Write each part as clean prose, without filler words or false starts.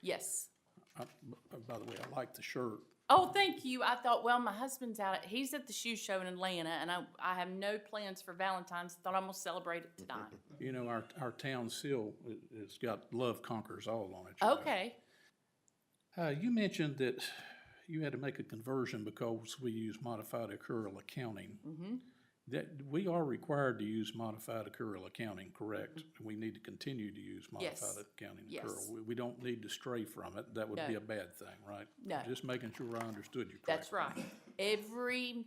Yes. By the way, I like the shirt. Oh, thank you. I thought, well, my husband's he's at the shoe show in Atlanta, and I have no plans for Valentine's. Thought I'm going to celebrate it tonight. You know, our town seal, it's got love conquers all on it. You know. Okay. You mentioned that you had to make a conversion because we use modified accrual accounting. Mm-hmm. That we are required to use modified accrual accounting, correct? We need to continue to use modified Yes. accounting Yes. accrual. We don't need to stray from it. That would be a bad thing, right? No. Just making sure I understood you correctly. That's right. Every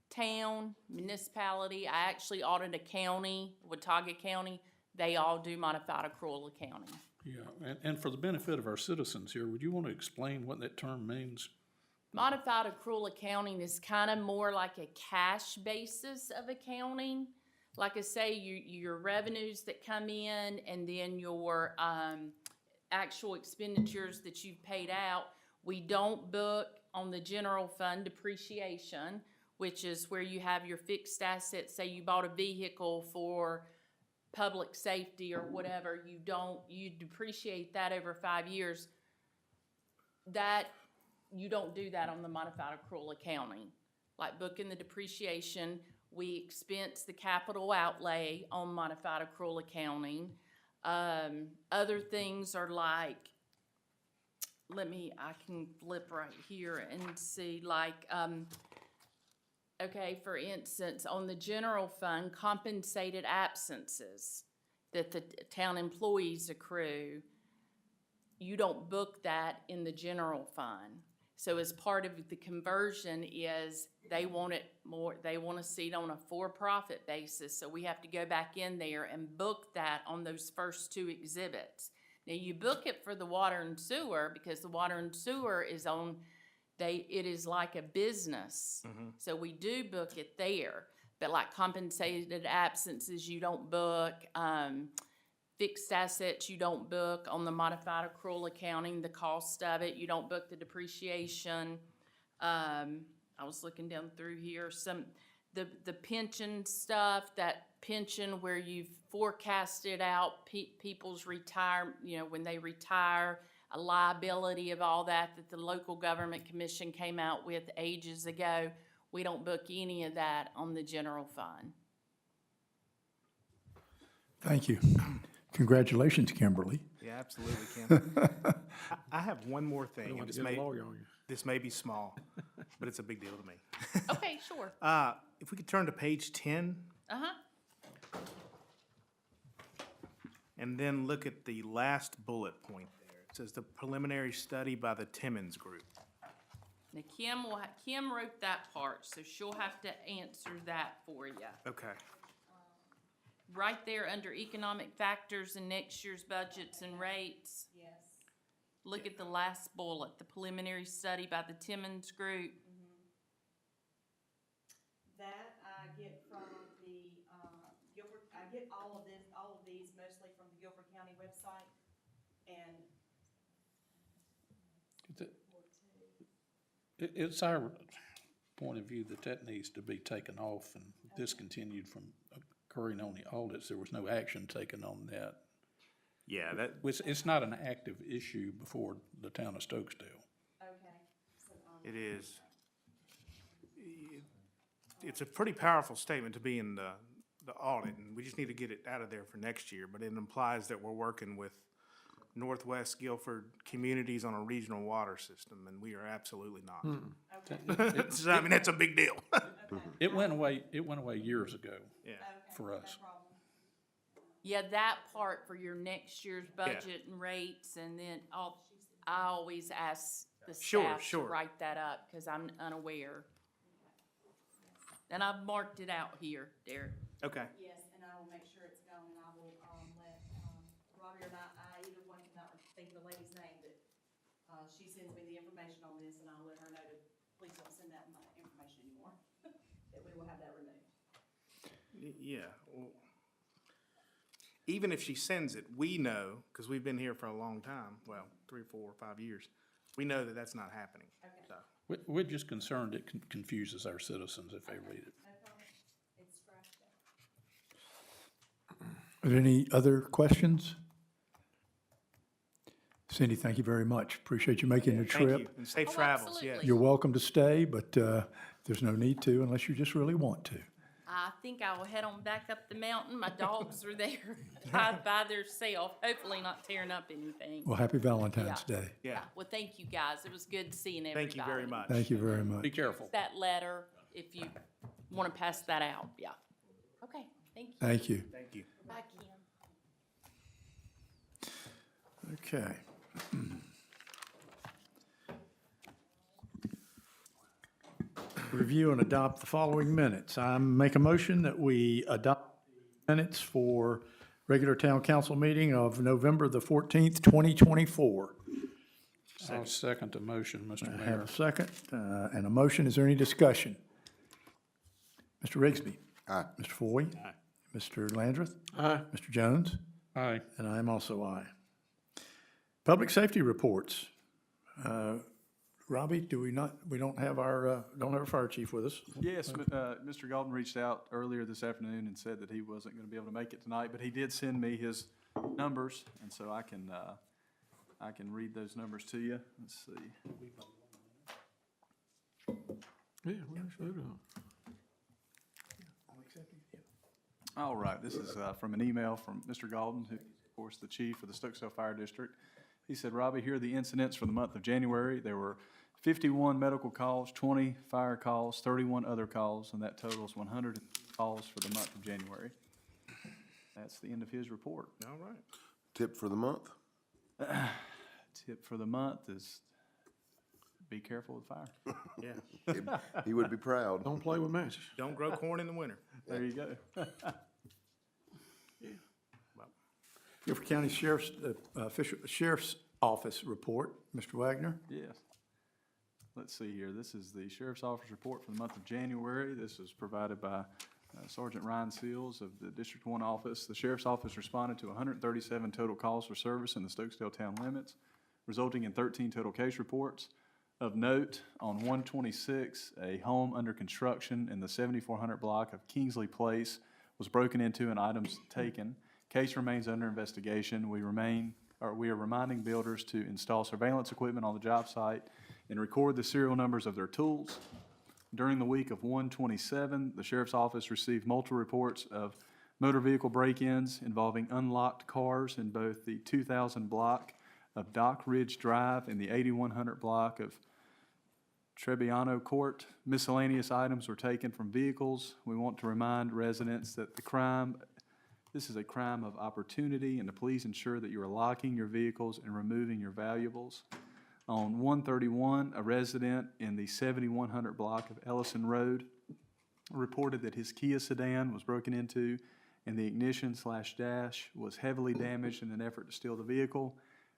town, municipality, I actually audit a county, Watauga County, they all do modified accrual accounting. Yeah, and for the benefit of our citizens here, would you want to explain what that term means? Modified accrual accounting is kind of more like a cash basis of accounting. Like I say, your revenues that come in and then your actual expenditures that you've paid out. We don't book on the general fund depreciation, which is where you have your fixed assets. Say you bought a vehicle for public safety or whatever, you depreciate that over 5 years. You don't do that on the modified accrual accounting. Like booking the depreciation, we expense the capital outlay on modified accrual accounting. Other things are like, I can flip right here and see, like, okay, for instance, on the general fund, compensated absences that the town employees accrue, you don't book that in the general fund. So as part of the conversion is they want to see it on a for-profit basis. So we have to go back in there and book that on those first two exhibits. Now you book it for the water and sewer because the water and sewer is it is like a business. Mm-hmm. So we do book it there. But like compensated absences, you don't book. Fixed assets, you don't book on the modified accrual accounting, the cost of it. You don't book the depreciation. I was looking down through here. The pension stuff, that pension where you've forecasted out people's retire, when they retire, a liability of all that the local government commission came out with ages ago. We don't book any of that on the general fund. Thank you. Congratulations, Kimberly. Yeah, absolutely, Kim. I have one more thing. And this may be small, but it's a big deal to me. Okay, sure. If we could turn to page 10. Uh-huh. And then look at the last bullet point there. It says the preliminary study by the Timmons Group. Now, Kim wrote that part, so she'll have to answer that for you. Okay. Right there under economic factors and next year's budgets and rates. Yes. Look at the last bullet, the preliminary study by the Timmons Group. That I get from the Guilford. I get all of these mostly from the Guilford County website, and It's our point of view that needs to be taken off and discontinued from occurring on the audits. There was no action taken on that. Yeah, It's not an active issue before the town of Stokesdale. okay. So, it is. It's a pretty powerful statement to be in the audit, and we just need to get it out of there for next year. But it implies that we're working with Northwest Guilford communities on a regional water system, and we are absolutely not. okay. So, I mean, that's a big deal. It went away years ago Yeah. Okay, for no us. problem. Yeah, that part for your next year's budget and rates, and then I always ask the staff to Sure. write that up because I'm unaware. And I've marked it out here, Derek. Okay. Yes, and I will make sure it's gone, and I will let Robbie or I either one cannot think of the lady's name, but she sends me the information on this, and I'll let her know to please don't send that information anymore. That we will have that removed. Yeah. Well, even if she sends it, we know, because we've been here for a long time, well, 3, 4, 5 years, we know that that's not happening. Okay. So, We're just concerned it confuses our citizens if they read it. No problem. It's scratched out. Are there any other questions? Cindy, thank you very much. Appreciate you making the Thank trip. you, and safe Oh, travels, yes. absolutely. You're welcome to stay, but there's no need to unless you just really want to. I think I will head on back up the mountain. My dogs are there tied by themselves, hopefully not tearing up anything. Well, happy Valentine's Yeah. Day. Yeah, Well, thank you guys. It was good seeing everybody. thank you very much. Thank you very much. Be careful. That letter, if you want to pass that out, yeah. Okay, thank you. Thank you. Thank you. Bye, Kim. Okay. Review and adopt the following minutes. I make a motion that we adopt minutes for regular town council meeting of November the 14th, 2024. I'll second the motion, Mr. I have Mayor. a second and a motion. Is there any discussion? Mr. Rigsby. Aye. Mr. Foy. Aye. Mr. Landreth. Aye. Mr. Jones. Aye. And I am also aye. Public safety reports. Robbie, we don't have our fire chief with us. Yes, Mr. Galton reached out earlier this afternoon and said that he wasn't going to be able to make it tonight, but he did send me his numbers, and so I can read those numbers to you. Let's see. All right, this is from an email from Mr. Galton, who, of course, the chief of the Stokesdale Fire District. He said, Robbie, here are the incidents for the month of January. There were 51 medical calls, 20 fire calls, 31 other calls, and that totals 100 calls for the month of January. That's the end of his report. All right. Tip for the month? Tip for the month is be careful with fire. Yeah, He would be proud. Don't play with matches. don't grow corn in the winter. There you go. Guilford County Sheriff's, official, Sheriff's Office report. Mr. Wagner? Yes. Let's see here. This is the Sheriff's Office report for the month of January. This was provided by Sergeant Ryan Seals of the District 1 office. The Sheriff's Office responded to 137 total calls for service in the Stokesdale town limits, resulting in 13 total case reports. Of note, on 126, a home under construction in the 7400 block of Kingsley Place was broken into and items taken. Case remains under investigation. We are reminding builders to install surveillance equipment on the job site and record the serial numbers of their tools. During the week of 127, the Sheriff's Office received multiple reports of motor vehicle break-ins involving unlocked cars in both the 2000 block of Dock Ridge Drive and the 8100 block of Trebbiano Court. Miscellaneous items were taken from vehicles. We want to remind residents that this is a crime of opportunity, and to please ensure that you are locking your vehicles and removing your valuables. On 131, a resident in the 7100 block of Ellison Road reported that his Kia sedan was broken into and the ignition/dash was heavily damaged in an effort to steal the vehicle.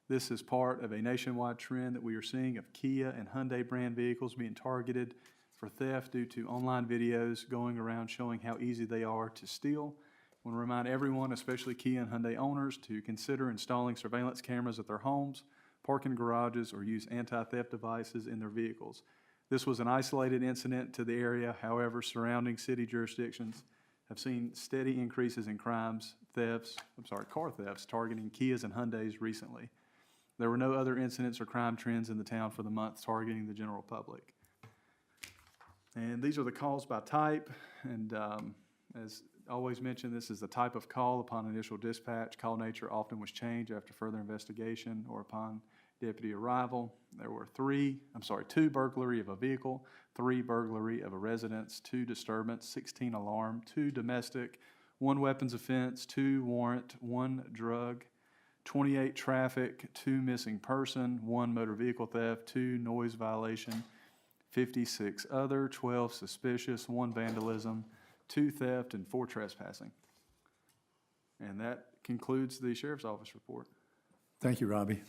This is part of a nationwide trend that we are seeing of Kia and Hyundai brand vehicles being targeted for theft due to online videos going around showing how easy they are to steal. I want to remind everyone, especially Kia and Hyundai owners, to consider installing surveillance cameras at their homes, parking garages, or use anti-theft devices in their vehicles. This was an isolated incident to the area. However, surrounding city jurisdictions have seen steady increases in car thefts targeting Kias and Hyundais recently. There were no other incidents or crime trends in the town for the month targeting the general public. And these are the calls by type, and as always mentioned, this is the type of call upon initial dispatch. Call nature often was changed after further investigation or upon deputy arrival. There were two burglary of a vehicle, 3 burglary of a residence, 2 disturbance, 16 alarm, 2 domestic, 1 weapons offense, 2 warrant, 1 drug, 28 traffic, 2 missing person, 1 motor vehicle theft, 2 noise violation, 56 other, 12 suspicious, 1 vandalism, 2 theft, and 4 trespassing. And that concludes the Sheriff's Office report. Thank you, Robbie.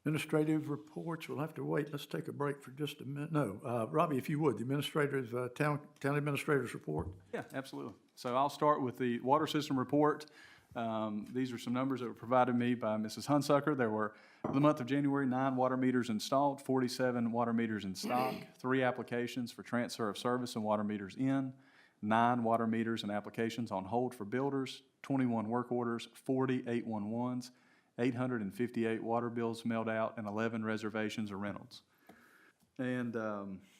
Administrative reports, we'll have to wait. Let's take a break for just a minute. No, Robbie, if you would, the administrator's, town administrator's report. Yeah, absolutely. So I'll start with the water system report. These are some numbers that were provided me by Mrs. Hunsucker. There were, for the month of January, 9 water meters installed, 47 water meters in stock, 3 applications for transfer of service and water meters in, 9 water meters and applications on hold for builders, 21 work orders, 40 811s, 858 water bills mailed out, and 11 reservations or rentals. And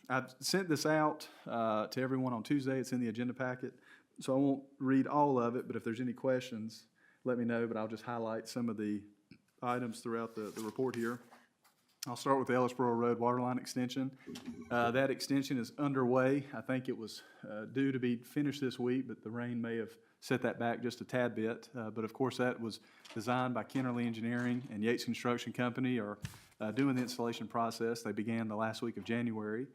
I've sent this out to everyone on Tuesday. It's in the agenda packet. So I won't read all of it, but if there's any questions, let me know. But I'll just highlight some of the items throughout the report here. I'll start with the Ellisboro Road Waterline Extension. That extension is underway. I think it was due to be finished this week, but the rain may have set that back just a tad bit. But of course, that was designed by Kennerly Engineering, and Yates Construction Company are doing the installation process. They began the last week of January.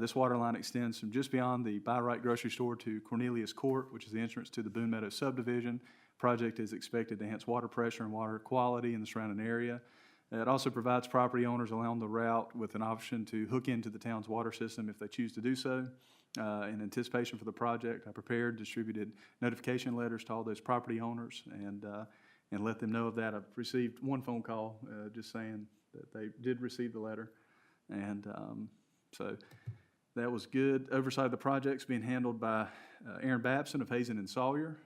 This water line extends from just beyond the Buy Right grocery store to Cornelius Court, which is the entrance to the Boone Meadow subdivision. Project is expected to enhance water pressure and water quality in the surrounding area. It also provides property owners along the route with an option to hook into the town's water system if they choose to do so. In anticipation for the project, I prepared, distributed notification letters to all those property owners and let them know of that. I've received one phone call just saying that they did receive the letter. And so that was good. Oversight of the project's being handled by Aaron Babson of Hazen and Sawyer.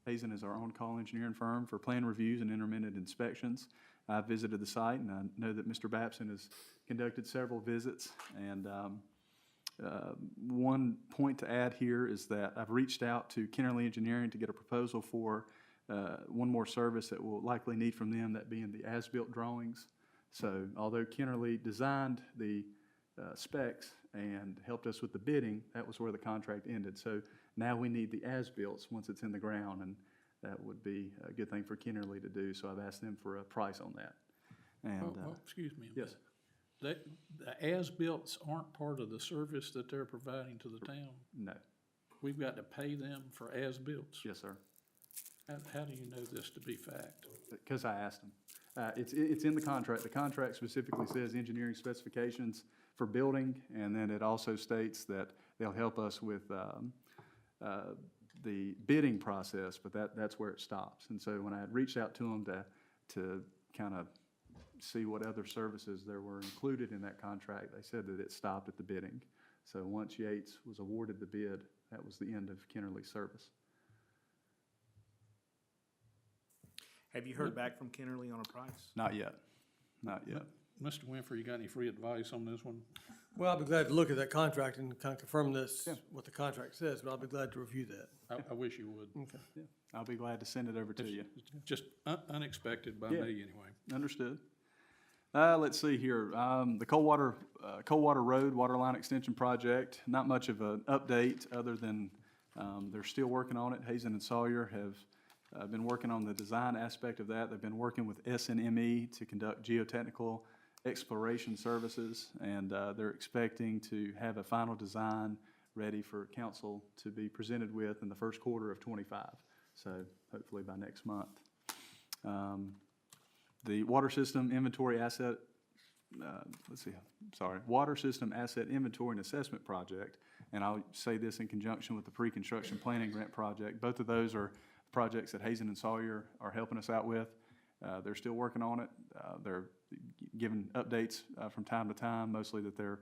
Hazen is our on-call engineering firm for plan reviews and intermittent inspections. I visited the site, and I know that Mr. Babson has conducted several visits. And one point to add here is that I've reached out to Kennerly Engineering to get a proposal for one more service that we'll likely need from them, that being the as-built drawings. So although Kennerly designed the specs and helped us with the bidding, that was where the contract ended. So now we need the as-built once it's in the ground, and that would be a good thing for Kennerly to do. So I've asked them for a price on that. And Excuse me. yes, The as-bills aren't part of the service that they're providing to the town. no, We've got to pay them for as-bills. yes, sir. How do you know this to be fact? Because I asked them. It's in the contract. The contract specifically says engineering specifications for building, and then it also states that they'll help us with the bidding process, but that's where it stops. And so when I had reached out to them to kind of see what other services there were included in that contract, they said that it stopped at the bidding. So once Yates was awarded the bid, that was the end of Kennerly's service. Have you heard back from Kennerly on a price? Not yet, not yet. Mr. Winfrey, you got any free advice on this one? Well, I'll be glad to look at that contract and kind of confirm this, what the contract says, but I'll be glad to review that. I wish you would. Okay. Yeah, I'll be glad to send it over to you. Just unexpected by Yeah. me, anyway. Understood. Let's see here. The Coldwater Road Waterline Extension Project, not much of an update other than they're still working on it. Hazen and Sawyer have been working on the design aspect of that. They've been working with SNME to conduct geotechnical exploration services, and they're expecting to have a final design ready for council to be presented with in the first quarter of '25. So hopefully by next month. The water system inventory asset, water system asset inventory and assessment project, and I'll say this in conjunction with the pre-construction planning grant project. Both of those are projects that Hazen and Sawyer are helping us out with. They're still working on it. They're giving updates from time to time, mostly that they're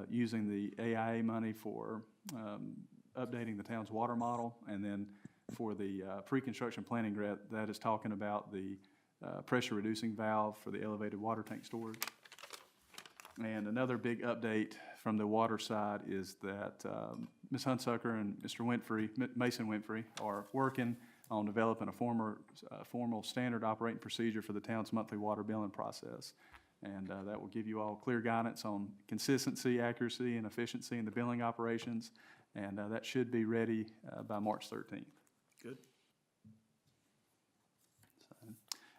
using the AIA money for updating the town's water model, and then for the pre-construction planning grant, that is talking about the pressure reducing valve for the elevated water tank storage. And another big update from the water side is that Ms. Hunsucker and Mr. Winfrey, Mason Winfrey, are working on developing a formal standard operating procedure for the town's monthly water billing process. And that will give you all clear guidance on consistency, accuracy, and efficiency in the billing operations. And that should be ready by March 13th. Good.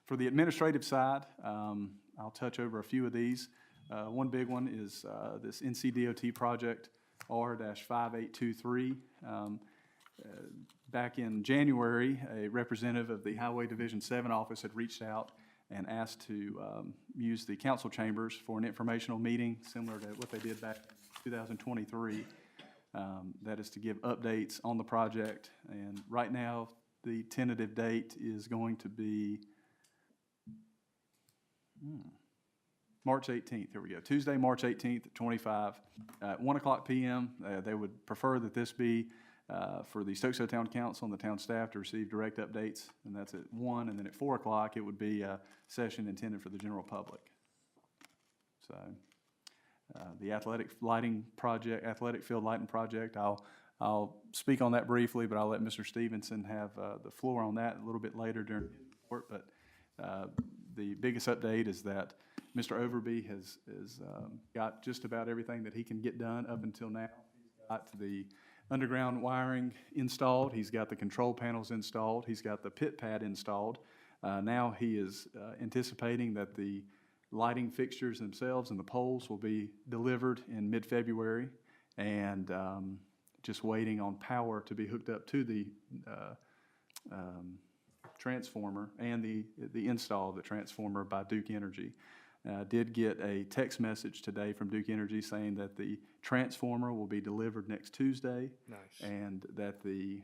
For the administrative side, I'll touch over a few of these. One big one is this NCDOT project R-5823. Back in January, a representative of the Highway Division 7 office had reached out and asked to use the council chambers for an informational meeting similar to what they did back in 2023. That is to give updates on the project. And right now, the tentative date is going to be March 18th. Here we go. Tuesday, March 18th at 25 at 1 o'clock p.m. They would prefer that this be for the Stokesdale Town Council and the town staff to receive direct updates, and that's at 1, and then at 4 o'clock, it would be a session intended for the general public. So, the athletic field lighting project, I'll speak on that briefly, but I'll let Mr. Stevenson have the floor on that a little bit later during his report. But the biggest update is that Mr. Overby has got just about everything that he can get done up until now. He's got the underground wiring installed. He's got the control panels installed. He's got the pit pad installed. Now he is anticipating that the lighting fixtures themselves and the poles will be delivered in mid-February, and just waiting on power to be hooked up to the transformer and the install of the transformer by Duke Energy. Did get a text message today from Duke Energy saying that the transformer will be delivered next Tuesday. Nice. And that the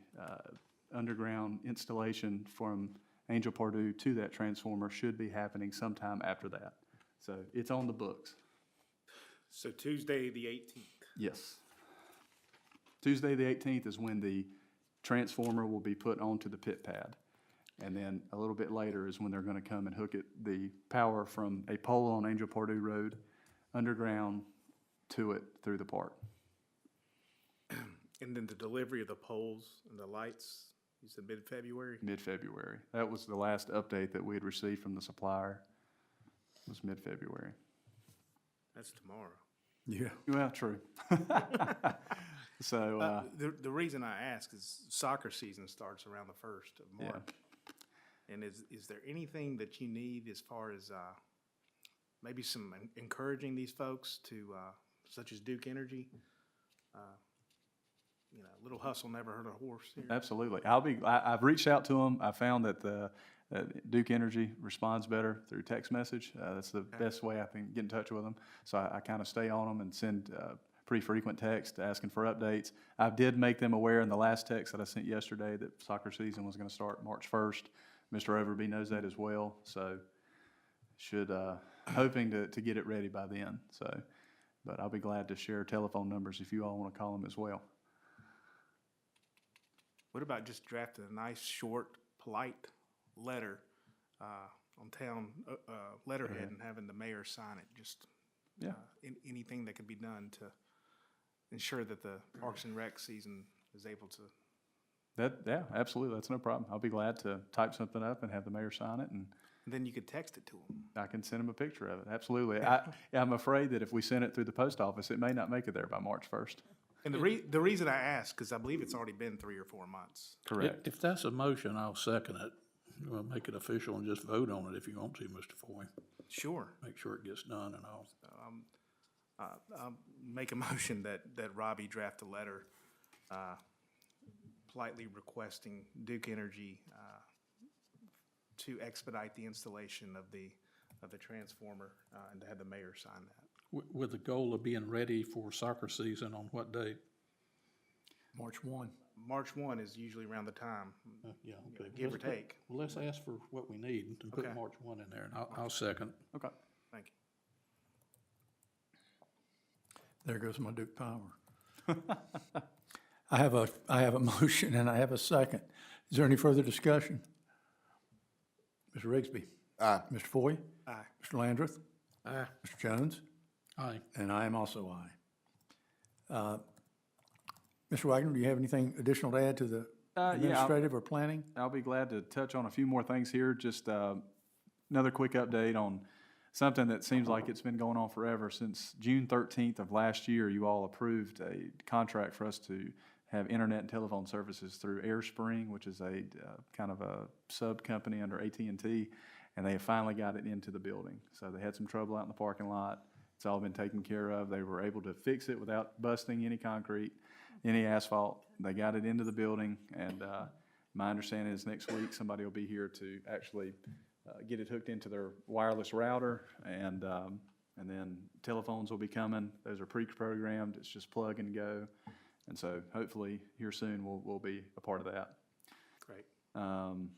underground installation from Angel Purdue to that transformer should be happening sometime after that. So it's on the books. So Tuesday, the 18th. Yes. Tuesday, the 18th is when the transformer will be put onto the pit pad. And then a little bit later is when they're gonna come and hook the power from a pole on Angel Purdue Road underground to it through the park. And then the delivery of the poles and the lights, you said mid-February? Mid-February. That was the last update that we had received from the supplier, was mid-February. That's tomorrow. Yeah. Well, true. So, The reason I ask is soccer season starts around the 1st of Yeah. March. And is there anything that you need as far as maybe some encouraging these folks to, such as Duke Energy? You know, a little hustle never hurt a horse here. absolutely. I've reached out to them. I found that Duke Energy responds better through text message. That's the best way I can get in touch with them. So I kind of stay on them and send pretty frequent text asking for updates. I did make them aware in the last text that I sent yesterday that soccer season was going to start March 1st. Mr. Overby knows that as well, so should, hoping to get it ready by then. So, but I'll be glad to share telephone numbers if you all want to call them as well. What about just drafting a nice, short, polite letter on town letterhead and having the mayor sign it? Just Yeah. anything that can be done to ensure that the Parks and Rec season is able to. Yeah, absolutely. That's no problem. I'll be glad to type something up and have the mayor sign it, and Then you could text it to them. I can send him a picture of it. Absolutely. I'm afraid that if we send it through the post office, it may not make it there by March 1st. And the reason I ask, because I believe it's already been 3 or 4 months. Correct. If that's a motion, I'll second it. We'll make it official and just vote on it if you want to, Mr. Foy. Sure. Make sure it gets done and all. I'll make a motion that Robbie draft a letter politely requesting Duke Energy to expedite the installation of the transformer and to have the mayor sign that. With the goal of being ready for soccer season on what date? March 1. March 1 is usually around the time, Yeah, okay. give or take. Well, let's ask for what we need and put Okay. March 1 in there, and I'll second. Okay. Thank you. There goes my Duke power. I have a motion and I have a second. Is there any further discussion? Mr. Rigsby. Aye. Mr. Foy. Aye. Mr. Landrith. Aye. Mr. Jones. Aye. And I am also aye. Mr. Wagner, do you have anything additional to add to the administrative or planning? I'll be glad to touch on a few more things here. Just another quick update on something that seems like it's been going on forever. Since June 13th of last year, you all approved a contract for us to have internet and telephone services through AirSpring, which is a kind of a sub-company under AT&T, and they have finally got it into the building. So they had some trouble out in the parking lot. It's all been taken care of. They were able to fix it without busting any concrete, any asphalt. They got it into the building, and my understanding is next week somebody will be here to actually get it hooked into their wireless router, and then telephones will be coming. Those are pre-programmed. It's just plug and go. And so hopefully here soon we'll be a part of that. Great.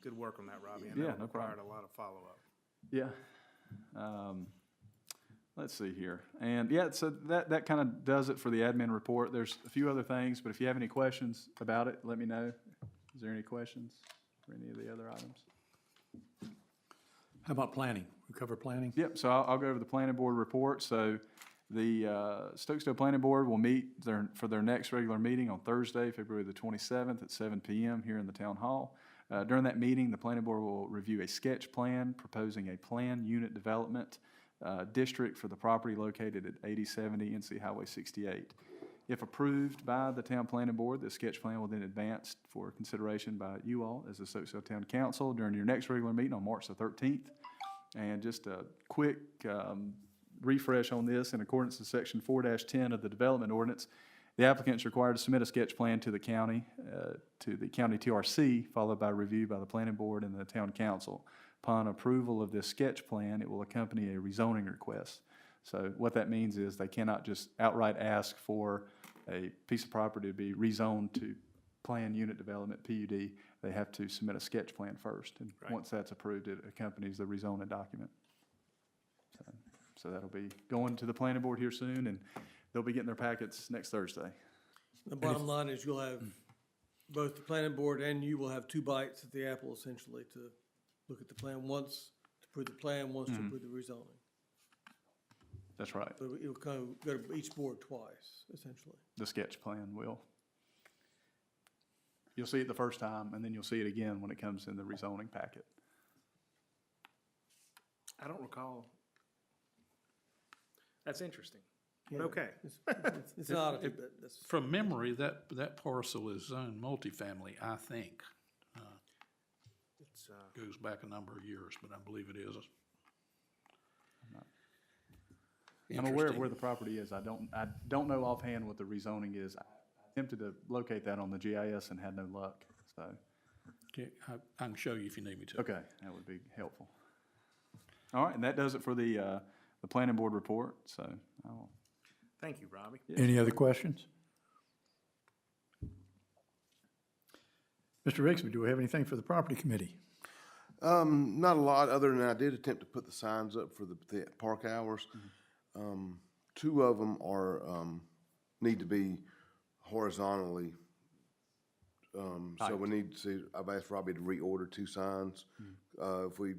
Good work on that, Robbie. I know Yeah, it no problem. required a lot of follow-up. Yeah. Let's see here. And yeah, so that kind of does it for the admin report. There's a few other things, but if you have any questions about it, let me know. Is there any questions for any of the other items? How about planning? We cover planning? Yep, so I'll go over the planning board report. So the Stokesdale Planning Board will meet for their next regular meeting on Thursday, February the 27th at 7 p.m. here in the town hall. During that meeting, the planning board will review a sketch plan proposing a planned unit development district for the property located at 8070 NC Highway 68. If approved by the town planning board, the sketch plan will then advance for consideration by you all as the Stokesdale Town Council during your next regular meeting on March the 13th. And just a quick refresh on this, in accordance with Section 4-10 of the Development Ordinance, the applicant is required to submit a sketch plan to the county TRC, followed by review by the planning board and the town council. Upon approval of this sketch plan, it will accompany a rezoning request. So what that means is they cannot just outright ask for a piece of property to be rezoned to planned unit development, PUD. They have to submit a sketch plan first, and once that's approved, it accompanies the rezoning document. So that'll be going to the planning board here soon, and they'll be getting their packets next Thursday. The bottom line is you'll have, both the planning board and you will have two bites at the apple essentially to look at the plan, once to approve the plan, once to approve the rezoning. That's right. So it'll go to each board twice, essentially. The sketch plan will. You'll see it the first time, and then you'll see it again when it comes in the rezoning packet. I don't recall. That's interesting. But Yeah. okay. It's an oddity, but that's. From memory, that parcel is zoned multifamily, I think. It's, Goes back a number of years, but I believe it is. I'm aware of where the property is. I don't know offhand what the rezoning is. I attempted to locate that on the GIS and had no luck, so. Okay, I can show you if you need me to. Okay, that would be helpful. All right, and that does it for the planning board report, so I'll. thank you, Robbie. Any other questions? Mr. Rigsby, do we have anything for the property committee? Not a lot, other than I did attempt to put the signs up for the park hours. Two of them are, need to be horizontally. So we need to see, I've asked Robbie to reorder two signs. If we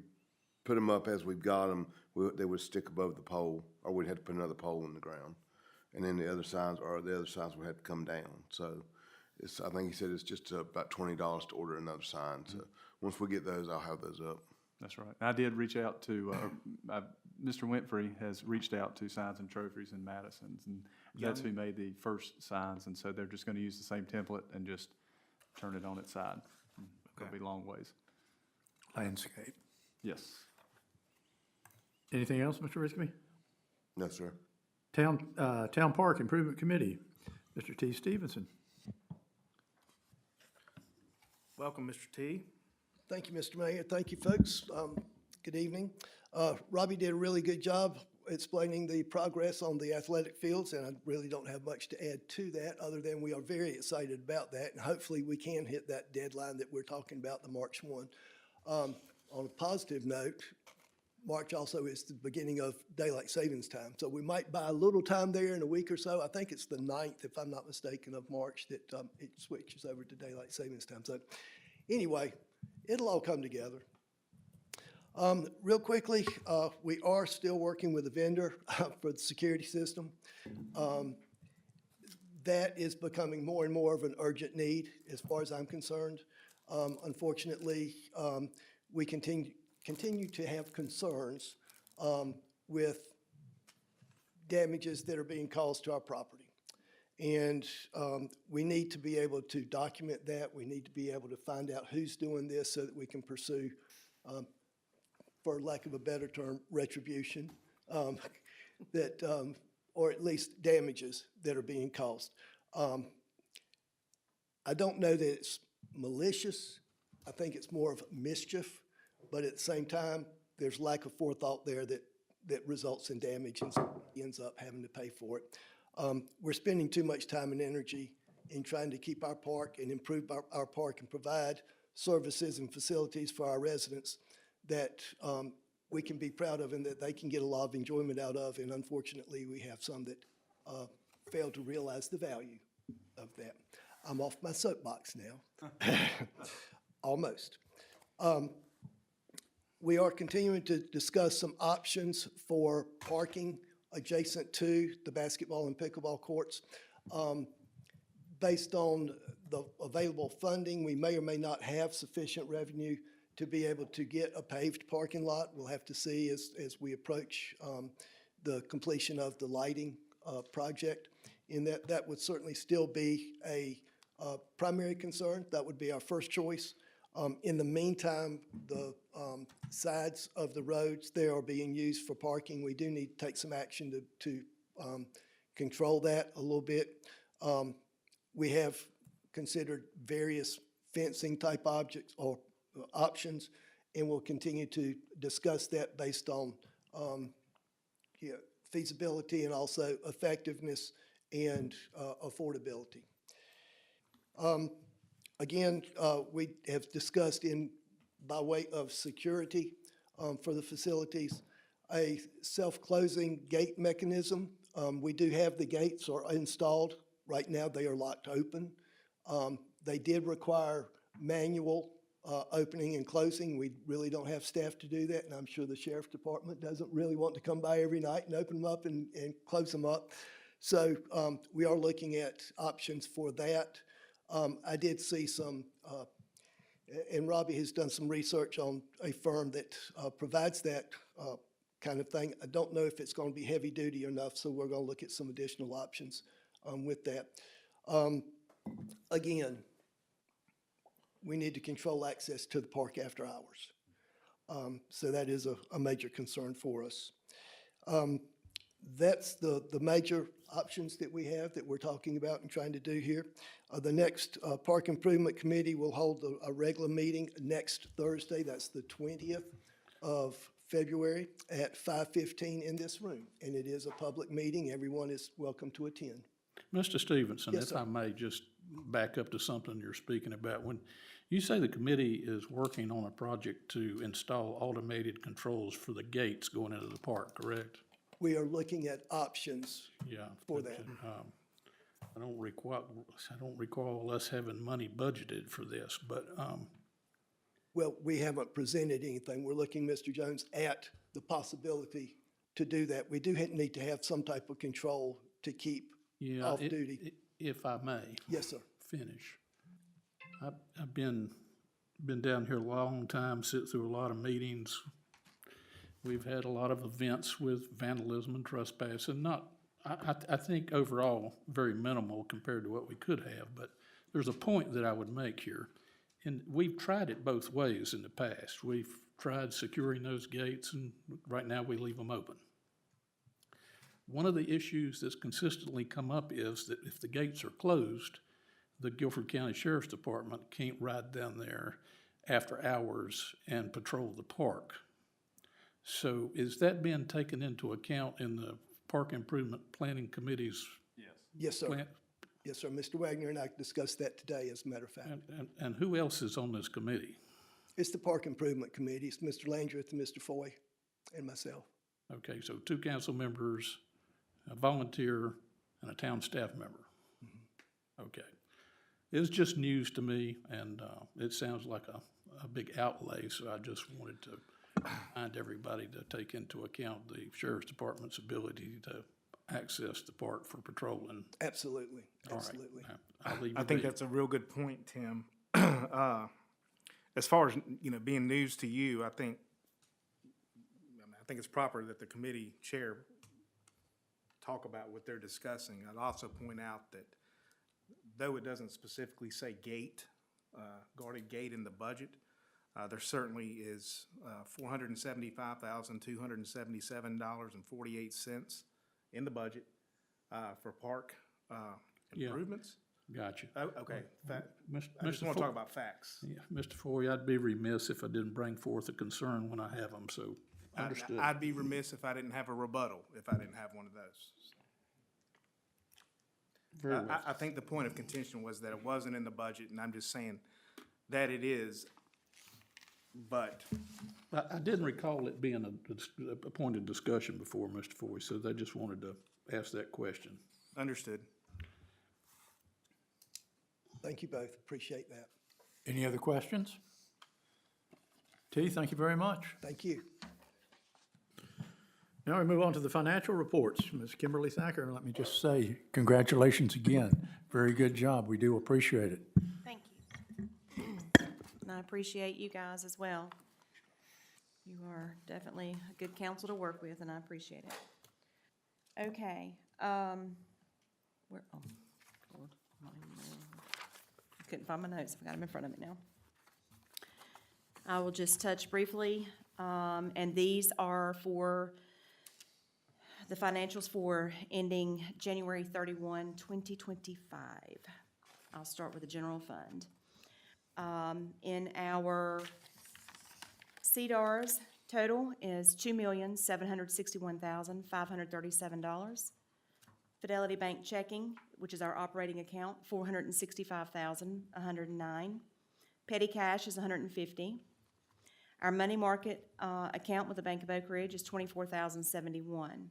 put them up as we've got them, they would stick above the pole, or we'd have to put another pole in the ground. And then the other signs would have to come down. So I think he said it's just about $20 to order another sign. So once we get those, I'll have those up. That's right. I did reach out to, Mr. Winfrey has reached out to Signs and Trophies in Madison, and that's who made the first signs, and so they're just gonna use the same template and just turn it on its side. It'll be long ways. Landscape. Yes. Anything else, Mr. Rigsby? No, sir. Town Park Improvement Committee, Mr. T. Stevenson. Welcome, Mr. T. Thank you, Mr. Mayor. Thank you, folks. Good evening. Robbie did a really good job explaining the progress on the athletic fields, and I really don't have much to add to that, other than we are very excited about that, and hopefully we can hit that deadline that we're talking about, the March 1. On a positive note, March also is the beginning of daylight savings time, so we might buy a little time there in a week or so. I think it's the 9th, if I'm not mistaken, of March that it switches over to daylight savings time. So anyway, it'll all come together. Real quickly, we are still working with a vendor for the security system. That is becoming more and more of an urgent need as far as I'm concerned. Unfortunately, we continue to have concerns with damages that are being caused to our property. And we need to be able to document that. We need to be able to find out who's doing this so that we can pursue, for lack of a better term, retribution, or at least damages that are being caused. I don't know that it's malicious. I think it's more of mischief, but at the same time, there's lack of forethought there that results in damage, and somebody ends up having to pay for it. We're spending too much time and energy in trying to keep our park and improve our park and provide services and facilities for our residents that we can be proud of and that they can get a lot of enjoyment out of. And unfortunately, we have some that fail to realize the value of that. I'm off my soapbox now. Almost. We are continuing to discuss some options for parking adjacent to the basketball and pickleball courts. Based on the available funding, we may or may not have sufficient revenue to be able to get a paved parking lot. We'll have to see as we approach the completion of the lighting project. In that would certainly still be a primary concern. That would be our first choice. In the meantime, the sides of the roads, they are being used for parking. We do need to take some action to control that a little bit. We have considered various fencing type objects or options, and we'll continue to discuss that based on feasibility and also effectiveness and affordability. Again, we have discussed by way of security for the facilities, a self-closing gate mechanism. We do have the gates are installed. Right now, they are locked open. They did require manual opening and closing. We really don't have staff to do that, and I'm sure the sheriff's department doesn't really want to come by every night and open them up and close them up. So we are looking at options for that. I did see some, and Robbie has done some research on a firm that provides that kind of thing. I don't know if it's going to be heavy duty enough, so we're going to look at some additional options with that. Again, we need to control access to the park after hours. So that is a major concern for us. That's the major options that we have that we're talking about and trying to do here. The next Park Improvement Committee will hold a regular meeting next Thursday. That's the 20th of February at 5:15 in this room. And it is a public meeting. Everyone is welcome to attend. Mr. Stevenson, Yes, if sir. I may just back up to something you're speaking about. When you say the committee is working on a project to install automated controls for the gates going into the park, correct? We are looking at options Yeah. for but, that. I don't recall us having money budgeted for this, but, Well, we haven't presented anything. We're looking, Mr. Jones, at the possibility to do that. We do need to have some type of control to keep yeah. off duty. If I may. Yes, sir. Finish. I've been down here a long time, sit through a lot of meetings. We've had a lot of events with vandalism and trespass, and I think overall, very minimal compared to what we could have, but there's a point that I would make here. And we've tried it both ways in the past. We've tried securing those gates, and right now we leave them open. One of the issues that's consistently come up is that if the gates are closed, the Guilford County Sheriff's Department can't ride down there after hours and patrol the park. So is that being taken into account in the Park Improvement Planning Committee's Yes, sir. plan? Yes, sir. Mr. Wagner and I discussed that today, as a matter of fact. And who else is on this committee? It's the Park Improvement Committee. It's Mr. Landreth and Mr. Foy and myself. Okay, so 2 council members, a volunteer, and a town staff member. Okay. It's just news to me, and it sounds like a big outlay, so I just wanted to remind everybody to take into account the sheriff's department's ability to access the park for patrolling. Absolutely, All right. absolutely. I'll leave I you think be. that's a real good point, Tim. As far as, being news to you, I think it's proper that the committee chair talk about what they're discussing. I'd also point out that though it doesn't specifically say gate, guarded gate in the budget, there certainly is $475,277.48 in the budget for park improvements. Gotcha. Oh, okay, I just Mr. want Fo- to talk about facts. Yeah, Mr. Foy, I'd be remiss if I didn't bring forth a concern when I have them, so understood. I'd be remiss if I didn't have a rebuttal, if I didn't have one of those. Very well. I think the point of contention was that it wasn't in the budget, and I'm just saying that it is, but I didn't recall it being a point of discussion before, Mr. Foy, so I just wanted to ask that question. Understood. Thank you both, appreciate that. Any other questions? T, thank you very much. Thank you. Now we move on to the financial reports. Ms. Kimberly Thacker, let me just say, congratulations again. Very good job. We do appreciate it. Thank you. And I appreciate you guys as well. You are definitely a good council to work with, and I appreciate it. Okay, where, oh, Lord, I'm not even there. I couldn't find my notes, I've got them in front of me now. I will just touch briefly, and these are for the financials for ending January 31, 2025. I'll start with the general fund. In our CDARS, total is $2,761,537. Fidelity Bank checking, which is our operating account, $465,109. Petty cash is $150. Our money market account with the Bank of Oak Ridge is $24,071.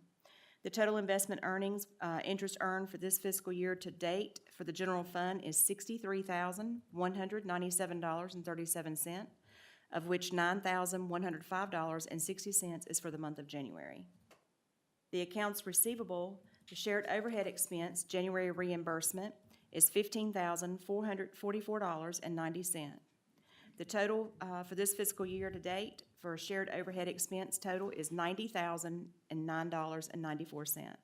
The total investment earnings, interest earned for this fiscal year to date for the general fund is $63,197.37, of which $9,105.60 is for the month of January. The accounts receivable, the shared overhead expense, January reimbursement, is $15,444.90. The total for this fiscal year to date for shared overhead expense total is $90,009.94.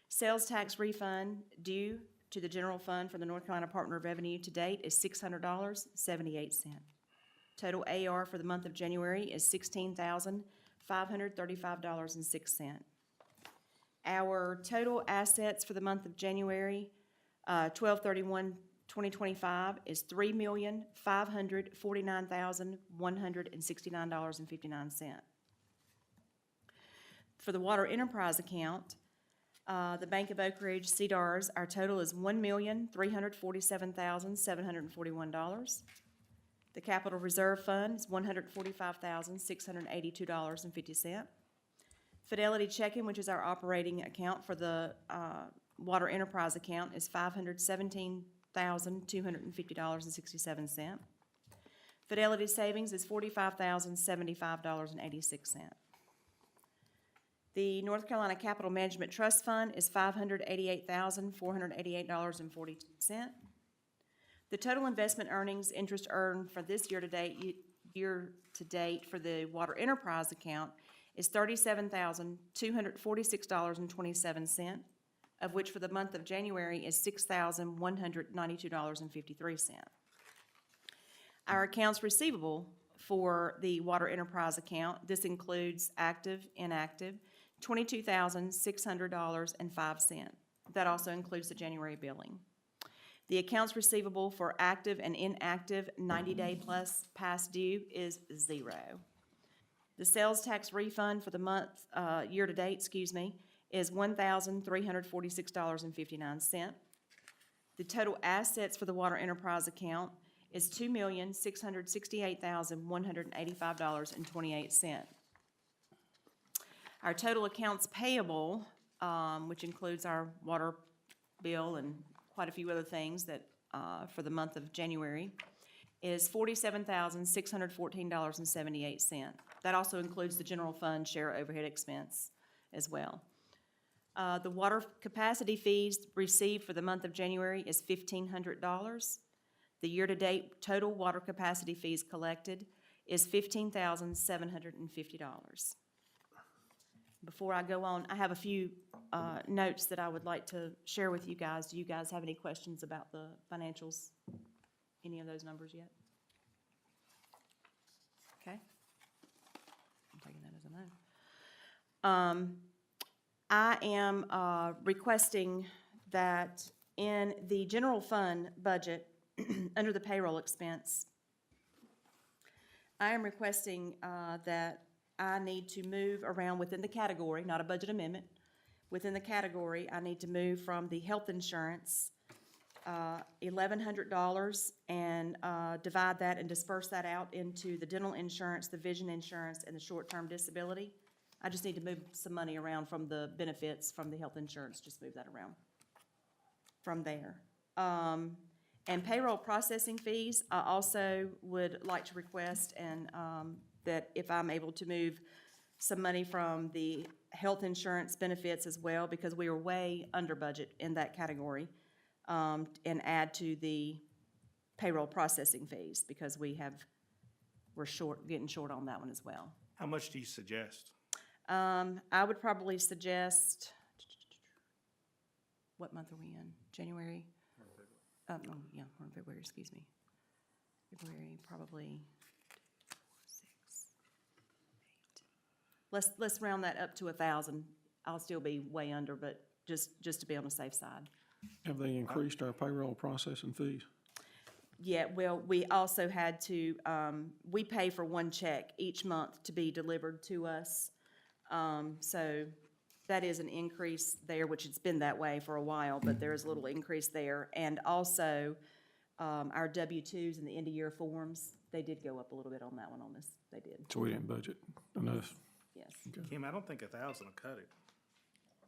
Sales tax refund due to the general fund for the North Carolina Department of Revenue to date is $600.78. Total AR for the month of January is $16,535.06. Our total assets for the month of January, 12/31/2025, is $3,549,169.59. For the water enterprise account, the Bank of Oak Ridge CDARS, our total is $1,347,741. The Capital Reserve Fund is $145,682.50. Fidelity checking, which is our operating account for the water enterprise account, is $517,250.67. Fidelity savings is $45,075.86. The North Carolina Capital Management Trust Fund is $588,488.42. The total investment earnings, interest earned for this year to date for the water enterprise account is $37,246.27, of which for the month of January is $6,192.53. Our accounts receivable for the water enterprise account, this includes active, inactive, $22,600.05. That also includes the January billing. The accounts receivable for active and inactive 90-day plus past due is $0. The sales tax refund for the month, year-to-date, is $1,346.59. The total assets for the water enterprise account is $2,668,185.28. Our total accounts payable, which includes our water bill and quite a few other things that, for the month of January, is $47,614.78. That also includes the general fund share overhead expense as well. The water capacity fees received for the month of January is $1,500. The year-to-date total water capacity fees collected is $15,750. Before I go on, I have a few notes that I would like to share with you guys. Do you guys have any questions about the financials? Any of those numbers yet? Okay. I'm taking that as a no. I am requesting that in the general fund budget, under the payroll expense, I am requesting that I need to move around within the category, not a budget amendment. Within the category, I need to move from the health insurance $1,100 and divide that and disperse that out into the dental insurance, the vision insurance, and the short-term disability. I just need to move some money around from the benefits from the health insurance, just move that around from there. And payroll processing fees, I also would like to request and that if I'm able to move some money from the health insurance benefits as well, because we are way under budget in that category, and add to the payroll processing fees, because we're getting short on that one as well. How much do you suggest? I would probably suggest, what month are we in? January? Oh, yeah, we're in February, excuse me. February, probably 6, 8. Let's round that up to 1,000. I'll still be way under, but just to be on the safe side. Have they increased our payroll processing fees? Yeah, well, we also had to, we pay for one check each month to be delivered to us. So that is an increase there, which it's been that way for a while, but there is a little increase there. And also, our W-2s and the end-of-year forms, they did go up a little bit on that one on this. They did, So we didn't budget enough. yes. Kim, I don't think 1,000 will cut it.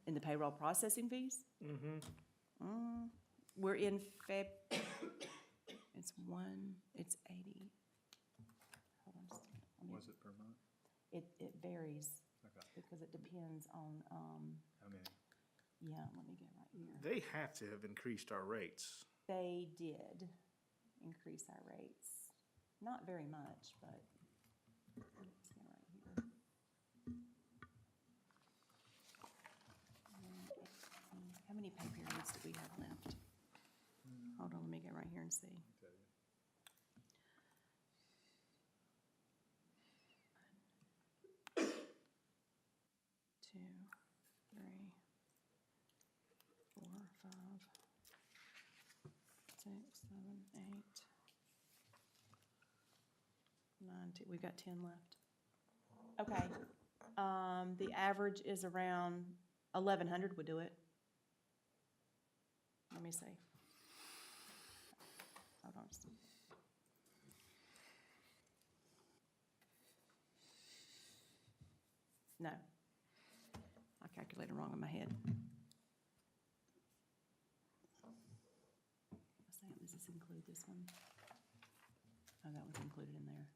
In the payroll processing fees? Mm-hmm. We're in it's 80. Hold on just a minute. Let me- Was it per month? It varies. Okay. Because it depends on, How many? yeah, let me get right here. They have to have increased our rates. They did increase our rates. Not very much, but let's get right here. How many pay periods do we have left? Hold on, let me get right here and see. 2, 3, 4, 5, 6, 7, 8, 9, 10. We've got 10 left. Okay. The average is around 1,100 would do it. Let me see. Hold on. No. I calculated wrong in my head. Does this include this one? Oh, that was included in there.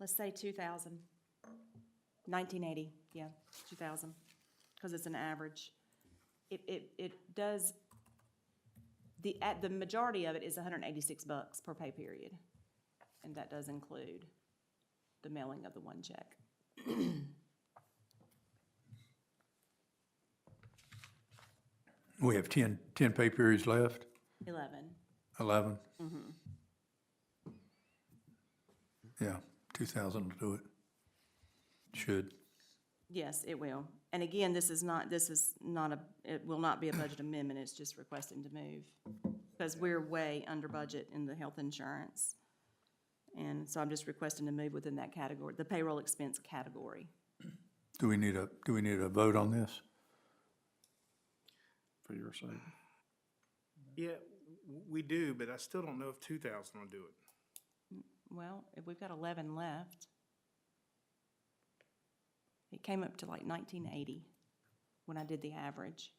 Let's say 2,000. 1980, yeah, 2,000, because it's an average. It does, the majority of it is $186 per pay period, and that does include the mailing of the one check. We have 10 pay periods left, 11. 11? Yeah, 2,000 will do it. Should. Yes, it will. And again, this is not it will not be a budget amendment, it's just requesting to move. Because we're way under budget in the health insurance. And so I'm just requesting to move within that category, the payroll expense category. Do we need a vote on this? For your sake. Yeah, we do, but I still don't know if 2,000 will do it. Well, if we've got 11 left, it came up to like 1980 when I did the average.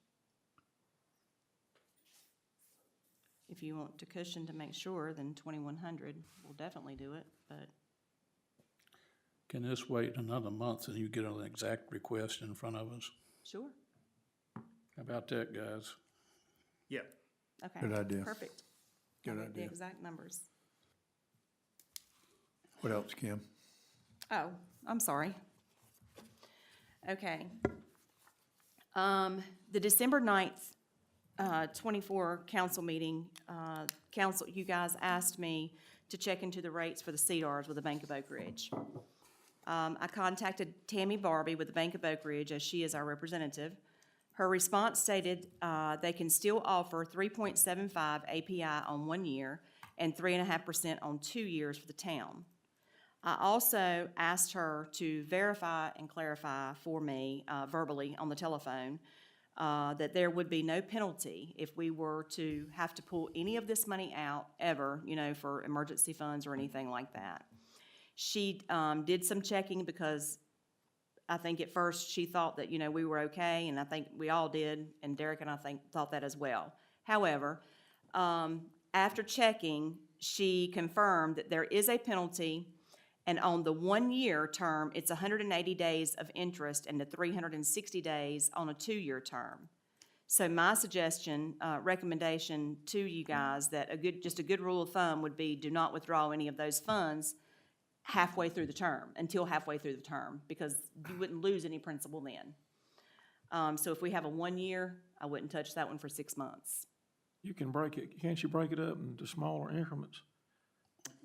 If you want to cushion to make sure, then 2,100 will definitely do it, but Can this wait another month and you get an exact request in front of us? sure. How about that, guys? Yeah. Okay. Good idea. Perfect. Good I'll get the idea. exact numbers. What else, Kim? Oh, I'm sorry. Okay. The December 9th, 24 council meeting, you guys asked me to check into the rates for the CDRs with the Bank of Oak Ridge. I contacted Tammy Barbie with the Bank of Oak Ridge, as she is our representative. Her response stated they can still offer 3.75 API on 1 year and 3.5% on 2 years for the town. I also asked her to verify and clarify for me verbally on the telephone that there would be no penalty if we were to have to pull any of this money out ever, for emergency funds or anything like that. She did some checking because I think at first she thought that, we were okay, and I think we all did, and Derek and I thought that as well. However, after checking, she confirmed that there is a penalty, and on the 1-year term, it's 180 days of interest and the 360 days on a 2-year term. So my suggestion, recommendation to you guys, that just a good rule of thumb would be do not withdraw any of those funds until halfway through the term, because you wouldn't lose any principal then. So if we have a 1-year, I wouldn't touch that one for 6 months. You can break it, can't you break it up into smaller increments?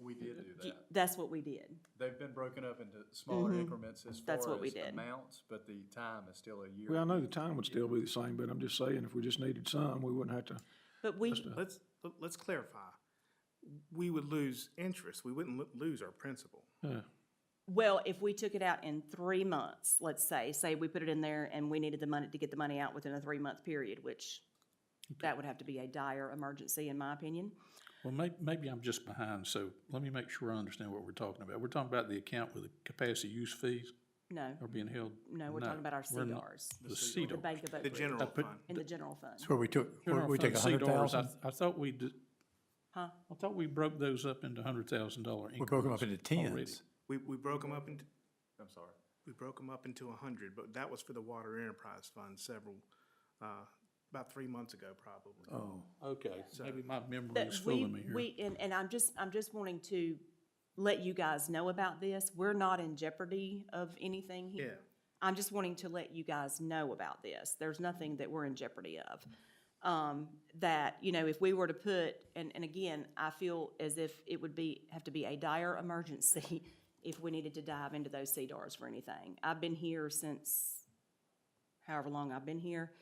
We did do that. That's what we did. They've been broken up into smaller increments as That's far what we as did. amounts, but the time is still a year. Well, I know the time would still be the same, but I'm just saying, if we just needed some, we wouldn't have to. But Let's clarify. We would lose interest. We wouldn't lose our principal. well, if we took it out in 3 months, let's say we put it in there and we needed the money to get the money out within a 3-month period, which that would have to be a dire emergency, in my opinion. Well, maybe I'm just behind, so let me make sure I understand what we're talking about. We're talking about the account with the capacity use fees No, are being held? no, we're talking about our we're not. CDRs, The the CDR. Bank of Oak The Ridge, general fund. in the general fund. That's where we took, General we take fund CDRs, 100,000. I thought we did, Huh? I thought we broke those up into $100,000 increments. We broke them up into already. tens. We broke them up into, I'm sorry. we broke them up into 100, but that was for the Water Enterprise Fund about 3 months ago, probably. Oh, Okay, maybe my memory That is fooling me here. And I'm just wanting to let you guys know about this. We're not in jeopardy of anything here. Yeah. I'm just wanting to let you guys know about this. There's nothing that we're in jeopardy of. That, if we were to put, and again, I feel as if it would have to be a dire emergency if we needed to dive into those CDRs for anything. I've been here since however long I've been here,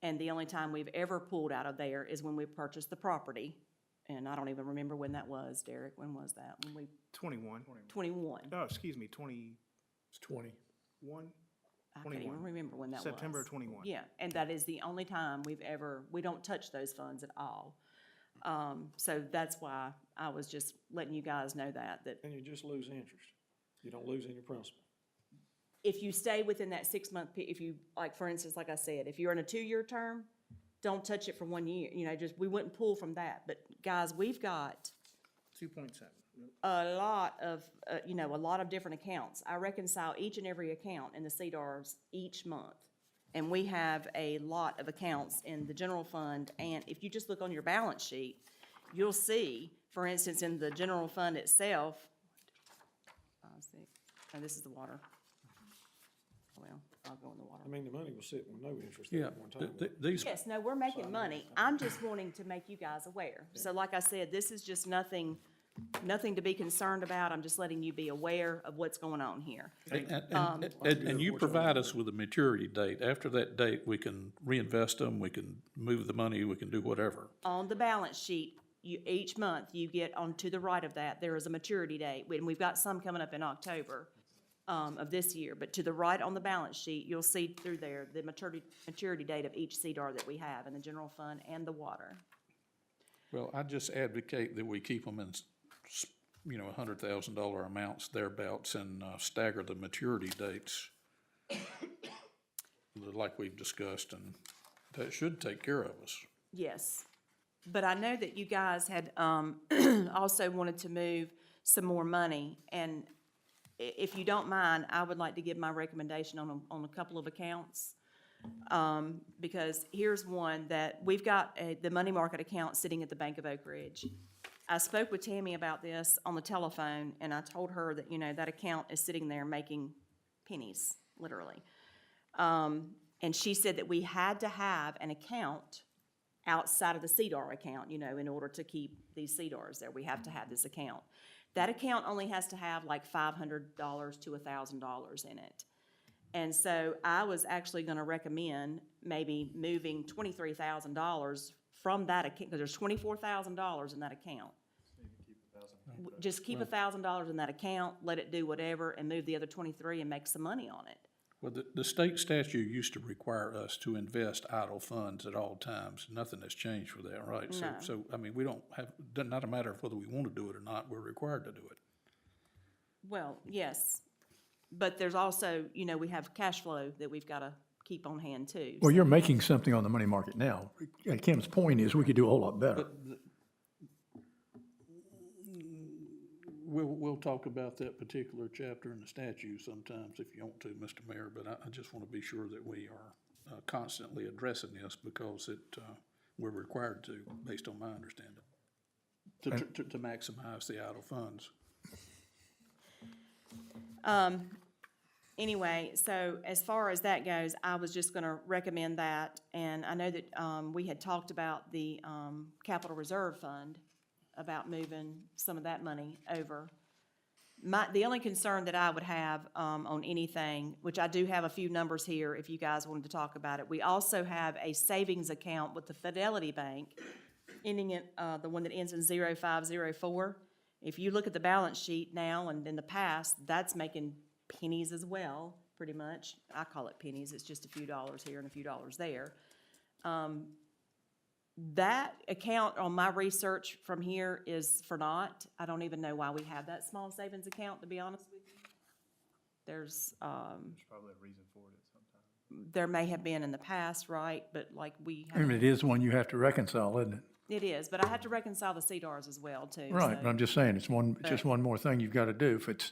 and the only time we've ever pulled out of there is when we purchased the property. And I don't even remember when that was, Derek. When was that? When we, 21. 21. Oh, excuse me, 21? it's 20. I can't even 21. remember when that was. September of 21. Yeah, and that is the only time we don't touch those funds at all. So that's why I was just letting you guys know that And you just lose interest. You don't lose any principal. if you stay within that 6-month, if you, like, for instance, like I said, if you're in a 2-year term, don't touch it for 1 year, we wouldn't pull from that. But guys, we've got 2.7. a lot of different accounts. I reconcile each and every account in the CDRs each month. And we have a lot of accounts in the general fund, and if you just look on your balance sheet, you'll see, for instance, in the general fund itself, this is the water. Well, I'll go in the water. I mean, the money was sitting with no interest Yeah, at one time. these, Yes, no, we're making money. I'm just wanting to make you guys aware. So like I said, this is just nothing to be concerned about. I'm just letting you be aware of what's going on here. and you provide us with a maturity date. After that date, we can reinvest them, we can move the money, we can do whatever. On the balance sheet, each month, you get on to the right of that, there is a maturity date. And we've got some coming up in October of this year. But to the right on the balance sheet, you'll see through there the maturity date of each CDR that we have in the general fund and the water. Well, I just advocate that we keep them in, $100,000 amounts thereabouts and stagger the maturity dates like we've discussed, and that should take care of us. Yes, but I know that you guys had also wanted to move some more money, and if you don't mind, I would like to give my recommendation on a couple of accounts. Because here's one that we've got the money market account sitting at the Bank of Oak Ridge. I spoke with Tammy about this on the telephone, and I told her that, that account is sitting there making pennies, literally. And she said that we had to have an account outside of the CDR account, in order to keep these CDRs there. We have to have this account. That account only has to have like $500 to $1,000 in it. And so I was actually gonna recommend maybe moving $23,000 from that account, because there's $24,000 in that account. Just keep $1,000 in that account, let it do whatever, and move the other 23 and make some money on it. Well, the state statute used to require us to invest idle funds at all times. Nothing has changed for that, right? No. So, I mean, we don't have, doesn't not a matter of whether we want to do it or not, we're required to do it. Well, yes, but there's also, we have cash flow that we've got to keep on hand too. Well, you're making something on the money market now. And Kim's point is we could do a whole lot better. We'll talk about that particular chapter in the statute sometimes if you want to, Mr. Mayor, but I just want to be sure that we are constantly addressing this because we're required to, based on my understanding, to maximize the idle funds. Anyway, so as far as that goes, I was just gonna recommend that, and I know that, we had talked about the, capital reserve fund, about moving some of that money over. The only concern that I would have, on anything, which I do have a few numbers here if you guys wanted to talk about it, we also have a savings account with the Fidelity Bank, ending in, the one that ends in 0504. If you look at the balance sheet now and in the past, that's making pennies as well, pretty much. I call it pennies, it's just a few dollars here and a few dollars there. That account on my research from here is for naught. I don't even know why we have that small savings account, to be honest with you. There's Probably a reason for it at some time. there may have been in the past, right, but like we I mean, have, it is one you have to reconcile, isn't it? it is, but I have to reconcile the CDRs as well, too. Right, so- but I'm just saying, it's just one more thing you've got to do. If it's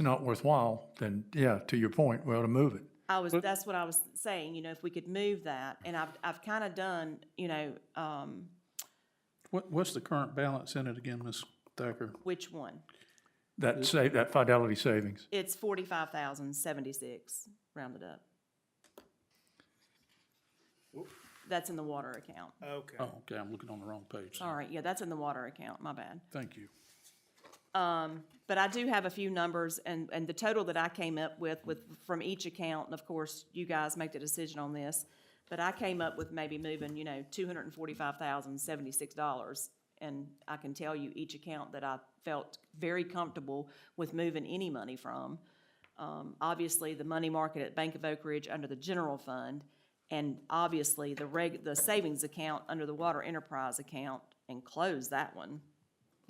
not worthwhile, then yeah, to your point, we ought to move it. That's what I was saying, if we could move that, and I've kind of done, What's the current balance in it again, Ms. Thacker? which one? That Fidelity savings. It's 45,076, rounded up. That's in the water account. Okay. Oh, okay, I'm looking on the wrong page. All right, yeah, that's in the water account, my bad. Thank you. But I do have a few numbers, and the total that I came up with from each account, and of course, you guys make the decision on this, but I came up with maybe moving, $245,076, and I can tell you each account that I felt very comfortable with moving any money from. Obviously, the money market at Bank of Oak Ridge under the general fund, and obviously, the savings account under the water enterprise account, and close that one.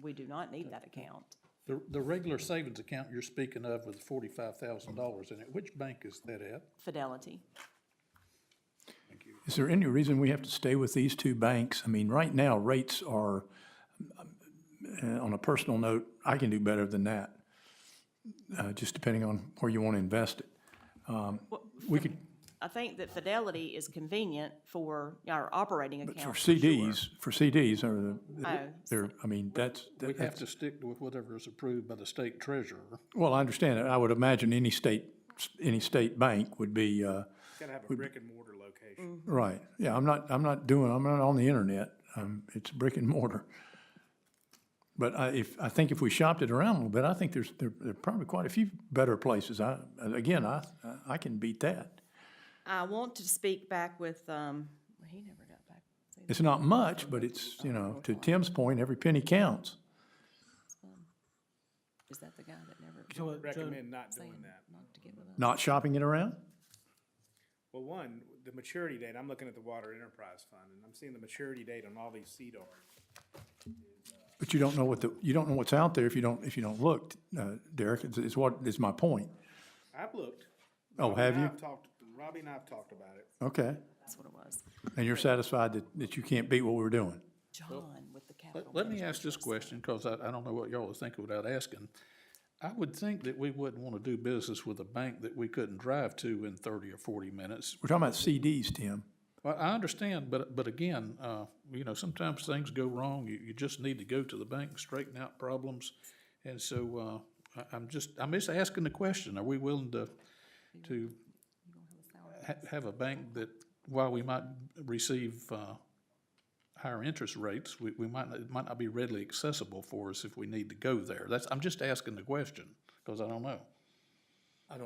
We do not need that account. The regular savings account you're speaking of with $45,000 in it, which bank is that at? Fidelity. Thank you. Is there any reason we have to stay with these two banks? I mean, right now, rates are, on a personal note, I can do better than that, just depending on where you want to invest it. We could, I think that Fidelity is convenient for our operating account. for CDs, Oh. they're, I mean, We have to stick with whatever is approved by the state treasurer. well, I understand it. I would imagine any state bank would be, Gotta have a brick and mortar location. right. Yeah, I'm not on the internet. It's brick and mortar. But I think if we shopped it around a little bit, I think there are probably quite a few better places. I can beat that. I want to speak back with, he never got back. It's not much, but it's, to Tim's point, every penny counts. Is that the guy that never? So what, John? Recommend not doing that. Not to get with us? Not shopping it around? Well, one, the maturity date, I'm looking at the Water Enterprise Fund, and I'm seeing the maturity date on all these CDRs. But you don't know what's out there if you don't look, Derek, is what is my point. I've looked. Oh, have you? Robbie and I have talked about it. Okay. That's what it was. And you're satisfied that you can't beat what we're doing? John with the capital. Let me management ask this trust. question, because I don't know what y'all are thinking without asking. I would think that we wouldn't want to do business with a bank that we couldn't drive to in 30 or 40 minutes. We're talking about CDs, Tim. Well, I understand, but again, sometimes things go wrong. You just need to go to the bank and straighten out problems. And so, I'm just asking the question, are we willing to have a bank that, while we might receive, higher interest rates, it might not be readily accessible for us if we need to go there? I'm just asking the question, because I don't know. I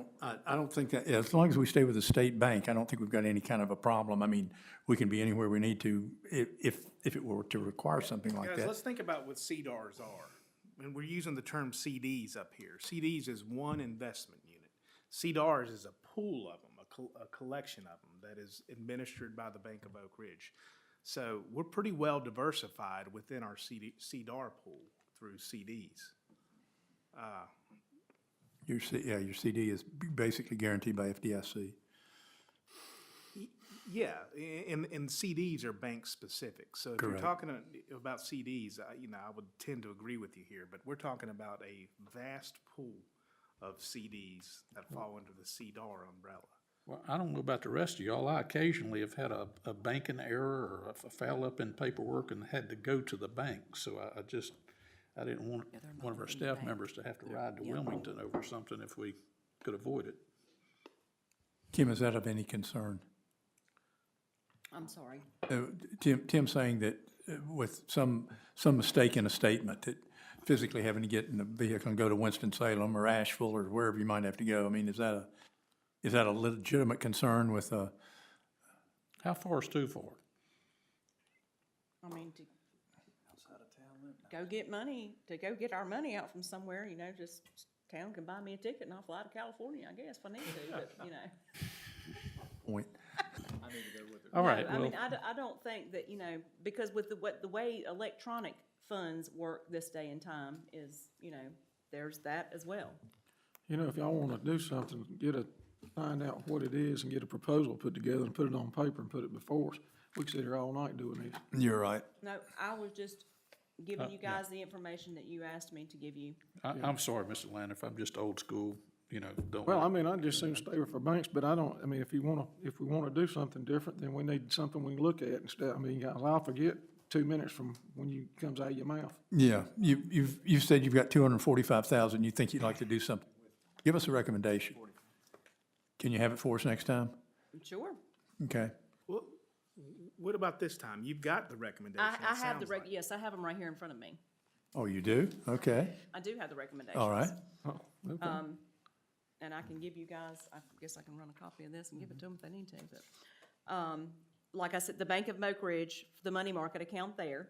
don't think that, as long as we stay with the state bank, I don't think we've got any kind of a problem. I mean, we can be anywhere we need to if it were to require something like Guys, that. let's think about what CDRs are. and we're using the term CDs up here. CDs is one investment unit. CDARS is a pool of them, a collection of them that is administered by the Bank of Oak Ridge. So we're pretty well diversified within our CDAR pool through CDs. Your CD is basically guaranteed by FDIC. Yeah, and CDs are bank specific. So if Correct. you're talking about CDs, I would tend to agree with you here, but we're talking about a vast pool of CDs that fall under the CDAR umbrella. Well, I don't know about the rest of y'all. I occasionally have had a banking error or a foul up in paperwork and had to go to the bank. So I didn't want one of our staff members to have to ride to Wilmington over something if we could avoid it. Kim, is that of any concern? I'm sorry. Tim saying that with some mistake in a statement, that physically having to get in a vehicle and go to Winston-Salem or Asheville or wherever you might have to go, I mean, is that a legitimate concern with How far is too far? I mean, to go get money, to go get our money out from somewhere, just town can buy me a ticket and I'll fly to California, I guess, if I need to, but, point? All right, No, I well, mean, I don't think that, because with the way electronic funds work this day and time is, there's that as well. If y'all wanna do something, find out what it is and get a proposal put together and put it on paper and put it before us. We could sit here all night doing this. You're right. No, I was just giving you guys the information that you asked me to give you. I'm sorry, Mr. Land, if I'm just old school, don't. Well, I mean, I just soon stay with our banks, but if we wanna do something different, then we need something we can look at instead. I'll forget 2 minutes from when you comes out of your mouth. Yeah, you've said you've got 245,000. You think you'd like to do something. Give us a recommendation. Can you have it for us next time? Sure. Okay. Well, what about this time? You've got the recommendation. I have it sounds like. yes, I have them right here in front of me. Oh, you do? Okay. I do have the recommendations. All right. Oh, okay. And I can give you guys, I guess I can run a copy of this and give it to them if they need to, but, like I said, the Bank of Oak Ridge, the money market account there,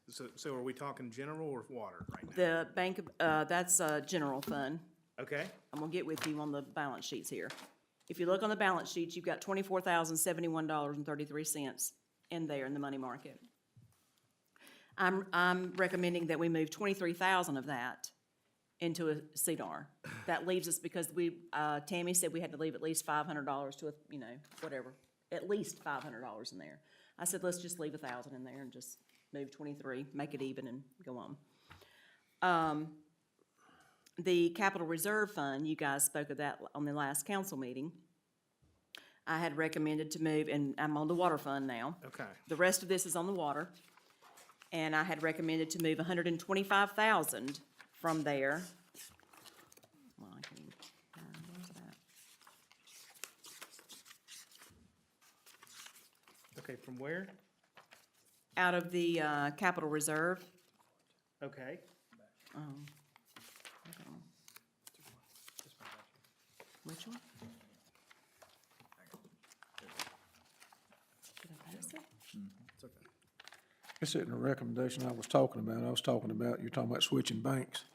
So are we talking general or water right now? the bank of, that's a general fund. Okay, I'm gonna get with you on the balance sheets here. If you look on the balance sheets, you've got $24,071.33 in there in the money market. I'm recommending that we move 23,000 of that into a CDAR. That leaves us, because Tammy said we had to leave at least $500 to, whatever, at least $500 in there. I said, let's just leave 1,000 in there and just move 23, make it even and go on. The capital reserve fund, you guys spoke of that on the last council meeting. I had recommended to move, and I'm on the water fund now. okay. The rest of this is on the water. And I had recommended to move 125,000 from there. Well, I can, where's it at? Okay, from where? Out of the, capital reserve. Okay. Hold on. Which one? Did I pass it? This isn't a recommendation I was talking about. You're talking about switching banks.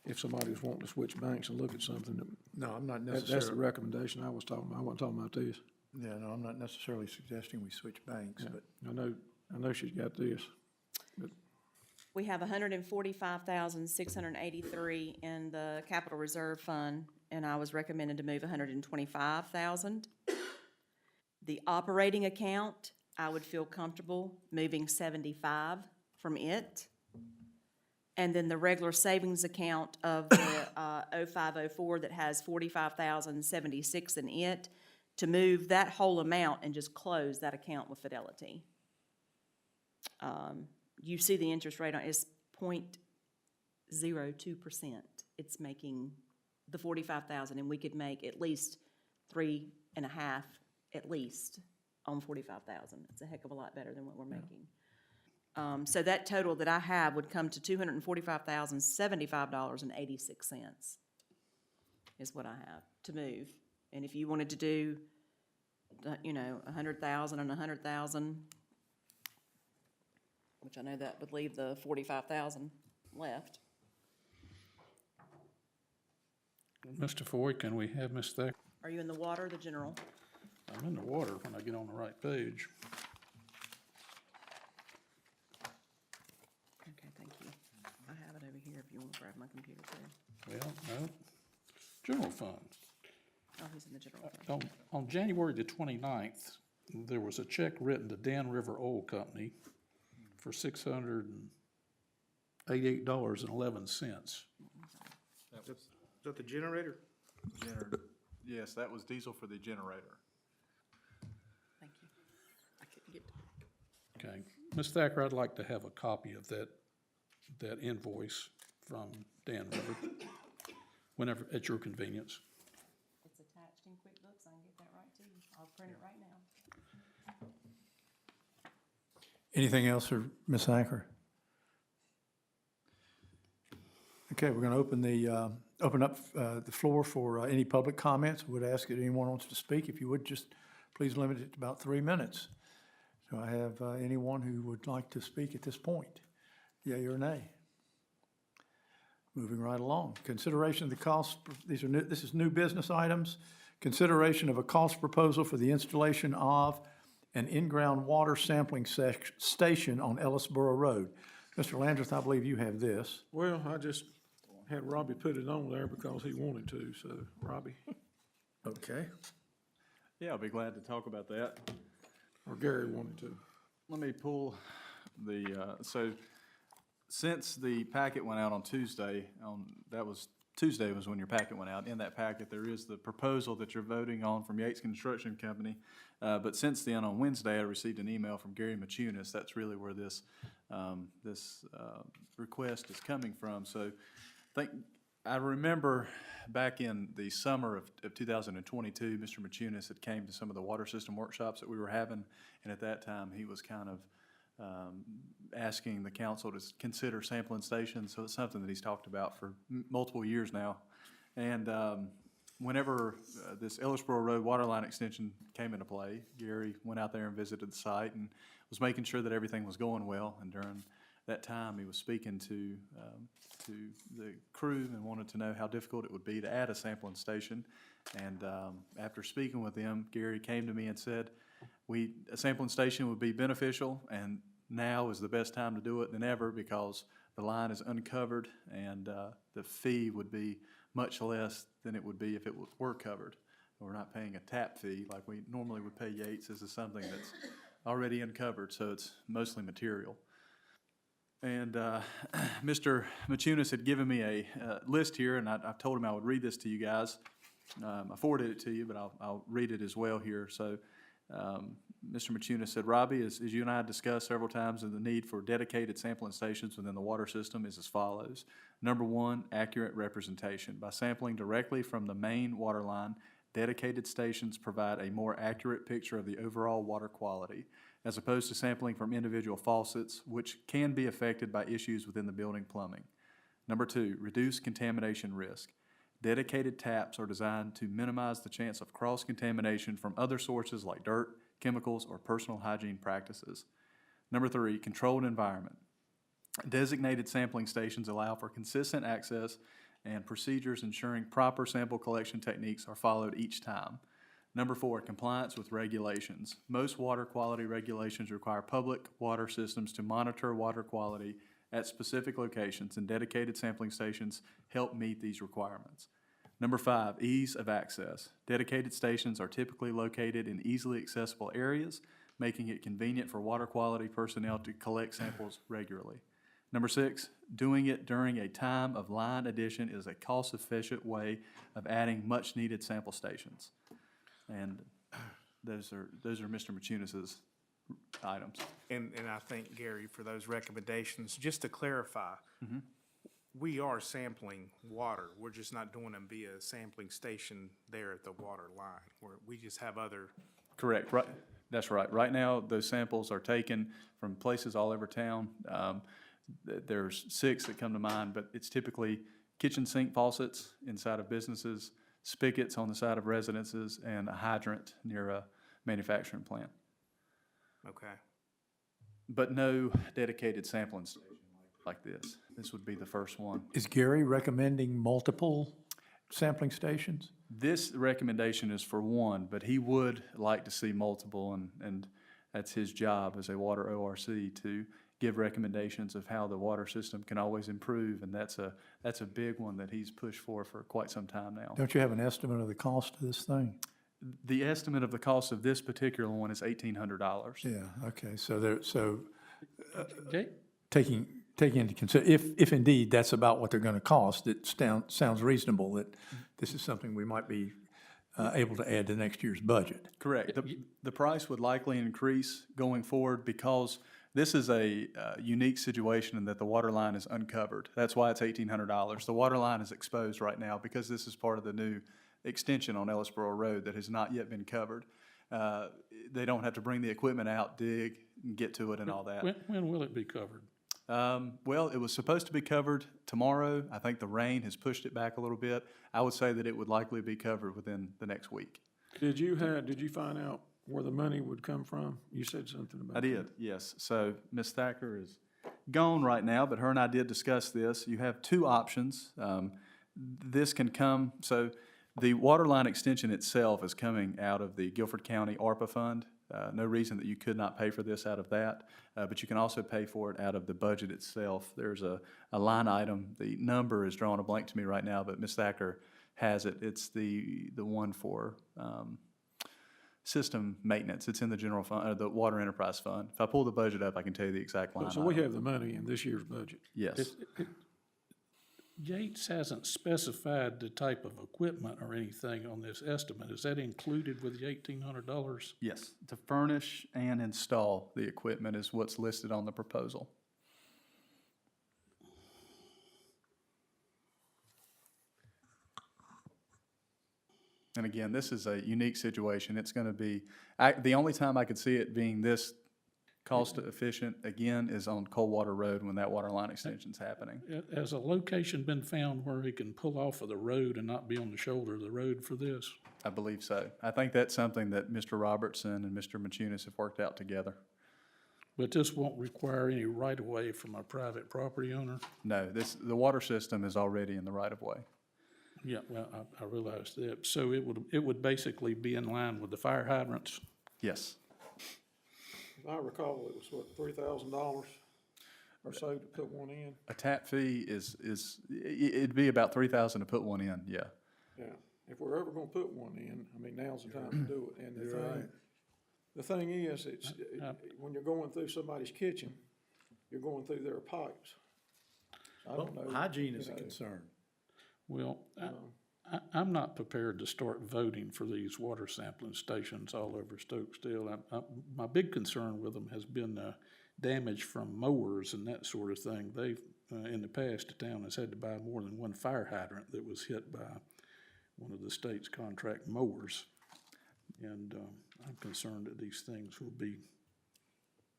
If somebody was wanting to switch banks and look at something, No, I'm not that's the necessarily, recommendation I was talking about. I wasn't talking about this. yeah, no, I'm not necessarily suggesting we switch banks, but I know she's got this. We have 145,683 in the capital reserve fund, and I was recommended to move 125,000. The operating account, I would feel comfortable moving 75 from it. And then the regular savings account of the 0504 that has 45,076 in it, to move that whole amount and just close that account with Fidelity. You see the interest rate on it's 0.02%. It's making the 45,000, and we could make at least 3.5 at least on 45,000. It's a heck of a lot better than what we're making. So that total that I have would come to $245,075.86 is what I have to move. And if you wanted to do, 100,000 and 100,000, which I know that would leave the 45,000 left. Mr. Foy, can we have Ms. Thacker? Are you in the water or the general? I'm in the water when I get on the right page. Okay, thank you. I have it over here if you want to grab my computer too. Well, no. General fund. Oh, he's in the general fund. On January the 29th, there was a check written to Dan River Oil Company for $688.11. Is that the generator? Yes, that was diesel for the generator. Thank you. I couldn't get to Okay. Ms. Thacker, I'd like to have a copy of that invoice from Dan River, whenever, at your convenience. It's attached in QuickBooks. I can get that right to you. I'll print it right now. Anything else for Ms. Thacker? Okay, we're going to open up the floor for any public comments. Would ask that anyone wants to speak, if you would, just please limit it to about 3 minutes. Do I have anyone who would like to speak at this point? Yea or nay? Moving right along. Consideration of the cost, this is new business items. Consideration of a cost proposal for the installation of an in-ground water sampling station on Ellisboro Road. Mr. Landreth, I believe you have this. Well, I just had Robbie put it on there because he wanted to, so Robbie, Okay. Yeah, I'll be glad to talk about that. or Gary wanted to. Let me pull so since the packet went out on Tuesday, Tuesday was when your packet went out. In that packet, there is the proposal that you're voting on from Yates Construction Company. But since then, on Wednesday, I received an email from Gary Machunas. That's really where this request is coming from. So I remember back in the summer of 2022, Mr. Machunas had came to some of the water system workshops that we were having, and at that time, he was kind of asking the council to consider sampling stations. So it's something that he's talked about for multiple years now. And whenever this Ellisboro Road water line extension came into play, Gary went out there and visited the site and was making sure that everything was going well. And during that time, he was speaking to the crew and wanted to know how difficult it would be to add a sampling station. And after speaking with them, Gary came to me and said, a sampling station would be beneficial, and now is the best time to do it than ever because the line is uncovered and the fee would be much less than it would be if it were covered. We're not paying a tap fee like we normally would pay Yates. This is something that's already uncovered, so it's mostly material. And Mr. Machunas had given me a list here, and I told him I would read this to you guys. I forwarded it to you, but I'll read it as well here. So Mr. Machunas said, Robbie, as you and I discussed several times, the need for dedicated sampling stations within the water system is as follows. Number one, accurate representation. By sampling directly from the main water line, dedicated stations provide a more accurate picture of the overall water quality, as opposed to sampling from individual faucets, which can be affected by issues within the building plumbing. Number two, reduce contamination risk. Dedicated taps are designed to minimize the chance of cross-contamination from other sources like dirt, chemicals, or personal hygiene practices. Number three, controlled environment. Designated sampling stations allow for consistent access and procedures ensuring proper sample collection techniques are followed each time. Number four, compliance with regulations. Most water quality regulations require public water systems to monitor water quality at specific locations, and dedicated sampling stations help meet these requirements. Number five, ease of access. Dedicated stations are typically located in easily accessible areas, making it convenient for water quality personnel to collect samples regularly. Number six, doing it during a time of line addition is a cost-efficient way of adding much-needed sample stations. And those are Mr. Machinus's items. And I thank Gary for those recommendations. Just to clarify, we are sampling water. We're just not doing them via a sampling station there at the water line. We just have other. Correct. Right. That's right. Right now, those samples are taken from places all over town. There's 6 that come to mind, but it's typically kitchen sink faucets inside of businesses, spigots on the side of residences, and a hydrant near a manufacturing plant. Okay. But no dedicated sampling station like this. This would be the first one. Is Gary recommending multiple? sampling stations? This recommendation is for one, but he would like to see multiple, and that's his job as a water ORC to give recommendations of how the water system can always improve, and that's a big one that he's pushed for quite some time now. Don't you have an estimate of the cost of this thing? The estimate of the cost of this particular one is $1,800. Yeah, okay, Jay? taking into if indeed that's about what they're gonna cost, it sounds reasonable that this is something we might be able to add to next year's budget. Correct. The price would likely increase going forward because this is a unique situation in that the water line is uncovered. That's why it's $1,800. The water line is exposed right now because this is part of the new extension on Ellisboro Road that has not yet been covered. They don't have to bring the equipment out, dig, and get to it and all that. When will it be covered? Well, it was supposed to be covered tomorrow. I think the rain has pushed it back a little bit. I would say that it would likely be covered within the next week. Did you find out where the money would come from? You said something about I did, yes. So Ms. Thacker is gone right now, but her and I did discuss this. You have two options. This can come, so the water line extension itself is coming out of the Guilford County ARPA fund. No reason that you could not pay for this out of that, but you can also pay for it out of the budget itself. There's a line item. The number is drawing a blank to me right now, but Ms. Thacker has it. It's the one for system maintenance. It's in the general fund, the water enterprise fund. If I pull the budget up, I can tell you the exact line So we item. have the money in this year's budget. Yes. Yates hasn't specified the type of equipment or anything on this estimate. Is that included with the $1,800? Yes, to furnish and install the equipment is what's listed on the proposal. And again, this is a unique situation. It's going to be, the only time I could see it being this cost efficient, again, is on Coldwater Road when that water line extension's happening. Has a location been found where he can pull off of the road and not be on the shoulder of the road for this? I believe so. I think that's something that Mr. Robertson and Mr. Machunas have worked out together. But this won't require any right-of-way from a private property owner? No, the water system is already in the right-of-way. Yeah, well, I realize that. So it would basically be in line with the fire hydrants? Yes. If I recall, it was what, $3,000 or so to put one in? A tap fee it'd be about $3,000 to put one in, yeah. Yeah, if we're ever gonna put one in, I mean, now's the time to do it. And the thing is, when you're going through somebody's kitchen, you're going through their pipes. I don't know. Hygiene is a you know. concern. Well, I'm not prepared to start voting for these water sampling stations all over Stokesdale. My big concern with them has been damage from mowers and that sort of thing. They've, in the past, the town has had to buy more than one fire hydrant that was hit by one of the state's contract mowers. And I'm concerned that these things will be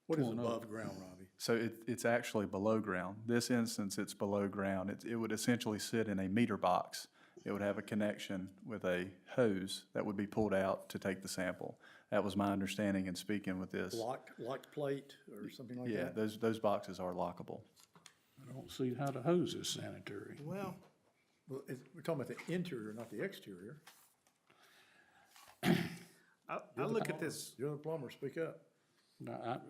What is torn up. above ground, Robbie? So it's actually below ground. This instance, it's below ground. It would essentially sit in a meter box. It would have a connection with a hose that would be pulled out to take the sample. That was my understanding in speaking with this. Locked plate or something like Yeah, that? those boxes are lockable. I don't see how the hose is sanitary. Well, we're talking about the interior, not the exterior. I look at this, You're the plumber, speak up. Now,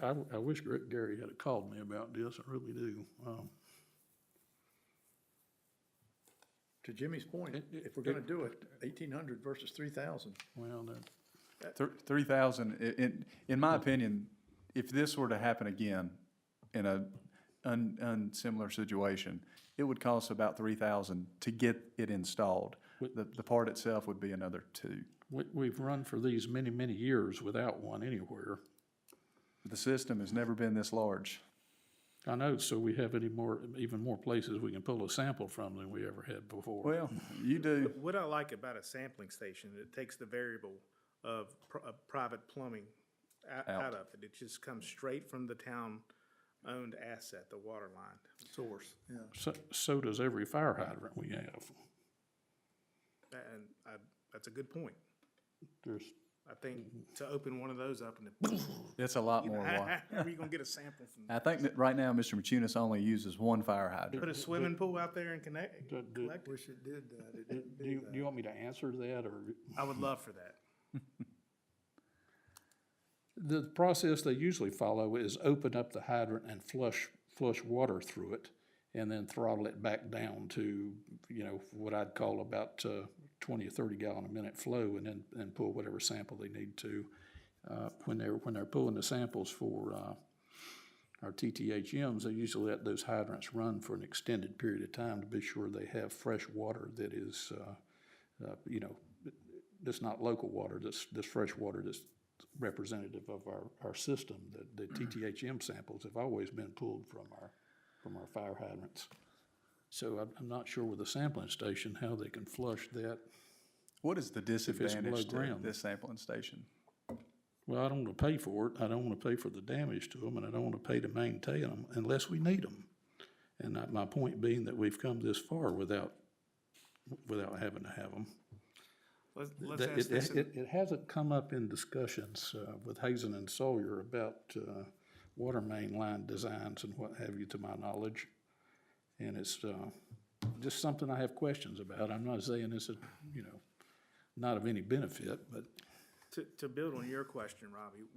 I wish Gary had called me about this, I really do. To Jimmy's point, if we're gonna do it, 1,800 versus 3,000. Well, 3,000, in my opinion, if this were to happen again in a unsimilar situation, it would cost about 3,000 to get it installed. The part itself would be another $2,000. we've run for these many, many years without one anywhere. The system has never been this large. I know, so we have even more places we can pull a sample from than we ever had before. Well, you do. what I like about a sampling station, it takes the variable of private plumbing out of it. It just comes straight from the town-owned asset, the water line. Source, yeah. So does every fire hydrant we have. And that's a good point. There's I think to open one of those up and then, It's a lot more water. how are you gonna get a sample from? I think that right now, Mr. Machunas only uses one fire hydrant. Put a swimming pool out there and collect it? Wish it did that. It didn't Do do you, that. do you want me to answer that, or? I would love for that. The process they usually follow is open up the hydrant and flush water through it, and then throttle it back down to, what I'd call about 20 or 30 gallon a minute flow, and then pull whatever sample they need to. When they're pulling the samples for our TTHMs, they usually let those hydrants run for an extended period of time to be sure they have fresh water that is, that's not local water, this fresh water that's representative of our system. The TTHM samples have always been pulled from our fire hydrants. So I'm not sure with the sampling station how they can flush that. What is the below disadvantage to ground. this sampling station? Well, I don't want to pay for it. I don't want to pay for the damage to them, and I don't want to pay to maintain them unless we need them. And my point being that we've come this far without having to have them. Let's ask this. It hasn't come up in discussions with Hazen and Sawyer about water main line designs and what have you, to my knowledge. And it's just something I have questions about. I'm not saying this is, not of any benefit, but To build on your question, Robbie,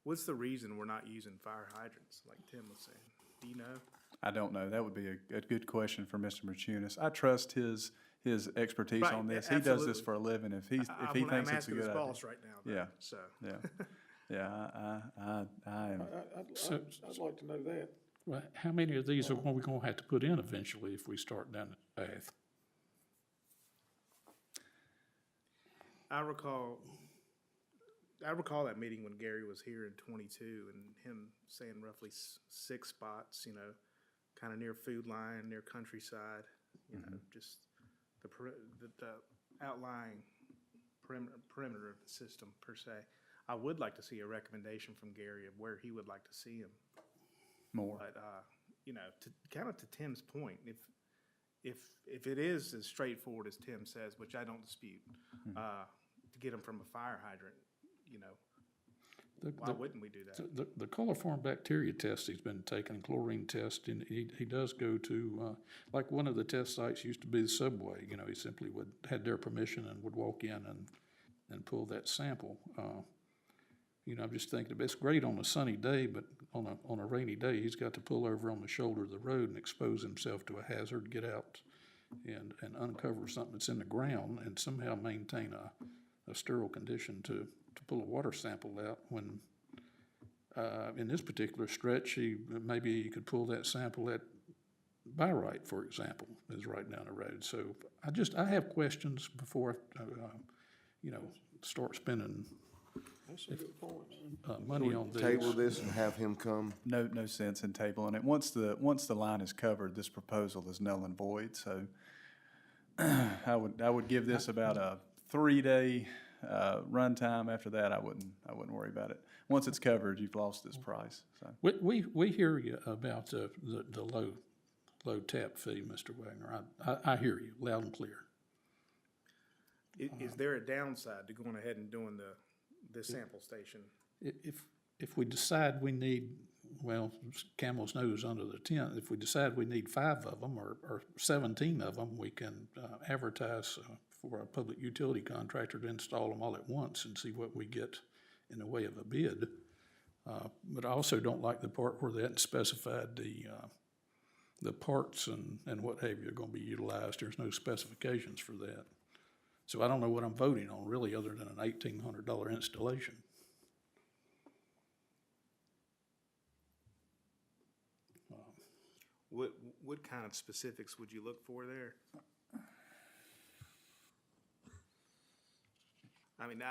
what's the reason we're not using fire hydrants, like Tim was saying? Do you know? I don't know. That would be a good question for Mr. Machunas. I trust his expertise Right, on this. He does this absolutely. for a living. If he I'm thinks it's a asking good his idea. boss right now, though, Yeah. so. Yeah, yeah, I am. I'd like to know that. well, how many of these are we going to have to put in eventually if we start down that path? I recall that meeting when Gary was here in 22 and him saying roughly 6 spots, kind of near food line, near countryside, just the outlying perimeter of the system per se. I would like to see a recommendation from Gary of where he would like to see him. More. But, to Tim's point, if it is as straightforward as Tim says, which I don't dispute, to get them from a fire hydrant, why wouldn't we do that? The coliform bacteria test he's been taking, chlorine test, and he does go to, like one of the test sites used to be the Subway. He simply had their permission and would walk in and pull that sample. I'm just thinking, it's great on a sunny day, but on a rainy day, he's got to pull over on the shoulder of the road and expose himself to a hazard, get out and uncover something that's in the ground and somehow maintain a sterile condition to pull a water sample out when, in this particular stretch, maybe he could pull that sample at Byrite, for example, is right down the road. So I have questions before, start spending That's a good point. money on this. Table this and have him come. No sense in tabling it. Once the line is covered, this proposal is null and void. So I would give this about a 3-day runtime. After that, I wouldn't worry about it. Once it's covered, you've lost this price. So We hear you about the low tap fee, Mr. Wagner. I hear you loud and clear. Is there a downside to going ahead and doing the sample station? If we decide we need, well, camel's nose under the tent, if we decide we need 5 of them or 17 of them, we can advertise for a public utility contractor to install them all at once and see what we get in the way of a bid. But I also don't like the part where they hadn't specified the parts and what have you are going to be utilized. There's no specifications for that. So I don't know what I'm voting on really, other than an $1,800 installation. What kind of specifics would you look for there? I mean,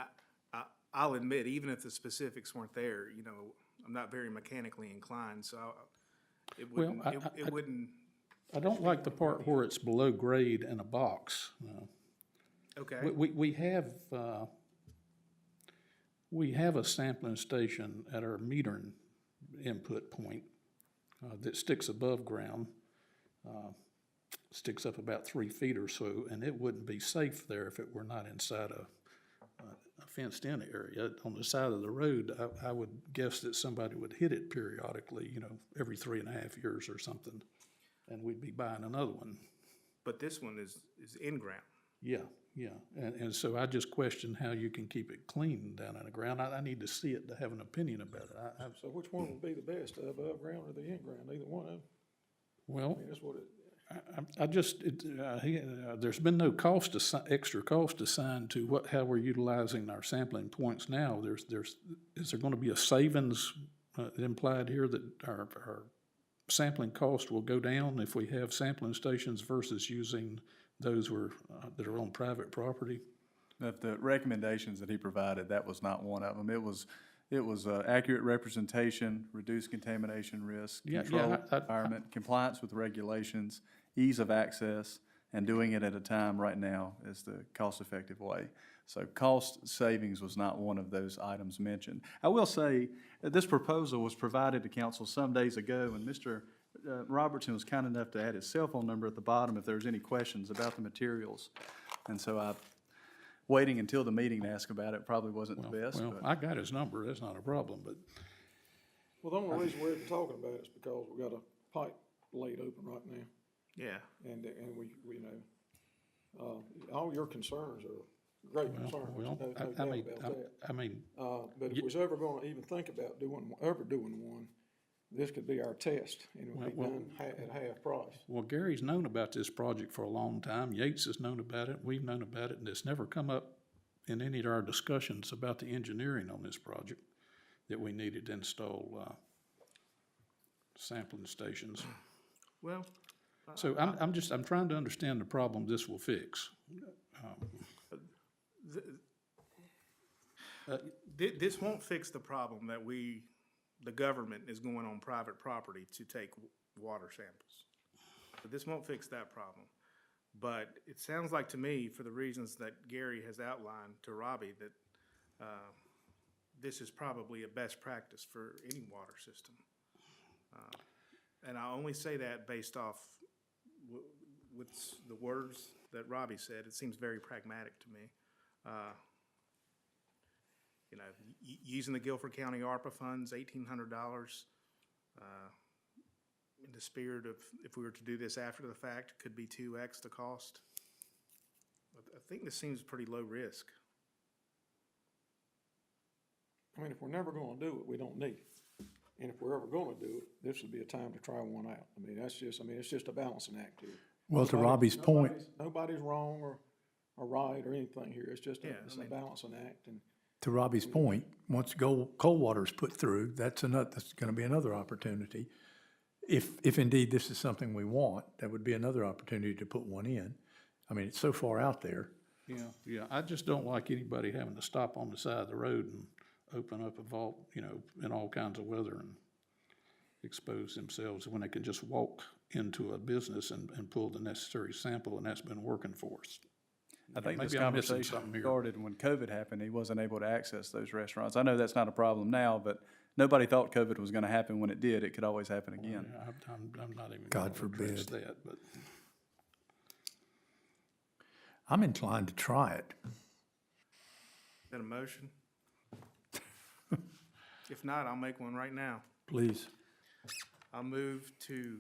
I'll admit, even if the specifics weren't there, I'm not very mechanically inclined, so it wouldn't. I don't like the part where it's below grade in a box. Okay. We have a sampling station at our metering input point that sticks above ground, sticks up about 3 feet or so, and it wouldn't be safe there if it were not inside a fenced-in area. On the side of the road, I would guess that somebody would hit it periodically, you know, every 3.5 years or something, and we'd be buying another one. But this one is in-ground. Yeah, yeah, and so I just question how you can keep it clean down in the ground. I need to see it to have an opinion about it. So which one would be the best, above ground or the in-ground, either one of them? Well, I mean, that's what it, there's been no extra cost assigned to how we're utilizing our sampling points now. Is there gonna be a savings, implied here that our sampling cost will go down if we have sampling stations versus using those that are on private property? Of the recommendations that he provided, that was not one of them. It was accurate representation, reduced contamination risk, Yeah, control I- environment, compliance with regulations, ease of access, and doing it at a time right now is the cost-effective way. So cost savings was not one of those items mentioned. I will say, this proposal was provided to council some days ago, and Mr. Robertson was kind enough to add his cell phone number at the bottom if there was any questions about the materials. And so waiting until the meeting to ask about it probably wasn't the best. Well, but- I got his number, that's not a problem, but well, the only reason we're even talking about it is because we got a pipe laid open right now. Yeah. And we know, all your concerns are great concerns, no well, doubt I mean, about that. I mean, But if we was ever gonna even think about doing one, this could be our test, and it would be Well, done at half price. well, Gary's known about this project for a long time. Yates has known about it, we've known about it, and it's never come up in any of our discussions about the engineering on this project that we needed to install, sampling stations. Well, So I'm trying to understand the problem this will fix. this won't fix the problem that the government is going on private property to take water samples. But this won't fix that problem. But it sounds like to me, for the reasons that Gary has outlined to Robbie, that this is probably a best practice for any water system. And I only say that based off with the words that Robbie said. It seems very pragmatic to me. You know, using the Guilford County ARPA funds, $1,800, in the spirit of, if we were to do this after the fact, could be 2x the cost. I think this seems pretty low risk. I mean, if we're never gonna do it, we don't need it. And if we're ever gonna do it, this would be a time to try one out. I mean, it's just a balancing act here. Well, to Robbie's point, Nobody's wrong or right or anything here. It's just Yeah, it's a balancing act, and to Robbie's point, once cold water is put through, that's gonna be another opportunity. If indeed this is something we want, that would be another opportunity to put one in. I mean, it's so far out there. Yeah, I just don't like anybody having to stop on the side of the road and open up a vault, you know, in all kinds of weather and expose themselves when they can just walk into a business and pull the necessary sample, and that's been working for us. I think this Maybe I'm missing conversation something here. started when COVID happened. He wasn't able to access those restaurants. I know that's not a problem now, but nobody thought COVID was gonna happen. When it did, it could always happen again. Yeah, I'm not even God gonna address forbid. that, but. I'm inclined to try it. Is that a motion? If not, I'll make one right now. Please. I'll move to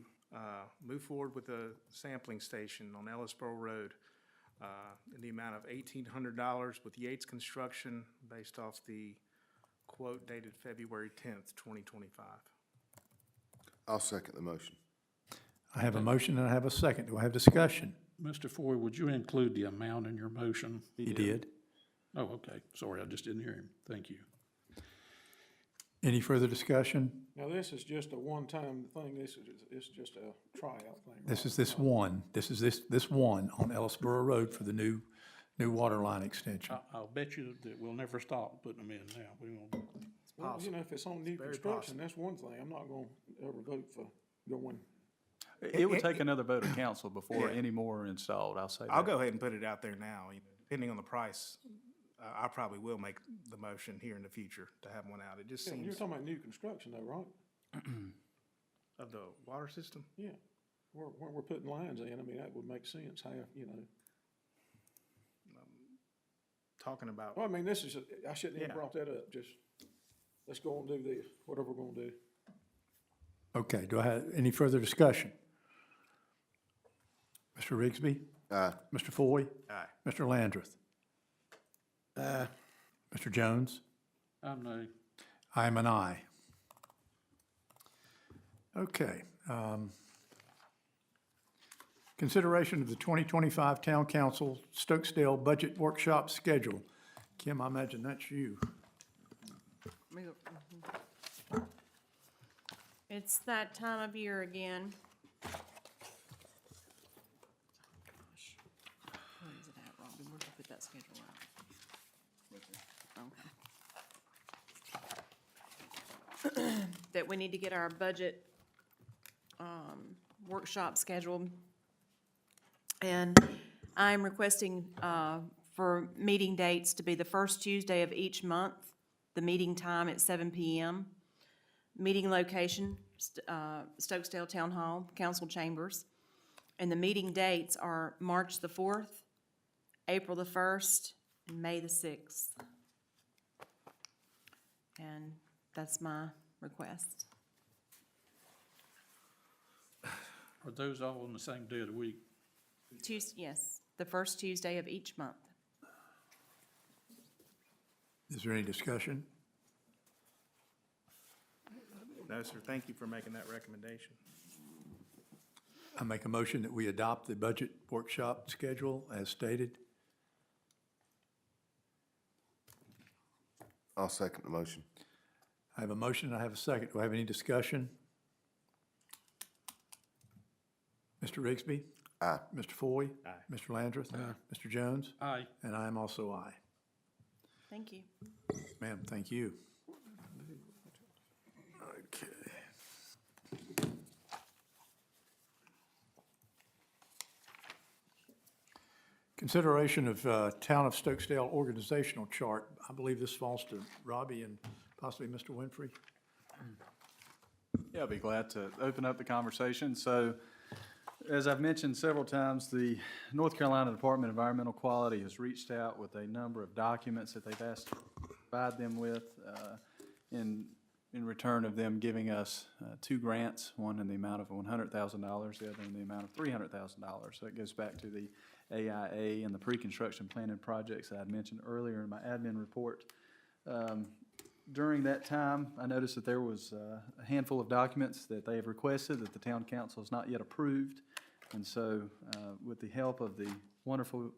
move forward with a sampling station on Ellisboro Road in the amount of $1,800 with Yates Construction based off the quote dated February 10th, 2025. I'll second the motion. I have a motion and I have a second. Do I have discussion? Mr. Foy, would you include the amount in your motion? He did. Oh, okay, sorry, I just didn't hear him. Thank you. Any further discussion? now this is just a one-time thing. It's just a tryout thing. This is this one on Ellisboro Road for the new water line extension. I'll bet you that we'll never stop putting them in now. We won't. Well, you know, if it's on new very construction, that's one thing. I'm not gonna ever vote for going. It would take another vote of council before any more are installed, I'll say that. I'll go ahead and put it out there now. You know, depending on the price, I probably will make the motion here in the future to have one out. It just Yeah, you're seems, talking about new construction though, right? of the water system. Yeah, where we're putting lines in, I mean, that would make sense, how, you know. talking about. Well, I mean, this is, I shouldn't even Yeah. brought that up, just, let's go and do this, whatever we're gonna do. Okay, do I have any further discussion? Mr. Rigsby? Aye. Mr. Foy? Aye. Mr. Landrith? Mr. Jones? I'm no. I am an aye. Okay. Consideration of the 2025 Town Council Stokesdale Budget Workshop Schedule. Kim, I imagine that's you. It's that time of year again. Gosh. Where is it at, Robbie? Where'd you put that schedule at? Okay. That we need to get our budget, workshop scheduled. And I'm requesting, for meeting dates to be the first Tuesday of each month, the meeting time at 7 PM. Meeting location, Stokesdale Town Hall, Council Chambers. And the meeting dates are March the 4th, April the 1st, and May the 6th. And that's my request. Are those all on the same day of the week? Tuesday, yes, the first Tuesday of each month. Is there any discussion? No, sir, thank you for making that recommendation. I make a motion that we adopt the budget workshop schedule as stated. I'll second the motion. I have a motion, I have a second. Do I have any discussion? Mr. Rigsby? Aye. Mr. Foy? Aye. Mr. Landrith? Mr. Jones? Aye. And I am also aye. Thank you. Ma'am, thank you. Okay. Consideration of Town of Stokesdale organizational chart. I believe this falls to Robbie and possibly Mr. Winfrey. Yeah, I'll be glad to open up the conversation. So, as I've mentioned several times, the North Carolina Department of Environmental Quality has reached out with a number of documents that they've asked to provide them with in return of them giving us two grants, one in the amount of $100,000, the other in the amount of $300,000. So it goes back to the AIA and the pre-construction planning projects that I had mentioned earlier in my admin report. During that time, I noticed that there was a handful of documents that they have requested that the town council has not yet approved. And so, with the help of the wonderful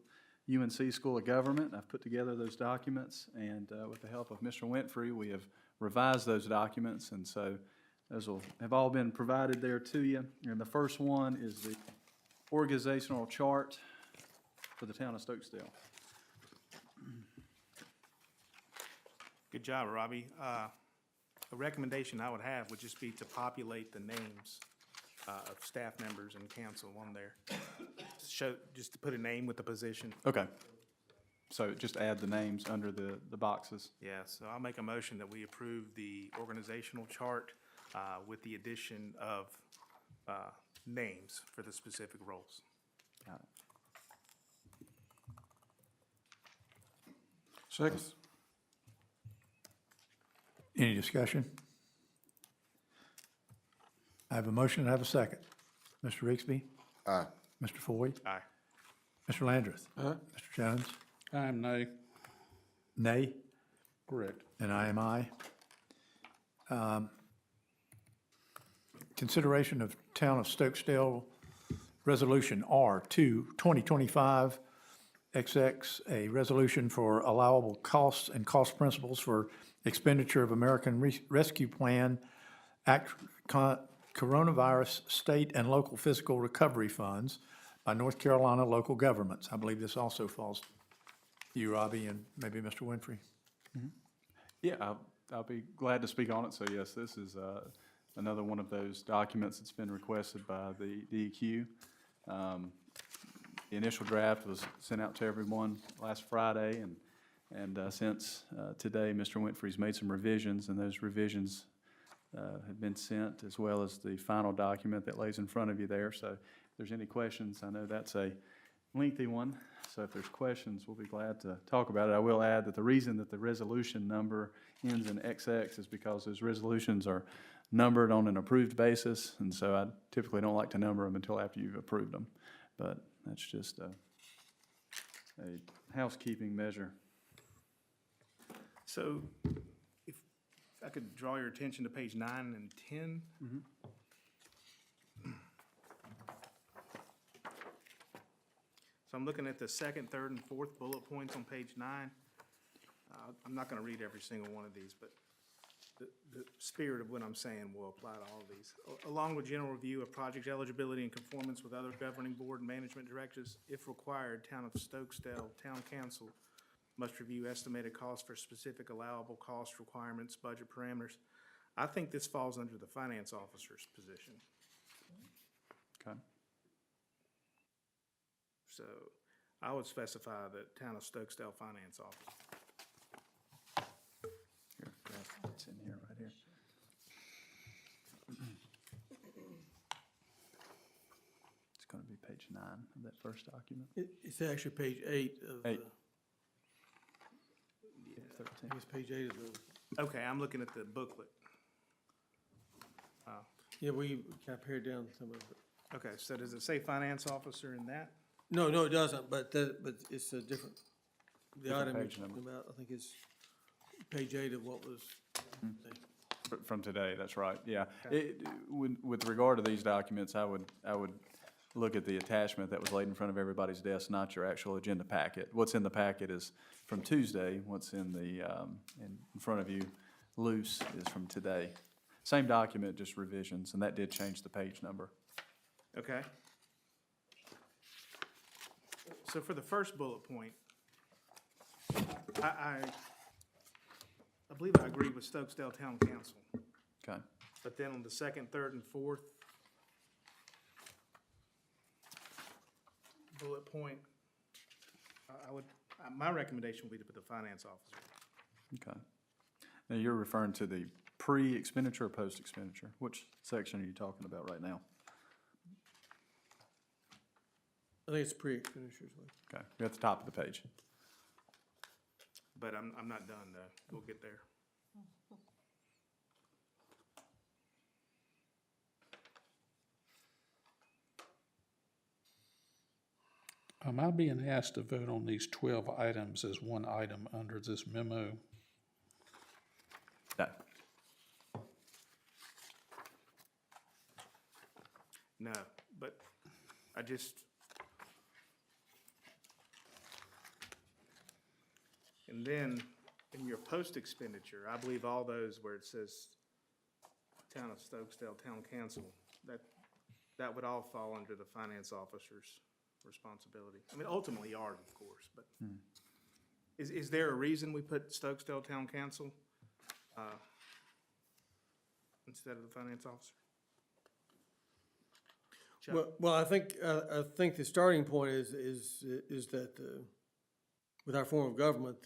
UNC School of Government, I've put together those documents, and with the help of Mr. Winfrey, we have revised those documents, and so those will have all been provided there to you. And the first one is the organizational chart for the town of Stokesdale. Good job, Robbie. A recommendation I would have would just be to populate the names of staff members and council on there. Just to put a name with the position. Okay. So just add the names under the boxes. Yeah, so I'll make a motion that we approve the organizational chart with the addition of names for the specific roles. Got it. Second. Any discussion? I have a motion, I have a second. Mr. Rigsby? Aye. Mr. Foy? Aye. Mr. Landrith? Mr. Jones? I am no. Nay? Correct. And I am aye. Consideration of Town of Stokesdale Resolution R2, 2025 XX, a resolution for allowable costs and cost principles for expenditure of American Rescue Plan Act Coronavirus State and Local Fiscal Recovery Funds by North Carolina local governments. I believe this also falls to you, Robbie, and maybe Mr. Winfrey. Yeah, I'll be glad to speak on it. So yes, this is another one of those documents that's been requested by the DEQ. The initial draft was sent out to everyone last Friday, and since today, Mr. Winfrey's made some revisions, and those revisions have been sent, as well as the final document that lays in front of you there. So if there's any questions, I know that's a lengthy one, so if there's questions, we'll be glad to talk about it. I will add that the reason that the resolution number ends in XX is because those resolutions are numbered on an approved basis, and so I typically don't like to number them until after you've approved them. But that's just a housekeeping measure. So if I could draw your attention to page 9 and 10. So I'm looking at the second, third, and fourth bullet points on page 9. I'm not going to read every single one of these, but the spirit of what I'm saying will apply to all of these. Along with general review of project eligibility and conformance with other governing board and management directives, if required, Town of Stokesdale Town Council must review estimated costs for specific allowable cost requirements, budget parameters. I think this falls under the finance officer's position. Okay. So I would specify the Town of Stokesdale Finance Office. Here, it's in here, right here. It's going to be page 9 of that first document. It's actually page 8 of the, 8. I think it's page 8 of the, Okay, I'm looking at the booklet. yeah, we kind of pared down some of it. Okay, so does it say finance officer in that? No, it doesn't, but it's a different, the Different item you're page talking number. about, I think is page 8 of what was. From today, that's right, yeah. With regard to these documents, I would look at the attachment that was laid in front of everybody's desk, not your actual agenda packet. What's in the packet is from Tuesday, what's in the, in front of you loose is from today. Same document, just revisions, and that did change the page number. Okay. So for the first bullet point, I believe I agree with Stokesdale Town Council. Okay, But then on the second, third, and fourth bullet point, my recommendation would be to put the finance officer. okay. Now, you're referring to the pre-expenditure or post-expenditure? Which section are you talking about right now? I think it's pre-expenditures. Okay, you're at the top of the page. But I'm not done, though. We'll get there. Am I being asked to vote on these 12 items as one item under this memo? No. No, but I just. And then in your post-expenditure, I believe all those where it says Town of Stokesdale Town Council, that would all fall under the finance officer's responsibility. I mean, ultimately ours, of course, but is there a reason we put Stokesdale Town Council instead of the finance officer? Chuck? Well, I think the starting point is that with our form of government,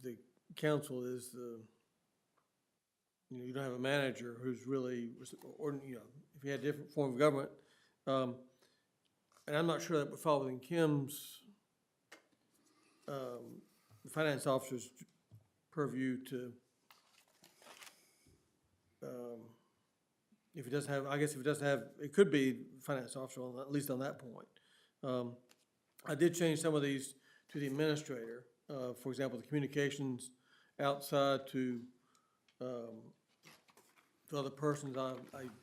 the council is you don't have a manager who's really, or, if you had a different form of government, and I'm not sure that would fall within Kim's, the finance officer's purview to, if it doesn't have, I guess if it doesn't have, it could be finance officer, at least on that point. I did change some of these to the administrator. For example, the communications outside to other persons, I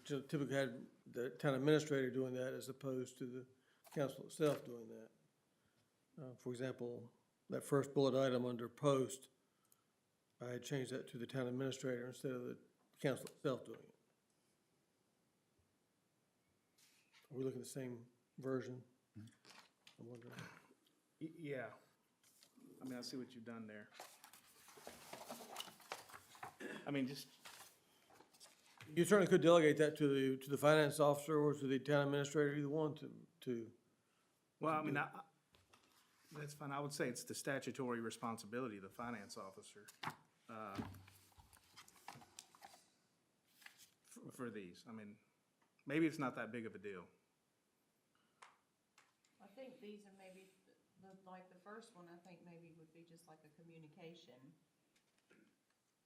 typically had the town administrator doing that as opposed to the council itself doing that. For example, that first bullet item under post, I had changed that to the town administrator instead of the council itself doing it. Are we looking at the same version? I'm wondering. Yeah. I mean, I see what you've done there. I mean, just, You certainly could delegate that to the finance officer or to the town administrator, either one to. well, I mean, that's fine. I would say it's the statutory responsibility of the finance officer for these. I mean, maybe it's not that big of a deal. I think these are maybe Like the first one, I think maybe would be just like a communication.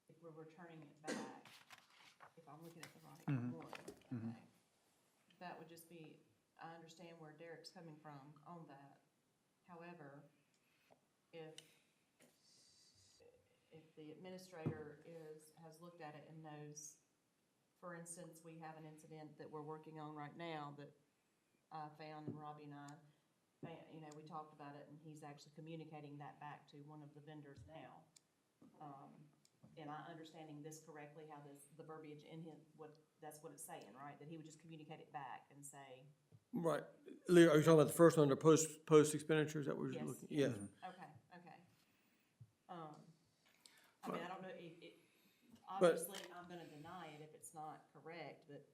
If we're returning it back, if I'm looking at the right one, okay. That would just be, I understand where Derek's coming from on that. However, if the administrator has looked at it and knows, for instance, we have an incident that we're working on right now that I found, and Robbie and I, we talked about it, and he's actually communicating that back to one of the vendors now. Am I understanding this correctly, how the verbiage in him, that's what it's saying, right? That he would just communicate it back and say, Right. Lee, are you talking about the first one under post expenditure? Is that what you're yes, looking? yes, Yeah. okay. I mean, I don't know, obviously, I'm gonna deny it if it's not correct, but,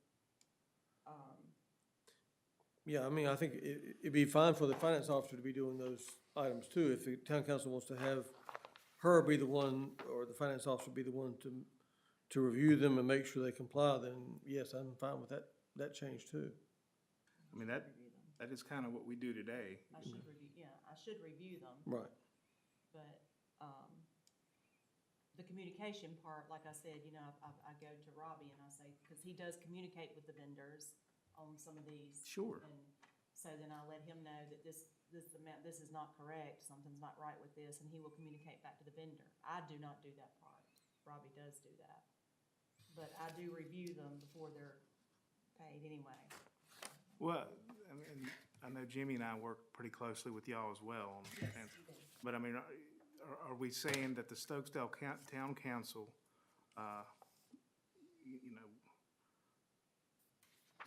Yeah, I mean, I think it'd be fine for the finance officer to be doing those items too. If the town council wants to have her be the one, or the finance officer be the one to review them and make sure they comply, then yes, I'm fine with that change too. I mean, that is kind of what we do today. I should review them. Right. But, the communication part, like I said, I go to Robbie and I say, because he does communicate with the vendors on some of these. Sure. And so then I let him know that this is not correct, something's not right with this, and he will communicate back to the vendor. I do not do that part. Robbie does do that. But I do review them before they're paid anyway. Well, I mean, I know Jimmy and I work pretty closely with y'all as well. But I mean, are we saying that the Stokesdale Town Council,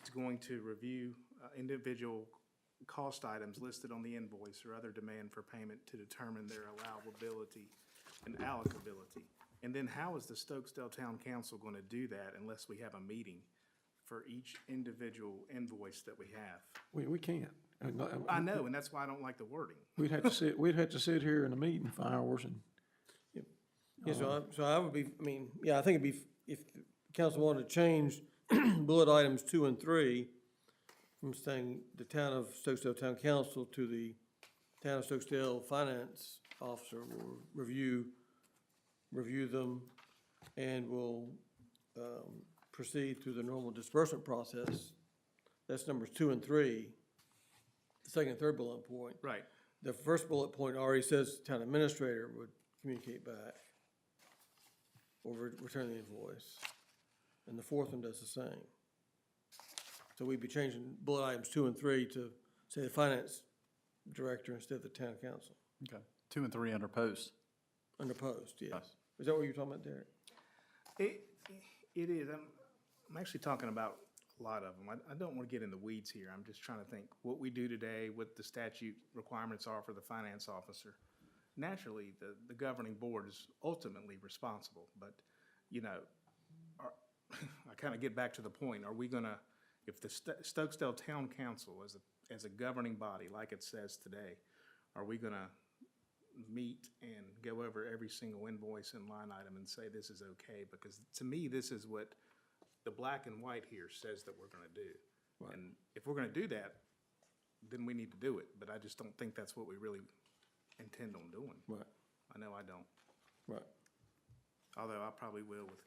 is going to review individual cost items listed on the invoice or other demand for payment to determine their allowability and allocability? And then how is the Stokesdale Town Council going to do that unless we have a meeting for each individual invoice that we have? We can't. I know, and that's why I don't like the wording. We'd have to sit here in a meeting for hours and, Yeah, so I would be, I mean, yeah, I think it'd be, if the council wanted to change bullet items 2 and 3 from saying the town of Stokesdale Town Council to the town of Stokesdale Finance Officer will review them and will, proceed through the normal disbursement process. That's numbers 2 and 3, the second and third bullet point. Right. The first bullet point already says the town administrator would communicate back or return the invoice. And the fourth one does the same. So we'd be changing bullet items 2 and 3 to say the finance director instead of the town council, Okay. 2 and 3 under post. under post, yes. Yes. Is that what you're talking about, Derek? It is. I'm actually talking about a lot of them. I don't want to get in the weeds here. I'm just trying to think what we do today, what the statute requirements are for the finance officer. Naturally, the governing board is ultimately responsible, but, I kind of get back to the point. Are we gonna, if the Stokesdale Town Council as a governing body, like it says today, are we gonna meet and go over every single invoice and line item and say this is okay? Because to me, this is what the black and white here says that we're gonna do. Right. And if we're gonna do that, then we need to do it, but I just don't think that's what we really intend on doing. Right, I know I don't, right. although I probably will with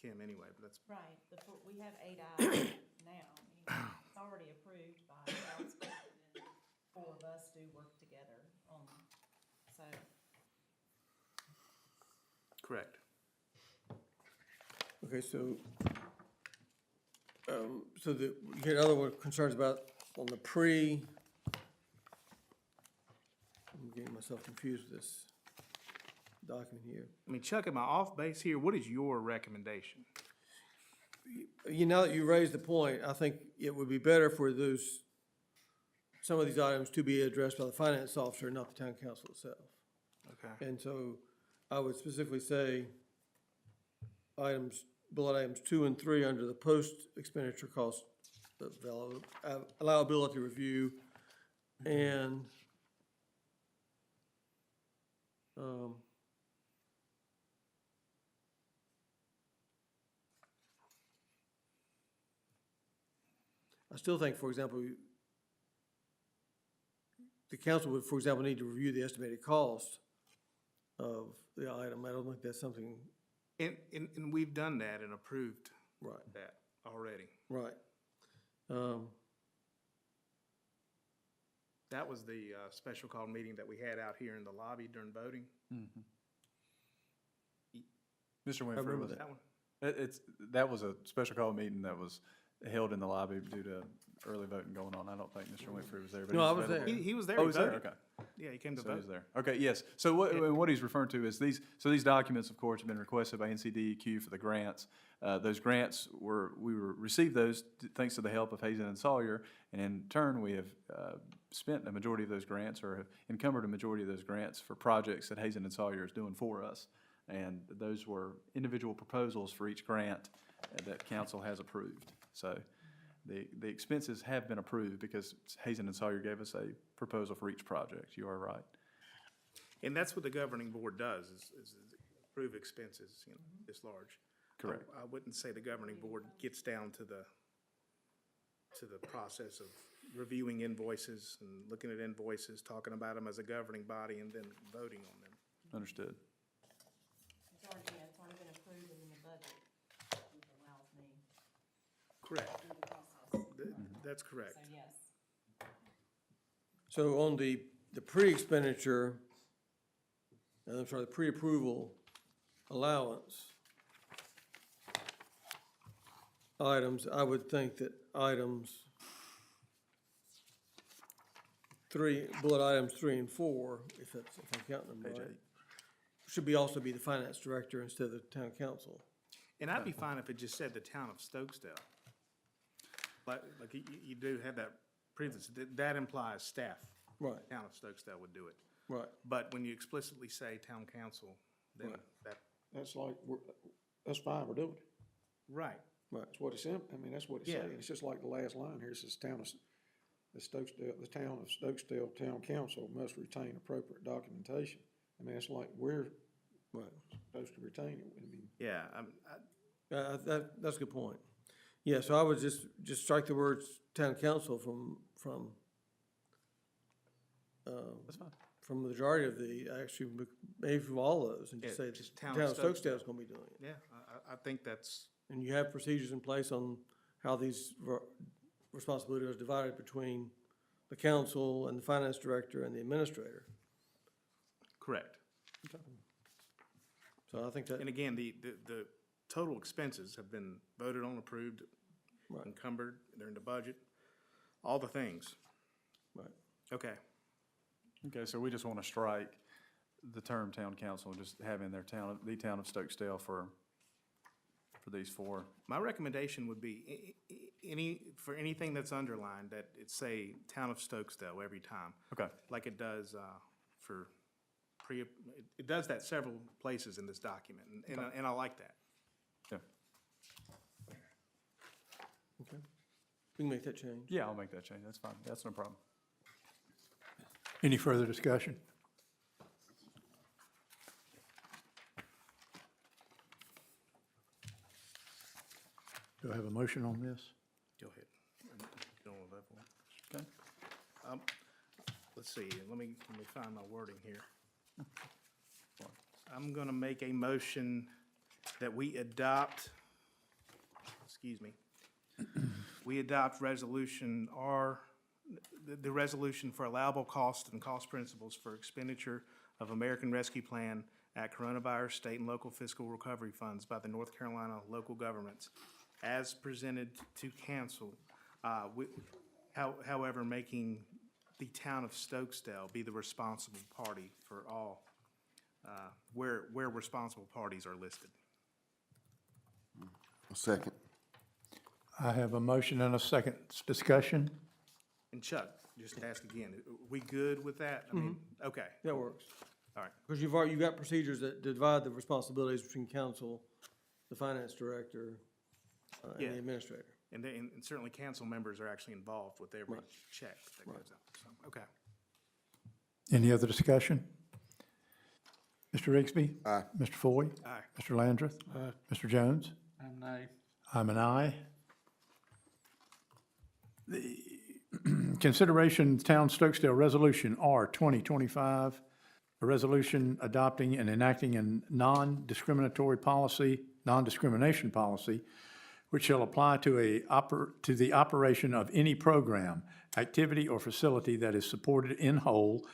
Kim anyway, but that's, Right, we have 8 items now. It's already approved by council, and then 4 of us do work together on them. So, correct. Okay, so, you had other concerns about on the I'm getting myself confused with this document here. I mean, Chuck, am I off base here? What is your recommendation? Now that you raised the point, I think it would be better for some of these items to be addressed by the finance officer, not the town council itself. Okay. And so I would specifically say bullet items 2 and 3 under the post-expenditure cost allowability review and I still think, for example, the council would, for example, need to review the estimated cost of the item. I don't think that's something, And we've done that and approved right, that already. right. That was the special call meeting that we had out here in the lobby during voting. Mr. Winfrey, remember was that. That one? that was a special call meeting that was held in the lobby due to early voting going on. I don't think Mr. Winfrey was there, but No, he I was available. there. He was there. Oh, he he was there, voted. okay. Yeah, he came to So he's vote. there. Okay, yes. So what he's referring to is these documents, of course, have been requested by NCDEQ for the grants. Those grants we received those thanks to the help of Hazen and Sawyer, and in turn, we have spent a majority of those grants, or have encumbered a majority of those grants for projects that Hazen and Sawyer is doing for us. And those were individual proposals for each grant that council has approved. So the expenses have been approved because Hazen and Sawyer gave us a proposal for each project. You are right. And that's what the governing board does, is approve expenses, this large. Correct. I wouldn't say the governing board gets down to the process of reviewing invoices and looking at invoices, talking about them as a governing body, and then voting on them. Understood. It's already been approved in the budget, which allows me Correct. to do the process, That's correct. so yes. So on the pre-expenditure, the pre-approval allowance items, I would think that bullet items 3 and 4, if I'm counting them Page right, 8. should also be the finance director instead of the town council. And I'd be fine if it just said the town of Stokesdale. Like you do have that previous, that implies staff. Right, Town of Stokesdale would do it. right. But when you explicitly say town council, then Right. that, That's like, that's fine, we're doing it. right. That's what it's in, I mean, that's what it's Yeah. saying. It's just like the last line here, it says the town of Stokesdale Town Council must retain appropriate documentation. I mean, it's like we're Right. supposed to retain it. I mean, Yeah, That's a good point. Yeah, so I would just strike the words town council from That's fine. from the majority of actually, maybe from all of those, and just Yeah, say just the town town of of Stokesdale's gonna be doing it. yeah, I think that's, And you have procedures in place on how these responsibilities are divided between the council and the finance director and the administrator. correct. So I think that, And again, the total expenses have been voted on, approved, right, encumbered, they're in the budget, all the things. right. Okay, Okay, so we just want to strike the term town council, and just have in there the town of Stokesdale for these 4. my recommendation would be for anything that's underlined, that it say town of Stokesdale every time. Okay. Like it does for it does that several places in this document, and I like that. Yeah. Okay. We can make that change. Yeah, I'll make that change. That's fine. That's no problem. Any further discussion? Do I have a motion on this? Go ahead. Go on with that one. Okay. Let's see, let me find my wording here. I'm gonna make a motion that we adopt, we adopt resolution the resolution for allowable cost and cost principles for expenditure of American Rescue Plan at coronavirus, state and local fiscal recovery funds by the North Carolina local governments as presented to council, however, making the town of Stokesdale be the responsible party for all, where responsible parties are listed. A second. I have a motion and a second. Discussion? And Chuck, just ask again, are we good with that? I mean, okay, That works. all right. Because you've got procedures that divide the responsibilities between council, the finance director, and Yeah. the administrator. And certainly council members are actually involved with every check that goes out, so, okay. Any other discussion? Mr. Rigsby? Aye. Mr. Foy? Aye. Mr. Landrith? Mr. Jones? I'm an aye. Consideration Town Stokesdale Resolution R 2025, a resolution adopting and enacting a non-discrimination policy, which shall apply to the operation of any program, activity, or facility that is supported in whole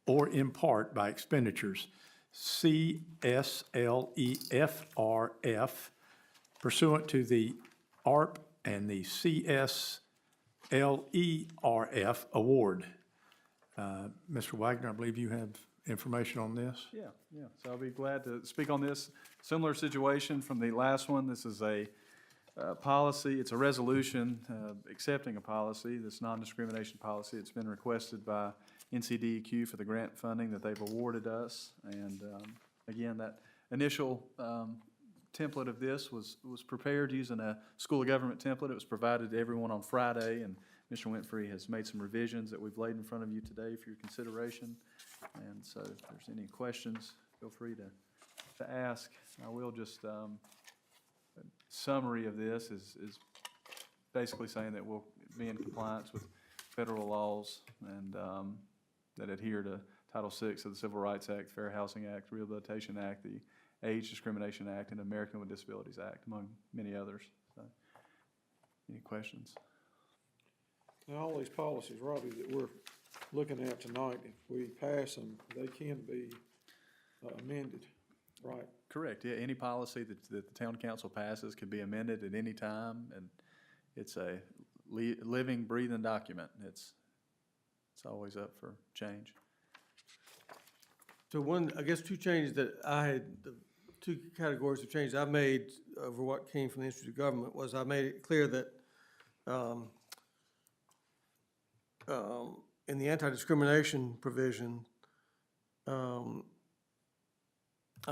or in part by expenditures, CSLEFRF, pursuant to the ARP and the CSLERF award. Mr. Wagner, I believe you have information on this? Yeah, so I'll be glad to speak on this. Similar situation from the last one. This is a policy, it's a resolution accepting a policy, this non-discrimination policy. It's been requested by NCDEQ for the grant funding that they've awarded us. And again, that initial template of this was prepared using a school of government template. It was provided to everyone on Friday, and Mr. Winfrey has made some revisions that we've laid in front of you today for your consideration. And so if there's any questions, feel free to ask. I will just, a summary of this is basically saying that we'll be in compliance with federal laws and that adhere to Title VI of the Civil Rights Act, Fair Housing Act, Rehabilitation Act, the Age Discrimination Act, and American with Disabilities Act, among many others. So, any questions? Now, all these policies, Robbie, that we're looking at tonight, if we pass them, they can be amended, right? Correct, yeah, any policy that the town council passes can be amended at any time, and it's a living, breathing document. It's always up for change. So I guess two changes that I had, the two categories of changes I made over what came from the Institute of Government was I made it clear that in the anti-discrimination provision, I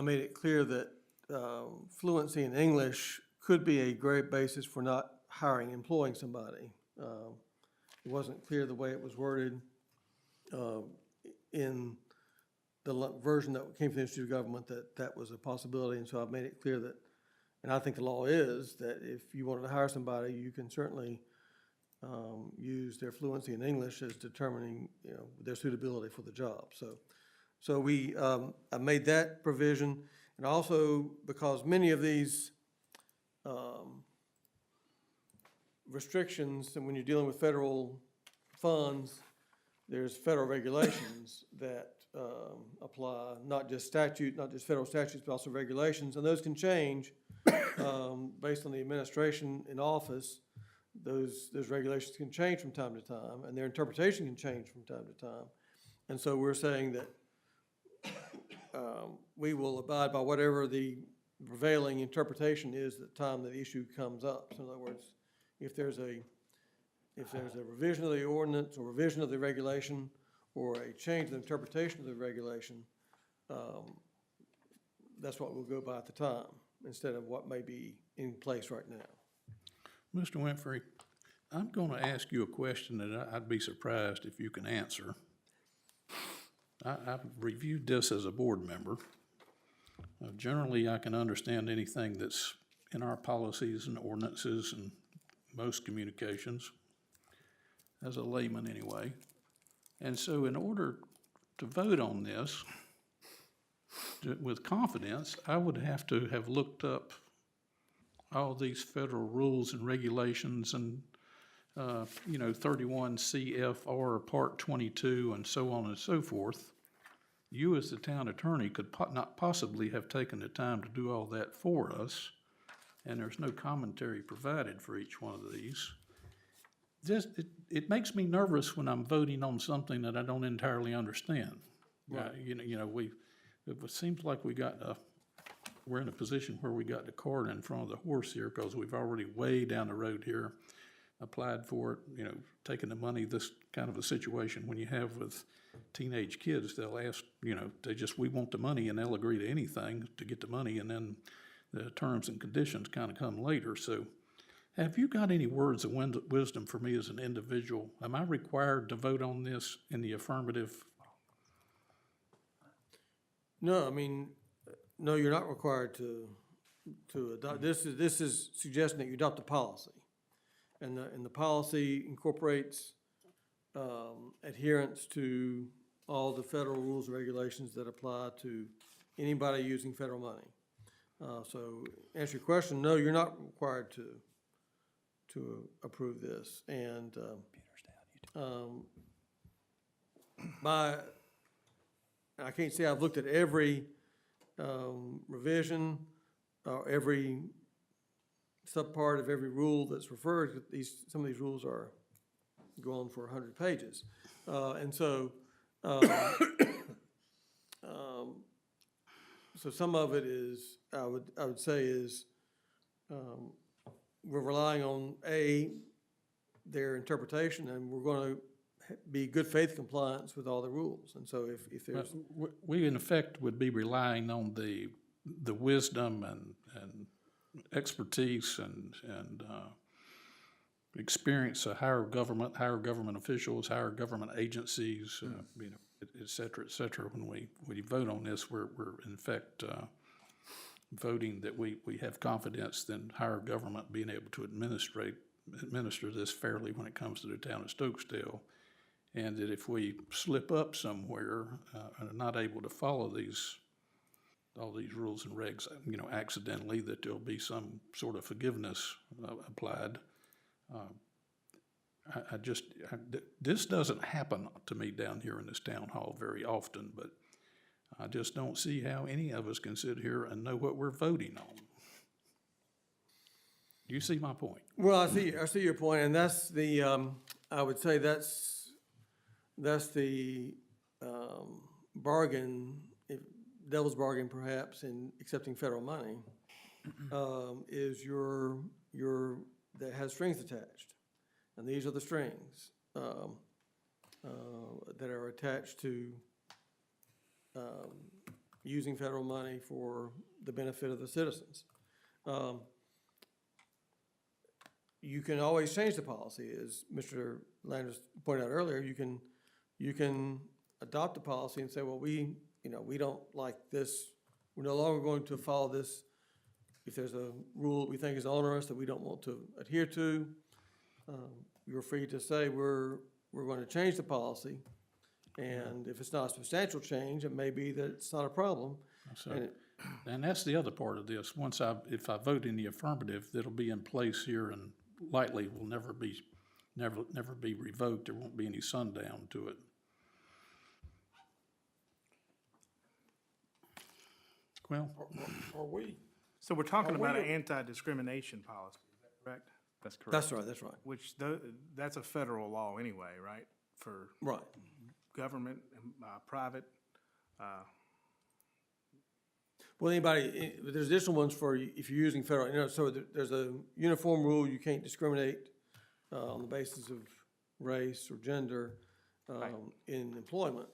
made it clear that fluency in English could be a great basis for not employing somebody. It wasn't clear the way it was worded in the version that came from the Institute of Government that was a possibility, and so I've made it clear that, and I think the law is that if you wanted to hire somebody, you can certainly use their fluency in English as determining, their suitability for the job. So we, I made that provision, and also because many of these restrictions, and when you're dealing with federal funds, there's federal regulations that apply, not just federal statutes, but also regulations, and those can change based on the administration in office. Those regulations can change from time to time, and their interpretation can change from time to time. And so we're saying that we will abide by whatever the prevailing interpretation is at the time the issue comes up. So in other words, if there's a revision of the ordinance or revision of the regulation or a change in the interpretation of the regulation, that's what we'll go by at the time instead of what may be in place right now. Mr. Winfrey, I'm going to ask you a question that I'd be surprised if you can answer. I've reviewed this as a board member. Generally, I can understand anything that's in our policies and ordinances and most communications, as a layman anyway. And so in order to vote on this with confidence, I would have to have looked up all these federal rules and regulations and, 31 CFR Part 22 and so on and so forth. You as the town attorney could not possibly have taken the time to do all that for us, and there's no commentary provided for each one of these. It makes me nervous when I'm voting on something that I don't entirely understand. Right. It seems like we're in a position where we got the cart in front of the horse here because we've already way down the road here applied for it, taking the money. This kind of a situation when you have with teenage kids, they'll ask, we want the money, and they'll agree to anything to get the money, and then the terms and conditions kind of come later. So have you got any words of wisdom for me as an individual? Am I required to vote on this in the affirmative? No, no, you're not required to adopt. This is suggesting that you adopt a policy. And the policy incorporates adherence to all the federal rules and regulations that apply to anybody using federal money. So answer your question, no, you're not required to approve this. And, I can't say I've looked at every, revision, or every subpart of every rule that's referred, some of these rules are going for 100 pages. So some of it is, I would say is, we're relying on, their interpretation, and we're gonna be good faith compliance with all the rules. And so if there's, We in effect would be relying on the wisdom and expertise and experience of higher government officials, higher government agencies, et cetera. When we vote on this, we're in fact voting that we have confidence in higher government being able to administer this fairly when it comes to the town of Stokesdale. And that if we slip up somewhere and are not able to follow all these rules and regs, accidentally, that there'll be some sort of forgiveness applied. This doesn't happen to me down here in this town hall very often, but I just don't see how any of us can sit here and know what we're voting on. Do you see my point? well, I see your point, and that's the, I would say that's the, bargain, devil's bargain perhaps, in accepting federal money, is that has strings attached. And these are the strings, that are attached to, using federal money for the benefit of the citizens. You can always change the policy, as Mr. Landers pointed out earlier. You can adopt a policy and say, well, we don't like this. We're no longer going to follow this. If there's a rule we think is onerous that we don't want to adhere to, you're free to say we're going to change the policy. And if it's not a substantial change, it may be that it's not a problem. And that's the other part of this. If I vote in the affirmative, that'll be in place here and likely will never be revoked. There won't be any sundown to it. Well, Are we, So we're talking Are we about an a- anti-discrimination policy, is that correct? That's correct. That's right. Which, that's a federal law anyway, right? For Right. government, private, Well, there's additional ones for if you're using federal, so there's a uniform rule, you can't discriminate on the basis of race or gender in employment.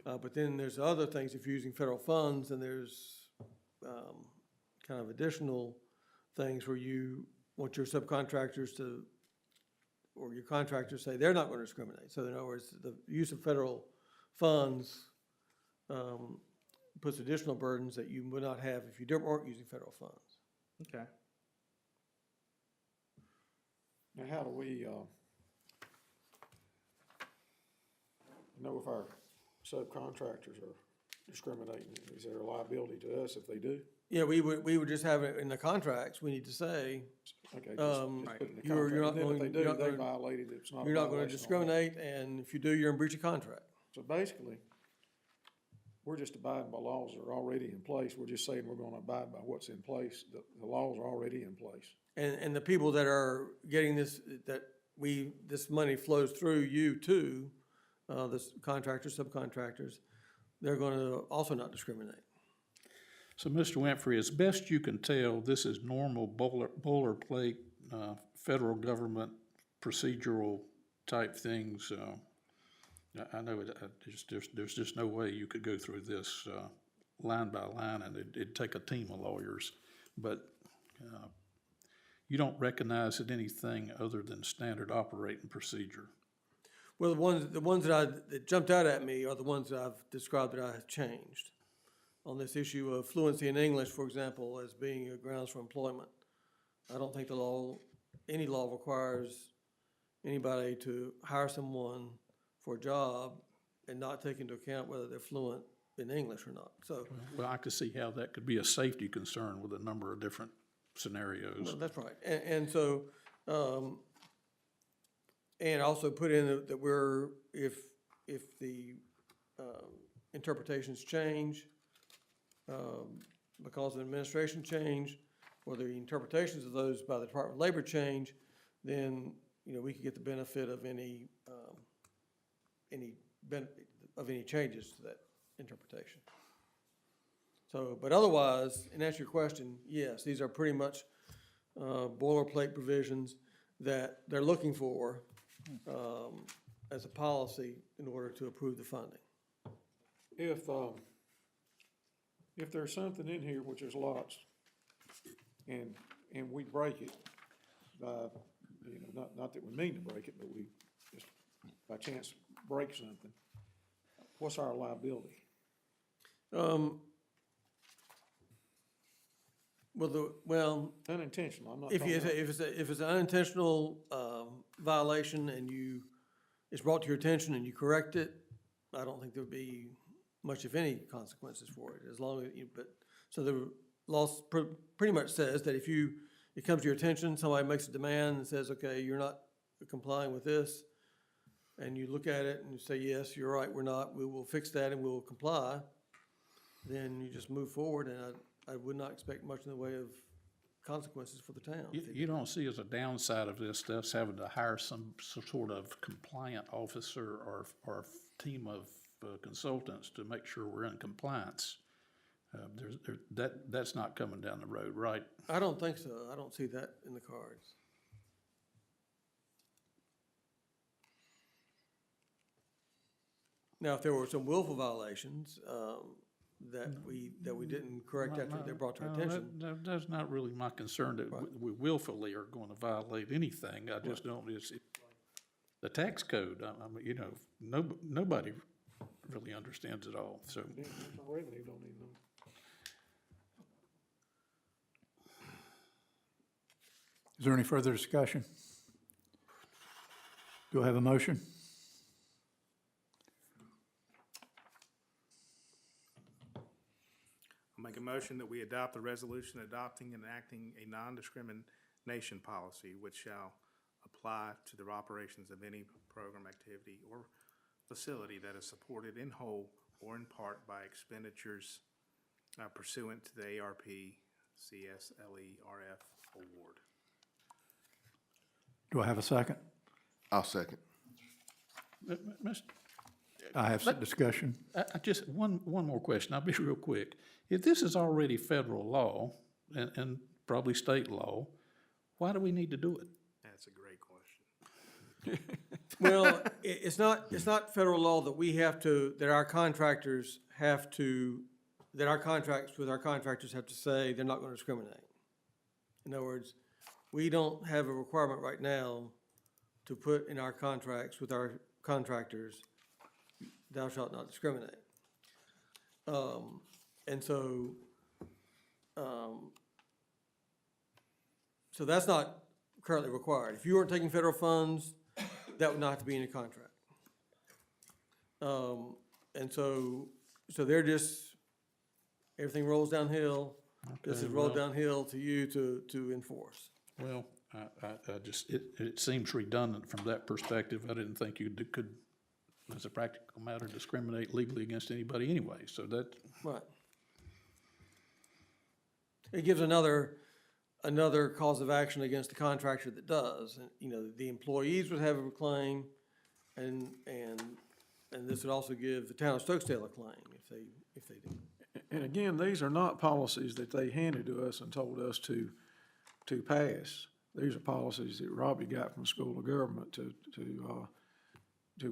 But then there's other things, if you're using federal funds, and there's kind of additional things where you want your subcontractors to, or your contractors say they're not going to discriminate. So in other words, the use of federal funds puts additional burdens that you would not have if you weren't using federal funds. okay. now how do we, know if our subcontractors are discriminating? Is there a liability to us if they do? Yeah, we would just have it in the contracts. We need to say, Okay, just put it in the you're not contract, and then if they going- do, you're not they going- violated, it's not a you're not going to violation on them. discriminate, and if you do, you're in breach of contract. So basically, we're just abiding by laws that are already in place. We're just saying we're gonna abide by what's in place. The laws are already in place. And the people that are getting this, this money flows through you to, the contractors, subcontractors, they're gonna also not discriminate. so Mr. Winfrey, as best you can tell, this is normal boilerplate, federal government procedural type things. I know there's just no way you could go through this line by line, and it'd take a team of lawyers. But you don't recognize it anything other than standard operating procedure. Well, the ones that jumped out at me are the ones that I've described that I have changed. On this issue of fluency in English, for example, as being a grounds for employment. I don't think any law requires anybody to hire someone for a job and not take into account whether they're fluent in English or not. So, Well, I could see how that could be a safety concern with a number of different scenarios. well, that's right. And so, and also put in that we're, if the interpretations change, because of administration change, or the interpretations of those by the Department of Labor change, then, you know, we could get the benefit of any changes to that interpretation. So, but otherwise, in answer to your question, yes, these are pretty much boilerplate provisions that they're looking for as a policy in order to approve the funding. If there's something in here, which is lots, and we break it, not that we mean to break it, but we just by chance break something, what's our liability? Unintentional, I'm not If talking you, about. if it's an unintentional violation and it's brought to your attention and you correct it, I don't think there'd be much, if any, consequences for it, as long as so the law pretty much says that if it comes to your attention, somebody makes a demand and says, okay, you're not complying with this, and you look at it and you say, yes, you're right, we will fix that and we'll comply, then you just move forward, and I would not expect much in the way of consequences for the town. You don't see as a downside of this, us having to hire some sort of compliant officer or team of consultants to make sure we're in compliance. That's not coming down the road, right? I don't think so. I don't see that in the cards. Now, if there were some willful violations, that we didn't correct after they're brought to our attention. That's not really my concern, that we willfully are going to violate anything. I just don't, the tax code, I mean, you know, nobody really understands it all, so. Revenue don't even know. Is there any further discussion? Do I have a motion? I'll make a motion that we adopt a resolution adopting and enacting a non-discrimination policy which shall apply to the operations of any program, activity, or facility that is supported in whole or in part by expenditures pursuant to the ARP CSLE-RF award. Do I have a second? I'll second. Mr. I have some discussion. I just, one more question, I'll be real quick. If this is already federal law and probably state law, why do we need to do it? That's a great question. Well, it's not federal law that our contractors have to, that our contracts with our contractors have to say they're not going to discriminate. In other words, we don't have a requirement right now to put in our contracts with our contractors, thou shalt not discriminate. And so, so that's not currently required. If you weren't taking federal funds, that would not have to be in your contract. And so they're just, everything rolls downhill. This is rolled downhill to you to enforce. Well, I just, it seems redundant from that perspective. I didn't think you could, as a practical matter, discriminate legally against anybody anyway, so that. Right. It gives another cause of action against the contractor that does. And, you know, the employees would have a claim, and this would also give the town of Stokesdale a claim if they do. And again, these are not policies that they handed to us and told us to pass. These are policies that Robbie got from the School of Government to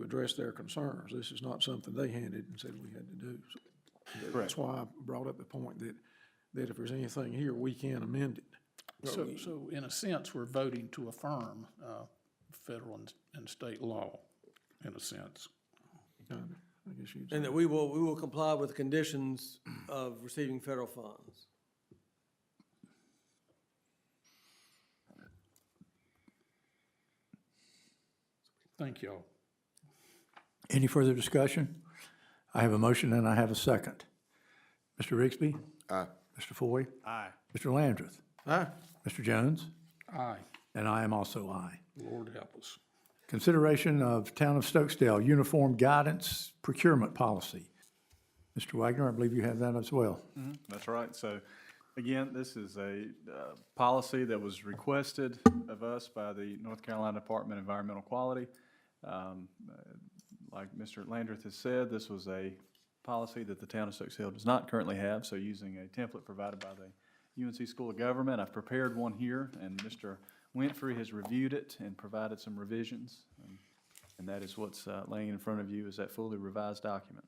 address their concerns. This is not something they handed and said we had to do. So that's why I brought up the point that if there's anything here, we can amend it. So in a sense, we're voting to affirm federal and state law, in a sense. I guess you'd And say. that we will comply with the conditions of receiving federal funds. Thank y'all. Any further discussion? I have a motion and I have a second. Mr. Rigsby? Aye. Mr. Foy? Aye. Mr. Landrith? Aye. Mr. Jones? Aye. And I am also aye. Lord help us. Consideration of Town of Stokesdale Uniform Guidance Procurement Policy. Mr. Wagner, I believe you have that as well. That's right. So, again, this is a policy that was requested of us by the North Carolina Department of Environmental Quality. Like Mr. Landrith has said, this was a policy that the town of Stokesdale does not currently have, so using a template provided by the UNC School of Government, I've prepared one here, and Mr. Winfrey has reviewed it and provided some revisions, and that is what's laying in front of you, is that fully revised document.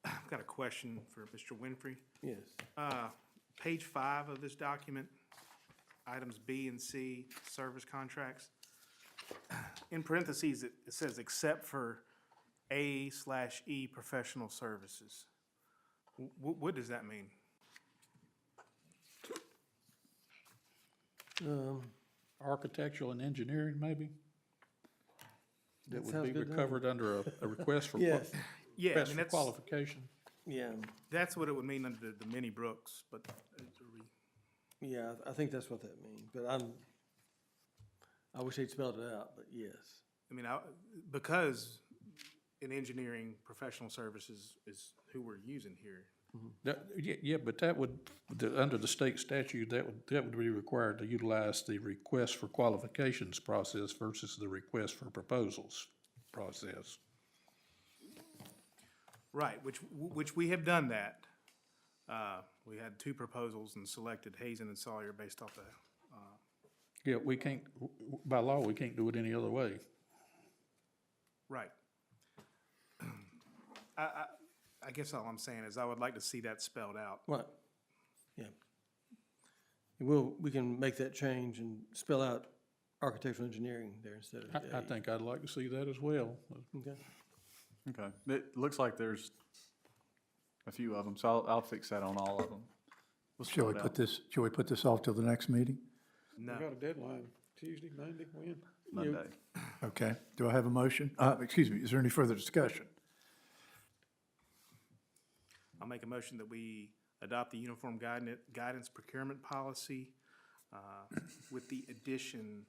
I've got a question for Mr. Winfrey. Yes. Page 5 of this document, items B and C, service contracts. In parentheses, it says except for A/E professional services. What does that mean? Architectural and engineering, maybe? That would sounds be good to me. recovered under a request for, Yes, Yeah, I request mean, for that's, qualification. yeah, that's what it would mean under the mini Brooks, but yeah, I think that's what that means, but I wish they'd spelled it out, but yes. I mean, because in engineering, professional services is who we're using here. Yeah, but that would, under the state statute, that would be required to utilize the request for qualifications process versus the request for proposals process. Right, which we have done that. We had 2 proposals and selected Hazen and Sawyer based off the, Yeah, we can't, by law, we can't do it any other way. right. I guess all I'm saying is I would like to see that spelled out. Right, yeah. We can make that change and spell out architectural engineering there instead of I AE. think I'd like to see that as well. Okay. Okay, it looks like there's a few of them, so I'll fix that on all of them. We'll Shall spell we it put out this, shall we put this off till the next meeting? We No, got a deadline, Tuesday, Monday, when? Monday. Okay, do I have a motion? Excuse me, is there any further discussion? I'll make a motion that we adopt the uniform guidance procurement policy with the addition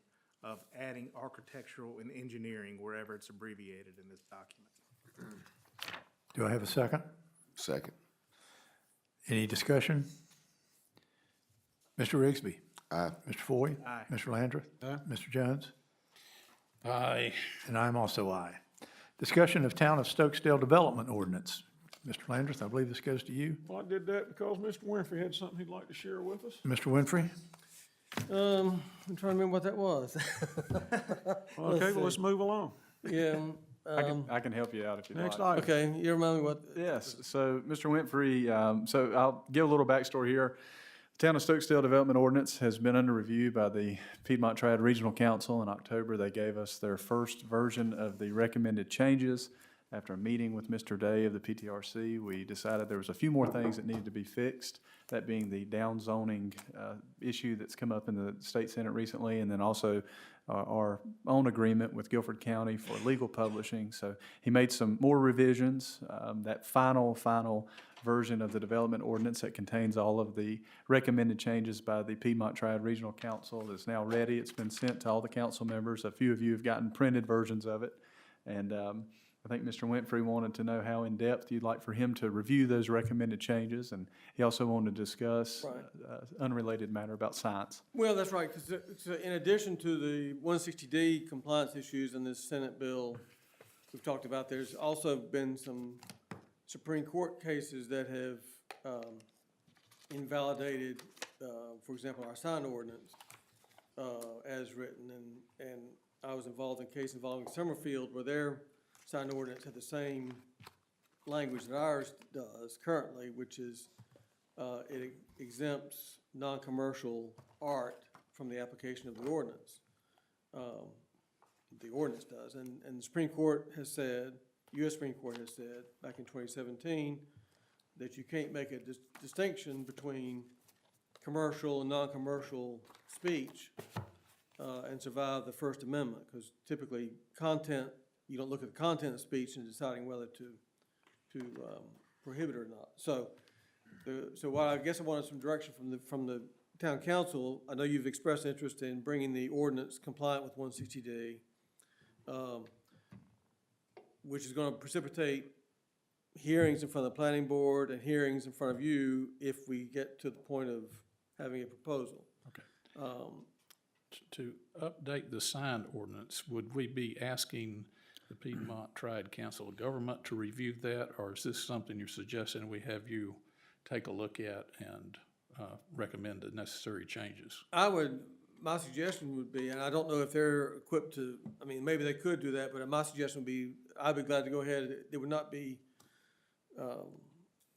of adding architectural and engineering wherever it's abbreviated in this document. Do I have a second? Second. Any discussion? Mr. Rigsby? Aye. Mr. Foy? Aye. Mr. Landrith? Aye. Mr. Jones? Aye. And I'm also aye. Discussion of Town of Stokesdale Development Ordinance. Mr. Landrith, I believe this goes to you. Well, I did that because Mr. Winfrey had something he'd like to share with us. Mr. Winfrey? I'm trying to remember what that was. Okay, well, let's move along. Yeah, I can help you out if you like. Next item. okay, you remind me what, Yes, so Mr. Winfrey, so I'll give a little backstory here. The Town of Stokesdale Development Ordinance has been under review by the Piedmont Triad Regional Council. In October, they gave us their first version of the recommended changes. After a meeting with Mr. Day of the PTRC, we decided there was a few more things that needed to be fixed, that being the downzoning issue that's come up in the State Senate recently, and then also our own agreement with Guilford County for legal publishing. So he made some more revisions. That final version of the development ordinance that contains all of the recommended changes by the Piedmont Triad Regional Council is now ready. It's been sent to all the council members. A few of you have gotten printed versions of it. And I think Mr. Winfrey wanted to know how in-depth you'd like for him to review those recommended changes. And he also wanted to discuss unrelated matter about science. well, that's right, because in addition to the 160D compliance issues in this Senate bill we've talked about, there's also been some Supreme Court cases that have invalidated, for example, our sign ordinance as written. And I was involved in a case involving Summerfield where their sign ordinance had the same language that ours does currently, which is it exempts non-commercial art from the application of the ordinance. The ordinance does. And the Supreme Court has said, U.S. Supreme Court has said back in 2017 that you can't make a distinction between commercial and non-commercial speech and survive the First Amendment, because typically content, you don't look at the content of speech in deciding whether to prohibit it or not. So, so what I guess I wanted some direction from the town council. I know you've expressed interest in bringing the ordinance compliant with 160D, which is gonna precipitate hearings in front of the planning board and hearings in front of you if we get to the point of having a proposal. Okay. To update the sign ordinance, would we be asking the Piedmont Triad Council of Government to review that, or is this something you're suggesting we have you take a look at and recommend the necessary changes? My suggestion would be, and I don't know if they're equipped to, I mean, maybe they could do that, but my suggestion would be, I'd be glad to go ahead. It would not be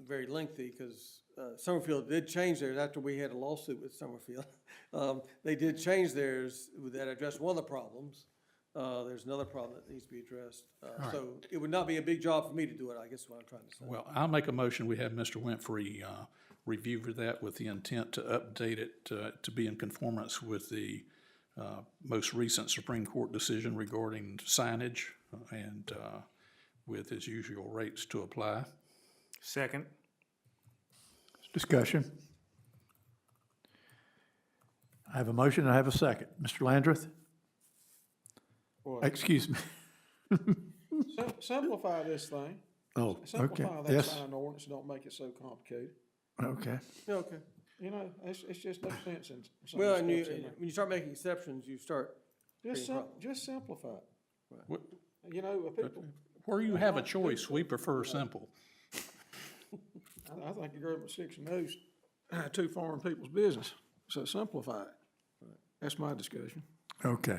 very lengthy, because Summerfield did change theirs after we had a lawsuit with Summerfield. They did change theirs that addressed one of the problems. There's another problem that needs to be addressed. So it would not be a big job for me to do it, I guess is what I'm trying to say. Well, I'll make a motion, we have Mr. Winfrey review that with the intent to update it to be in conformance with the most recent Supreme Court decision regarding signage and with his usual rates to apply. Second. Discussion. I have a motion, I have a second. Mr. Landrith? Well, Excuse me. Simplify this thing. Oh, okay, Simplify that yes, sign ordinance, don't make it so complicated. okay. Yeah, okay. You know, it's just no sense in some Well, of and the you, stuff's in there. when you start making exceptions, you start Just creating problems. just simplify it. Wh- You know, people, Where you have a choice, we prefer simple. I think the government section knows too foreign people's business, so simplify it. That's my discussion. Okay.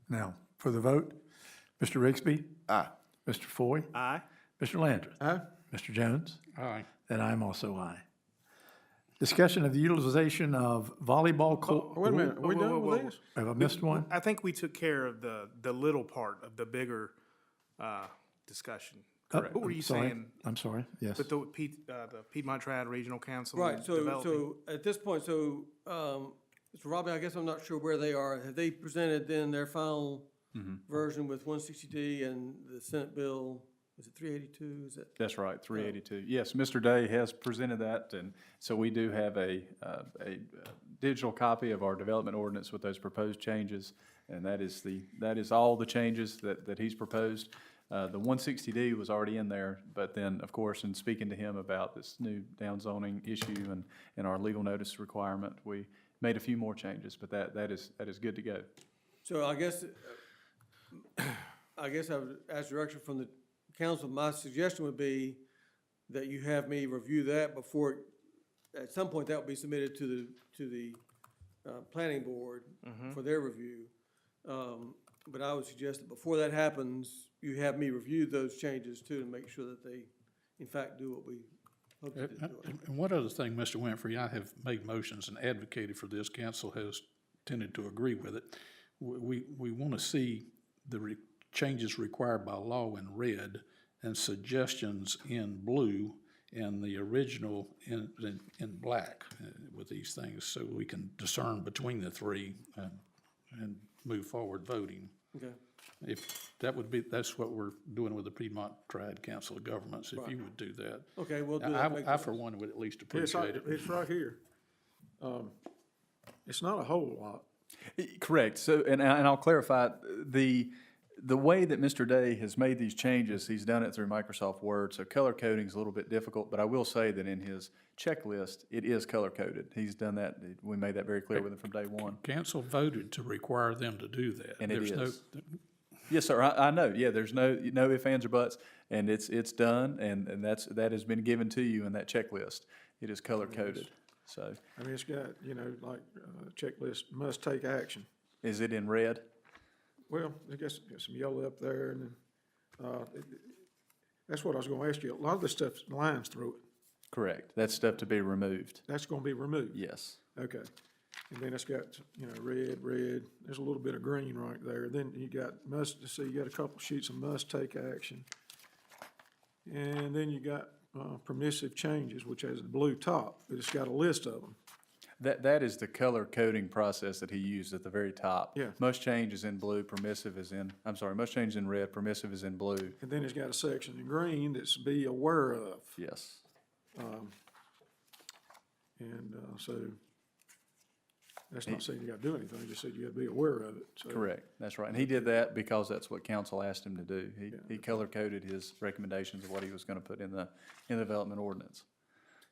Now, for the vote, Mr. Rigsby, Aye. Mr. Foy, Aye. Mr. Landrith, Aye? Mr. Jones, Aye. and I'm also aye. Discussion of the utilization of volleyball court. Wait a minute, are we done with this? Have I missed one? I think we took care of the little part of the bigger discussion. Correct. What were you Sorry. saying? I'm sorry, yes. But the Piedmont Triad Regional Council Right, so, developing? so at this point, so, Mr. Robbie, I guess I'm not sure where they are. Have they presented then their final version with 160D and the Senate bill, is it 382, is it? That's right, 382. Yes, Mr. Day has presented that, and so we do have a digital copy of our development ordinance with those proposed changes, and that is all the changes that he's proposed. The 160D was already in there, but then, of course, in speaking to him about this new downzoning issue and our legal notice requirement, we made a few more changes, but that is good to go. So I guess I would ask direction from the council. My suggestion would be that you have me review that before, at some point, that will be submitted to the planning board for their review. But I would suggest that before that happens, you have me review those changes too, and make sure that they, in fact, do what we hope they do. And one other thing, Mr. Winfrey, I have made motions and advocated for this, council has tended to agree with it. We want to see the changes required by law in red and suggestions in blue and the original in black with these things, so we can discern between the three and move forward voting. Okay. If that would be, that's what we're doing with the Piedmont Triad Council of Governments, if you would do that. Okay, we'll do that. I for one, would at least appreciate it. It's right here. It's not a whole lot. Correct. So, and I'll clarify, the way that Mr. Day has made these changes, he's done it through Microsoft Word, so color coding is a little bit difficult, but I will say that in his checklist, it is color coded. He's done that, we made that very clear with him from day one. Council voted to require them to do that. And it There's no- is. Yes, sir, I know, yeah, there's no ifs, ands, or buts, and it's done, and that has been given to you in that checklist. It is color coded, so. I mean, it's got, like, checklist, must take action. Is it in red? Well, I guess got some yellow up there, and then, that's what I was gonna ask you. A lot of this stuff lines through it. Correct, that's stuff to be removed, That's gonna be removed. yes. Okay. And then it's got, red, there's a little bit of green right there. Then you got you got a couple sheets of must take action. And then you got, permissive changes, which has a blue top, but it's got a list of them. That is the color coding process that he used at the very top. Yeah. Most change is in blue, permissive is in, I'm sorry, most change is in red, permissive is in blue. And then it's got a section in green that's be aware of. Yes. So that's not saying you gotta do anything, just said you gotta be aware of it. So, Correct, that's right. And he did that because that's what council asked him to do. He color coded his recommendations of what he was gonna put in the development ordinance.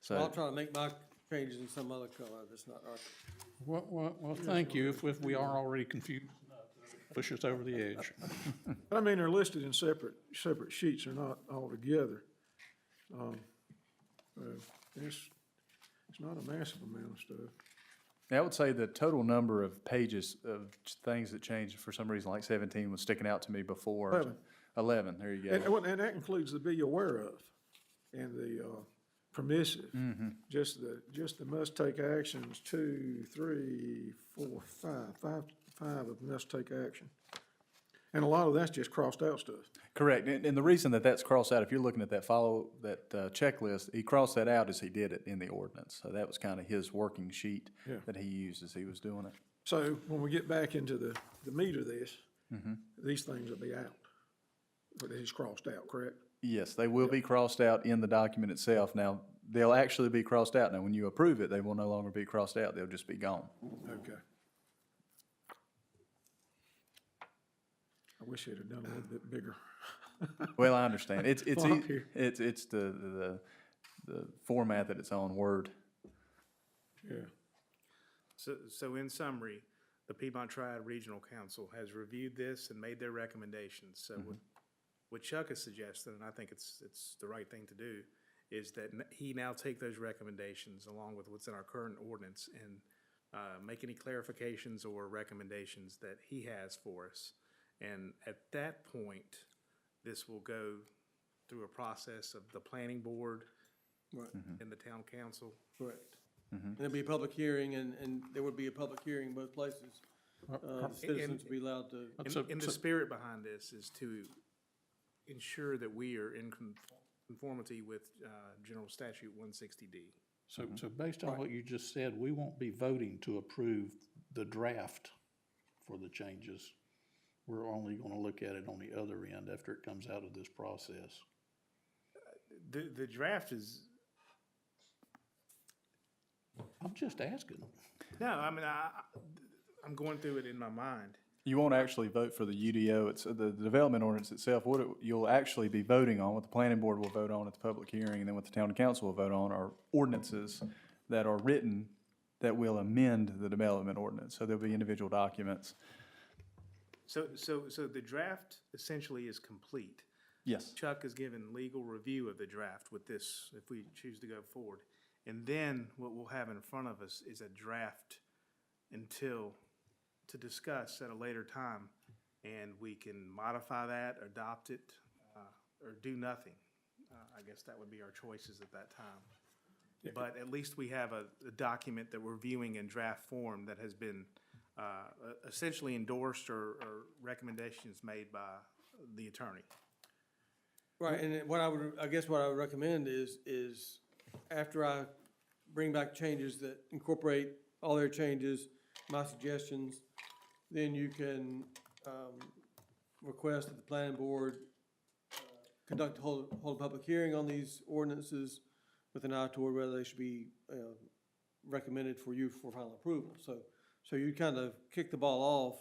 Well, So, I'm trying to make my changes in some other color that's not our. Well, thank you. If we are already confused, push us over the edge. But I mean, they're listed in separate sheets, they're not all together. It's not a massive amount of stuff. I would say the total number of pages of things that changed for some reason, like 17 was sticking out to me before. 11. 11, there you And, go. and that includes the be aware of and the, permissive. Just the must take actions, 2, 3, 4, 5 of must take action. And a lot of that's just crossed out stuff. Correct, and the reason that that's crossed out, if you're looking at that checklist, he crossed that out as he did it in the ordinance. So that was kind of his working sheet Yeah. that he used as he was doing it. So when we get back into the meat of this, these things will be out. But he's crossed out, correct? Yes, they will be crossed out in the document itself. Now, they'll actually be crossed out. Now, when you approve it, they will no longer be crossed out. They'll just be gone. Okay. I wish he'd have done a little bit bigger. Well, I understand. It's Font here. the format that it's on, Word. Yeah. So in summary, the Piedmont Triad Regional Council has reviewed this and made their recommendations. So what Chuck has suggested, and I think it's the right thing to do, is that he now take those recommendations along with what's in our current ordinance and make any clarifications or recommendations that he has for us. And at that point, this will go through a process of the planning board Right. and the town council. Correct. And there'll be a public hearing, and there would be a public hearing both places. The citizens will be allowed to. And the spirit behind this is to ensure that we are in conformity with General Statute 160D. So based on what you just said, we won't be voting to approve the draft for the changes. We're only gonna look at it on the other end after it comes out of this process. The draft is, I'm just asking. no, I mean, I'm going through it in my mind. You won't actually vote for the UDO. It's the development ordinance itself. You'll actually be voting on, what the planning board will vote on at the public hearing, and then what the town council will vote on are ordinances that are written that will amend the development ordinance. So there'll be individual documents. So the draft essentially is complete. Yes. Chuck has given legal review of the draft with this, if we choose to go forward. And then what we'll have in front of us is a draft to discuss at a later time. And we can modify that, adopt it, or do nothing. I guess that would be our choices at that time. But at least we have a document that we're viewing in draft form that has been essentially endorsed or recommendations made by the attorney. Right, and what I would recommend is after I bring back changes that incorporate all their changes, my suggestions, then you can, request that the planning board hold a public hearing on these ordinances with an eye toward whether they should be, recommended for you for final approval. So you kind of kick the ball off,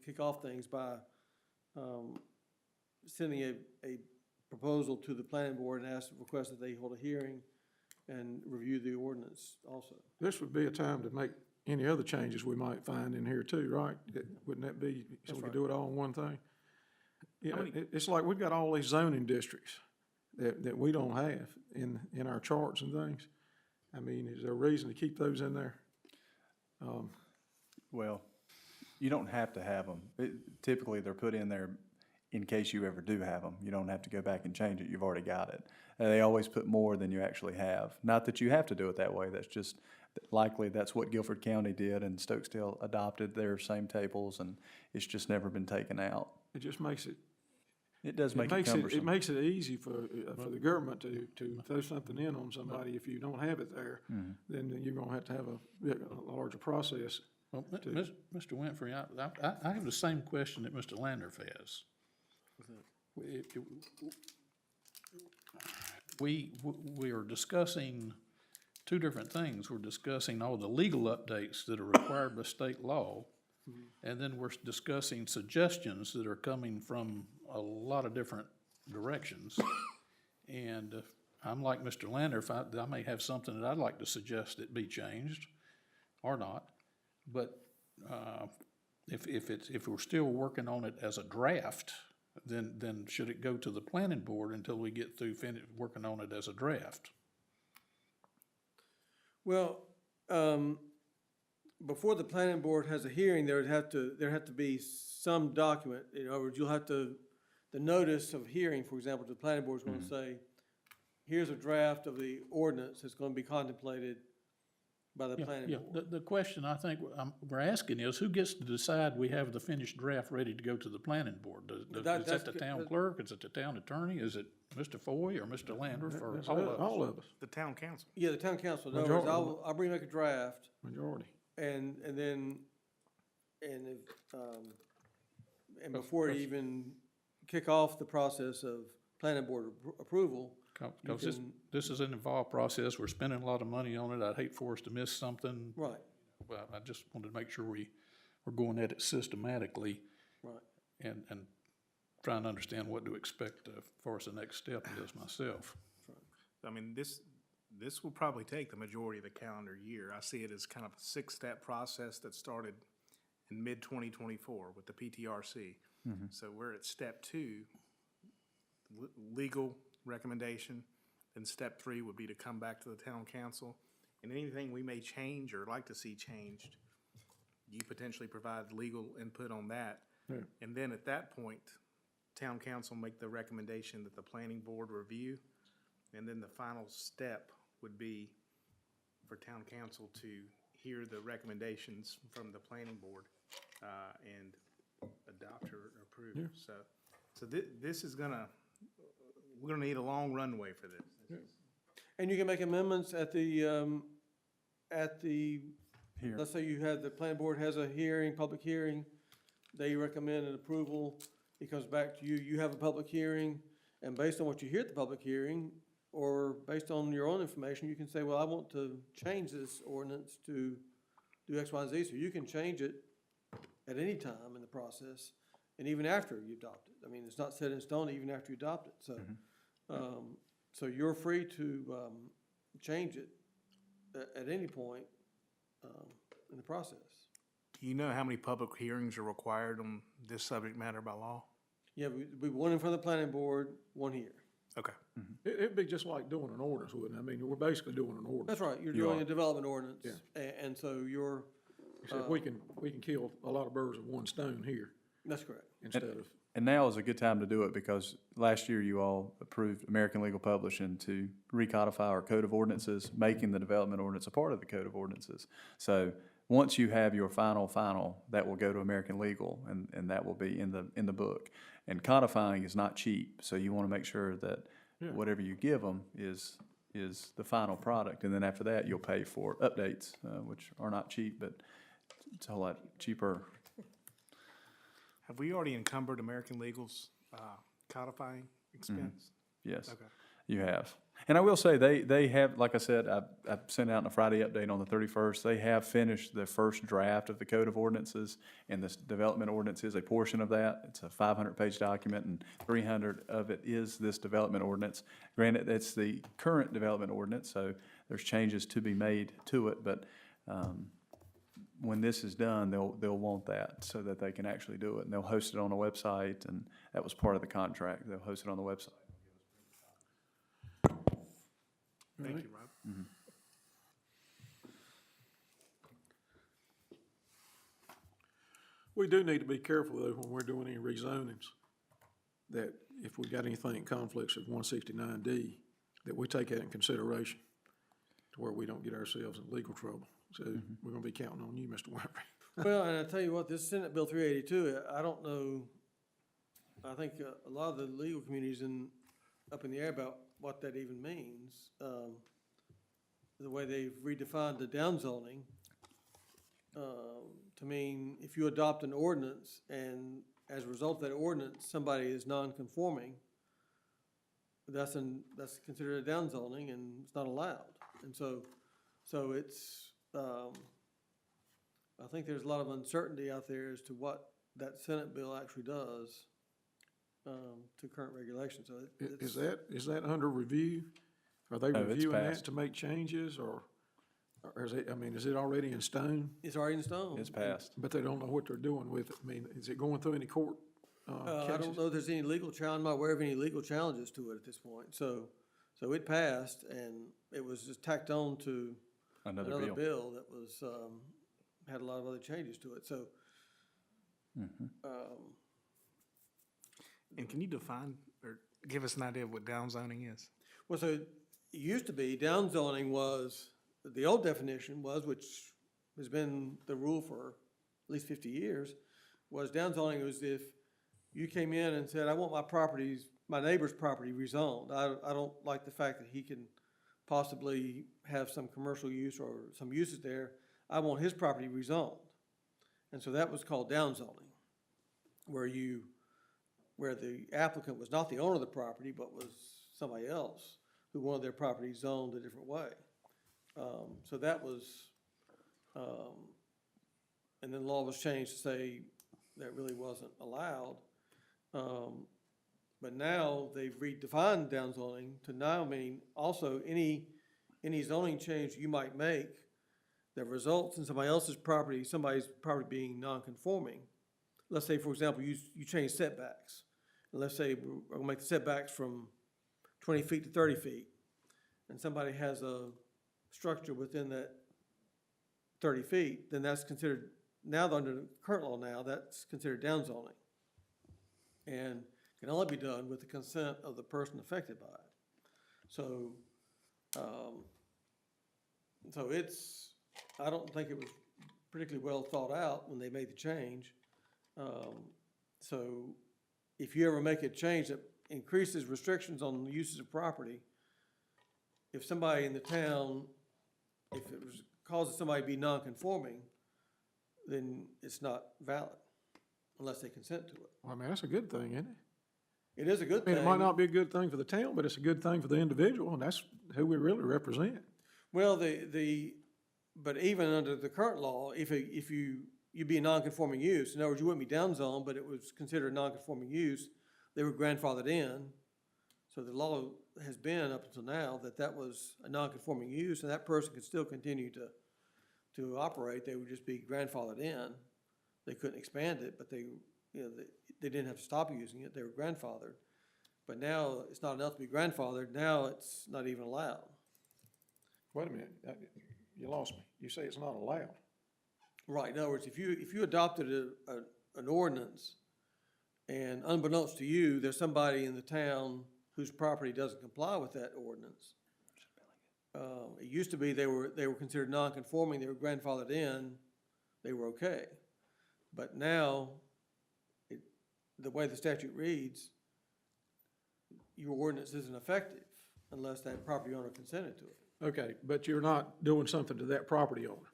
kick off things by, sending a proposal to the planning board and request that they hold a hearing and review the ordinance also. This would be a time to make any other changes we might find in here too, right? Wouldn't that be, so we could do it all in one thing? Yeah, it's like we've got all these zoning districts that we don't have in our charts and things. I mean, is there a reason to keep those in there? Well, you don't have to have them. Typically, they're put in there in case you ever do have them. You don't have to go back and change it. You've already got it. They always put more than you actually have. Not that you have to do it that way. That's just likely that's what Guilford County did, and Stokesdale adopted their same tables, and it's just never been taken out. It just makes it, It does It make it makes cumbersome. it makes it easy for the government to throw something in on somebody. If you don't have it there, then you're gonna have a larger process. Well, Mr. Winfrey, I have the same question that Mr. Landorf has. We are discussing two different things. We're discussing all the legal updates that are required by state law, and then we're discussing suggestions that are coming from a lot of different directions. And I'm like Mr. Landorf, I may have something that I'd like to suggest that be changed or not. But if we're still working on it as a draft, then should it go to the planning board until we get through working on it as a draft? Well, before the planning board has a hearing, there have to be some document. In other words, you'll have to, the notice of hearing, for example, the planning board's gonna say, here's a draft of the ordinance that's gonna be contemplated by the planning Yeah, board. the question I think we're asking is, who gets to decide we have the finished draft ready to go to the planning board? Is That's that the town clerk, is it the town attorney, is it Mr. Foy or Mr. Landorf, or It's all of us? all of us, The town council. Yeah, the town council. In other words, Majority. I'll bring back a draft, majority. and then, and before you even kick off the process of planning board approval, Because this is an involved process, we're spending a lot of money on it, I'd hate for us to miss something. right, Well, I just wanted to make sure we're going at it systematically right. and trying to understand what to expect for us the next step is myself. I mean, this will probably take the majority of the calendar year. I see it as kind of a six-step process that started in mid-2024 with the PTRC. So we're at step 2, legal recommendation, then step 3 would be to come back to the town council. And anything we may change or like to see changed, you potentially provide legal input on that. Yeah. And then at that point, town council make the recommendation that the planning board review. And then the final step would be for town council to hear the recommendations from the planning board and adopt or approve. Yeah. So this is we're gonna need a long runway for this. And you can make amendments at the, Here. let's say you had, the planning board has a hearing, public hearing, they recommend an approval, it comes back to you, you have a public hearing, and based on what you hear at the public hearing, or based on your own information, you can say, well, I want to change this ordinance to do X, Y, and Z, so you can change it at any time in the process, and even after you adopt it. I mean, it's not set in stone even after you adopt it, so. So you're free to change it at any point in the process. Do you know how many public hearings are required on this subject matter by law? Yeah, we one in front of the planning board, one here. Okay. It'd be just like doing an ordinance, wouldn't it? I mean, we're basically doing an ordinance. That's right, you're You doing are. a development ordinance, Yeah. and so you're, Except we can kill a lot of birds with one stone here that's correct. instead of, And now is a good time to do it because last year you all approved American Legal Publishing to recodify our code of ordinances, making the development ordinance a part of the code of ordinances. So once you have your final, that will go to American Legal and that will be in the book. And codifying is not cheap, so you want to make sure that whatever you give them is the final product. And then after that, you'll pay for updates, which are not cheap, but it's a whole lot cheaper. Have we already encumbered American Legal's codifying expense? Yes, Okay. you have. And I will say, they have, like I said, I sent out a Friday update on the 31st. They have finished the first draft of the Code of Ordinances, and this development ordinance is a portion of that. It's a 500-page document, and 300 of it is this development ordinance. Granted, it's the current development ordinance, so there's changes to be made to it, but when this is done, they'll want that so that they can actually do it, and they'll host it on a website, and that was part of the contract. They'll host it on the website. Thank you, Rob. we do need to be careful though when we're doing any rezonings, that if we got anything in conflicts with 169D, that we take that in consideration to where we don't get ourselves in legal trouble. So we're gonna be counting on you, Mr. Winfrey. Well, and I tell you what, this Senate Bill 382, I don't know, I think a lot of the legal community's up in the air about what that even means. The way they've redefined the downzoning, to mean if you adopt an ordinance and as a result of that ordinance, somebody is non-conforming, that's considered a downzoning and it's not allowed. And so it's, I think there's a lot of uncertainty out there as to what that Senate bill actually does to current regulations. So Is that under review? Are they No, it's reviewing that passed. to make changes, or is it, I mean, is it already in stone? it's already in stone. It's passed. But they don't know what they're doing with it. I mean, is it going through any court I cases? don't know if there's any legal challenge, I'm not aware of any legal challenges to it at this point. So it passed and it was just tacked on to Another another bill. bill that was, had a lot of other changes to it, so. And can you define or give us an idea of what downzoning is? Well, so it used to be downzoning was, the old definition was, which has been the rule for at least 50 years, was downzoning was if you came in and said, I want my neighbor's property rezoned. I don't like the fact that he can possibly have some commercial use or some uses there. I want his property rezoned. And so that was called downzoning, where the applicant was not the owner of the property, but was somebody else who wanted their property zoned a different way. So that was, and then the law was changed to say that really wasn't allowed. But now they've redefined downzoning to now mean also any zoning change you might make that results in somebody's property being non-conforming. Let's say, for example, you change setbacks. And let's say we're gonna make the setbacks from 20 feet to 30 feet. And somebody has a structure within that 30 feet, then that's considered, now under the current law now, that's considered downzoning. And can only be done with the consent of the person affected by it. So, I don't think it was particularly well thought out when they made the change. So if you ever make a change that increases restrictions on the uses of property, if somebody in the town, if it causes somebody to be non-conforming, then it's not valid unless they consent to it. Well, I mean, that's a good thing, isn't it? It is a good I mean, thing. it might not be a good thing for the town, but it's a good thing for the individual, and that's who we really represent. Well, but even under the current law, if you'd be a non-conforming use, in other words, you wouldn't be downzoned, but it was considered a non-conforming use, they were grandfathered in. So the law has been up until now that was a non-conforming use, and that person could still continue to operate. They would just be grandfathered in. They couldn't expand it, but they didn't have to stop using it. They were grandfathered. But now it's not enough to be grandfathered. Now it's not even allowed. Wait a minute, you lost me. You say it's not allowed. Right, in other words, if you adopted an ordinance, and unbeknownst to you, there's somebody in the town whose property doesn't comply with that ordinance. It used to be they were considered non-conforming, they were grandfathered in, they were okay. But now, the way the statute reads, your ordinance isn't effective unless that property owner consented to it. Okay, but you're not doing something to that property owner.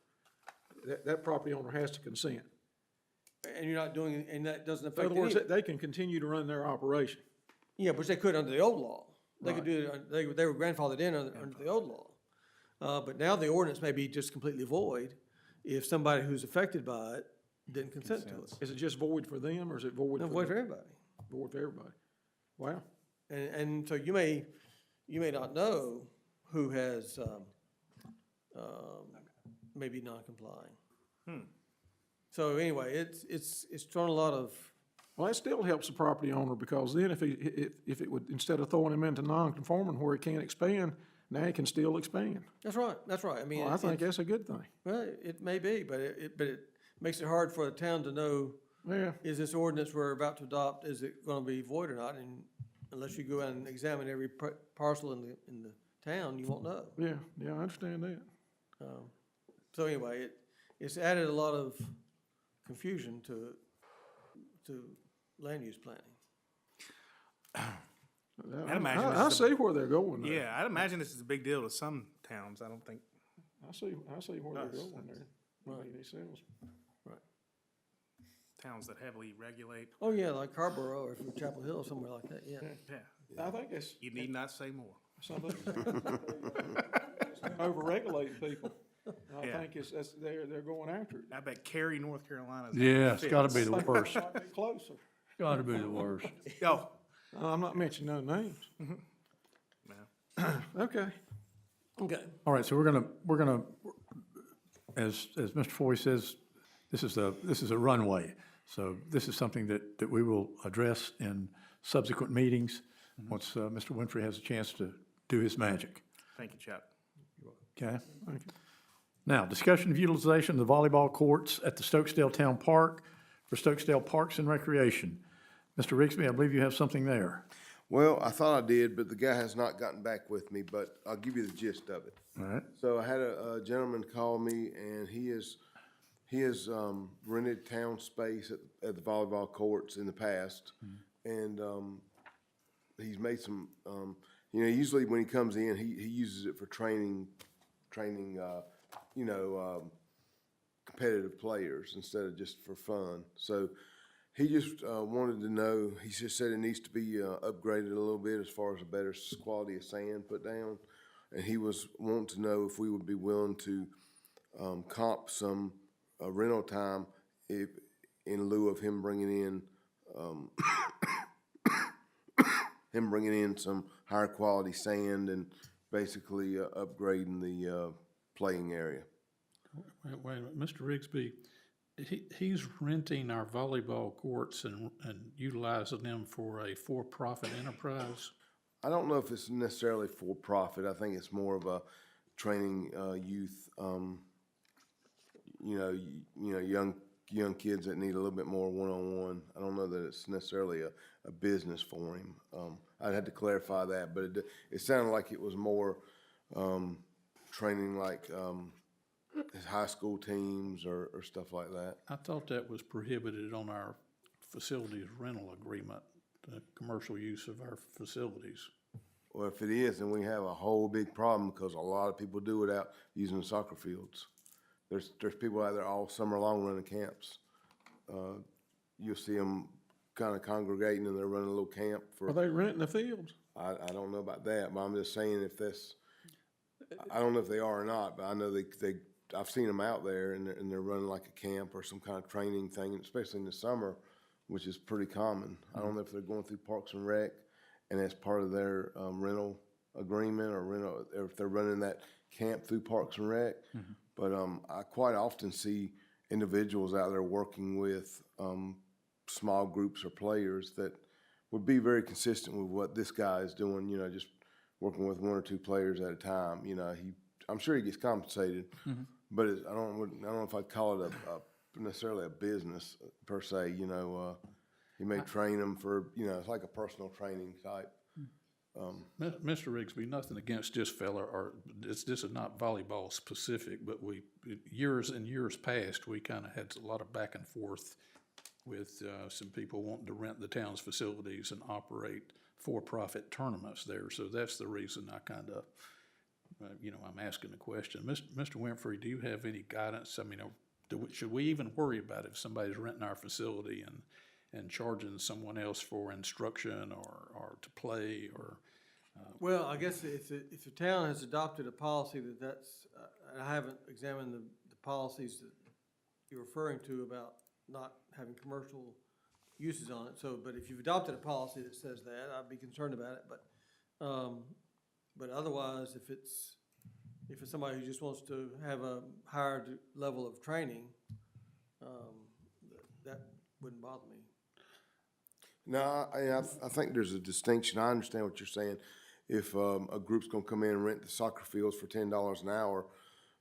That property owner has to consent. And you're not doing, and that doesn't In affect other words, any. they can continue to run their operation. Yeah, which they could under the old law. They could Right. do it, they were grandfathered in under the old law. But now the ordinance may be just completely void if somebody who's affected by it didn't consent to it. Is it just void for them, or is it void No, for? void for everybody. Void for everybody. Wow. And so you may not know who has, maybe non-complying. So anyway, it's thrown a lot of, Well, that still helps the property owner, because then if it would, instead of throwing him into non-conforming where he can't expand, now he can still expand. that's right. I mean. Well, I think that's a good thing. Well, it may be, but it makes it hard for the town to know, Yeah, is this ordinance we're about to adopt, is it gonna be void or not? And unless you go out and examine every parcel in the town, you won't know. yeah, I understand that. So anyway, it's added a lot of confusion to land use planning. I'd imagine I this is a- see where they're going there. Yeah, I'd imagine this is a big deal to some towns. I don't think, I see where they're Us. going there. I mean, it sounds, towns that heavily regulate, Oh, yeah, like Carborough or from Chapel Hill, somewhere like that, yeah. yeah, I think it's you need not say more. something over-regulating people. I Yeah. think they're going after it. I bet Cary, North Carolina's. Yeah, it's gotta be the Think worst. it might be closer. Gotta be the worst. Oh, I'm not mentioning no names. no. Okay. Okay. All right, so we're gonna, as Mr. Foy says, this is a runway. So this is something that we will address in subsequent meetings, once Mr. Winfrey has a chance to do his magic. Thank you, Chuck. Okay? Now, discussion of utilization of the volleyball courts at the Stokesdale Town Park for Stokesdale Parks and Recreation. Mr. Rigsby, I believe you have something there. Well, I thought I did, but the guy has not gotten back with me, but I'll give you the gist of it. All right? So I had a gentleman call me, and he has rented town space at the volleyball courts in the past. And, he's made some, usually when he comes in, he uses it for training, competitive players instead of just for fun. So he just, wanted to know, he just said it needs to be, upgraded a little bit as far as a better quality of sand put down. And he was wanting to know if we would be willing to, comp some, rental time if, in lieu of him bringing in some higher quality sand and basically upgrading the playing area. Wait a minute, Mr. Rigsby, he's renting our volleyball courts and utilizing them for a for-profit enterprise? I don't know if it's necessarily for profit. I think it's more of a training youth, young kids that need a little bit more one-on-one. I don't know that it's necessarily a business for him. I'd have to clarify that, but it sounded like it was more training like his high school teams or stuff like that. I thought that was prohibited on our facilities rental agreement, the commercial use of our facilities. Well, if it is, then we have a whole big problem because a lot of people do it out using the soccer fields. There's people out there all summer long running camps. You'll see them kind of congregating and they're running a little camp for. Are they renting the fields? I don't know about that, but I'm just saying if that's, I don't know if they are or not, but I know I've seen them out there and they're running like a camp or some kind of training thing, especially in the summer, which is pretty common. I don't know if they're going through Parks and Rec and that's part of their rental agreement or if they're running that camp through Parks and Rec. But I quite often see individuals out there working with small groups or players that would be very consistent with what this guy is doing, just working with one or two players at a time. I'm sure he gets compensated, but I don't know if I'd call it necessarily a business per se. He may train them for, it's like a personal training type. Mr. Rigsby, nothing against this fella, or this is not volleyball specific, but years and years past, we kind of had a lot of back and forth with some people wanting to rent the town's facilities and operate for-profit tournaments there. So that's the reason I kind of, I'm asking the question. Mr. Winfrey, do you have any guidance? I mean, should we even worry about if somebody's renting our facility and charging someone else for instruction or to play or? Well, I guess if the town has adopted a policy that's, and I haven't examined the policies that you're referring to about not having commercial uses on it, but if you've adopted a policy that says that, I'd be concerned about it, but otherwise, if it's somebody who just wants to have a higher level of training, that wouldn't bother me. No, I think there's a distinction. I understand what you're saying. If a group's gonna come in and rent the soccer fields for $10 an hour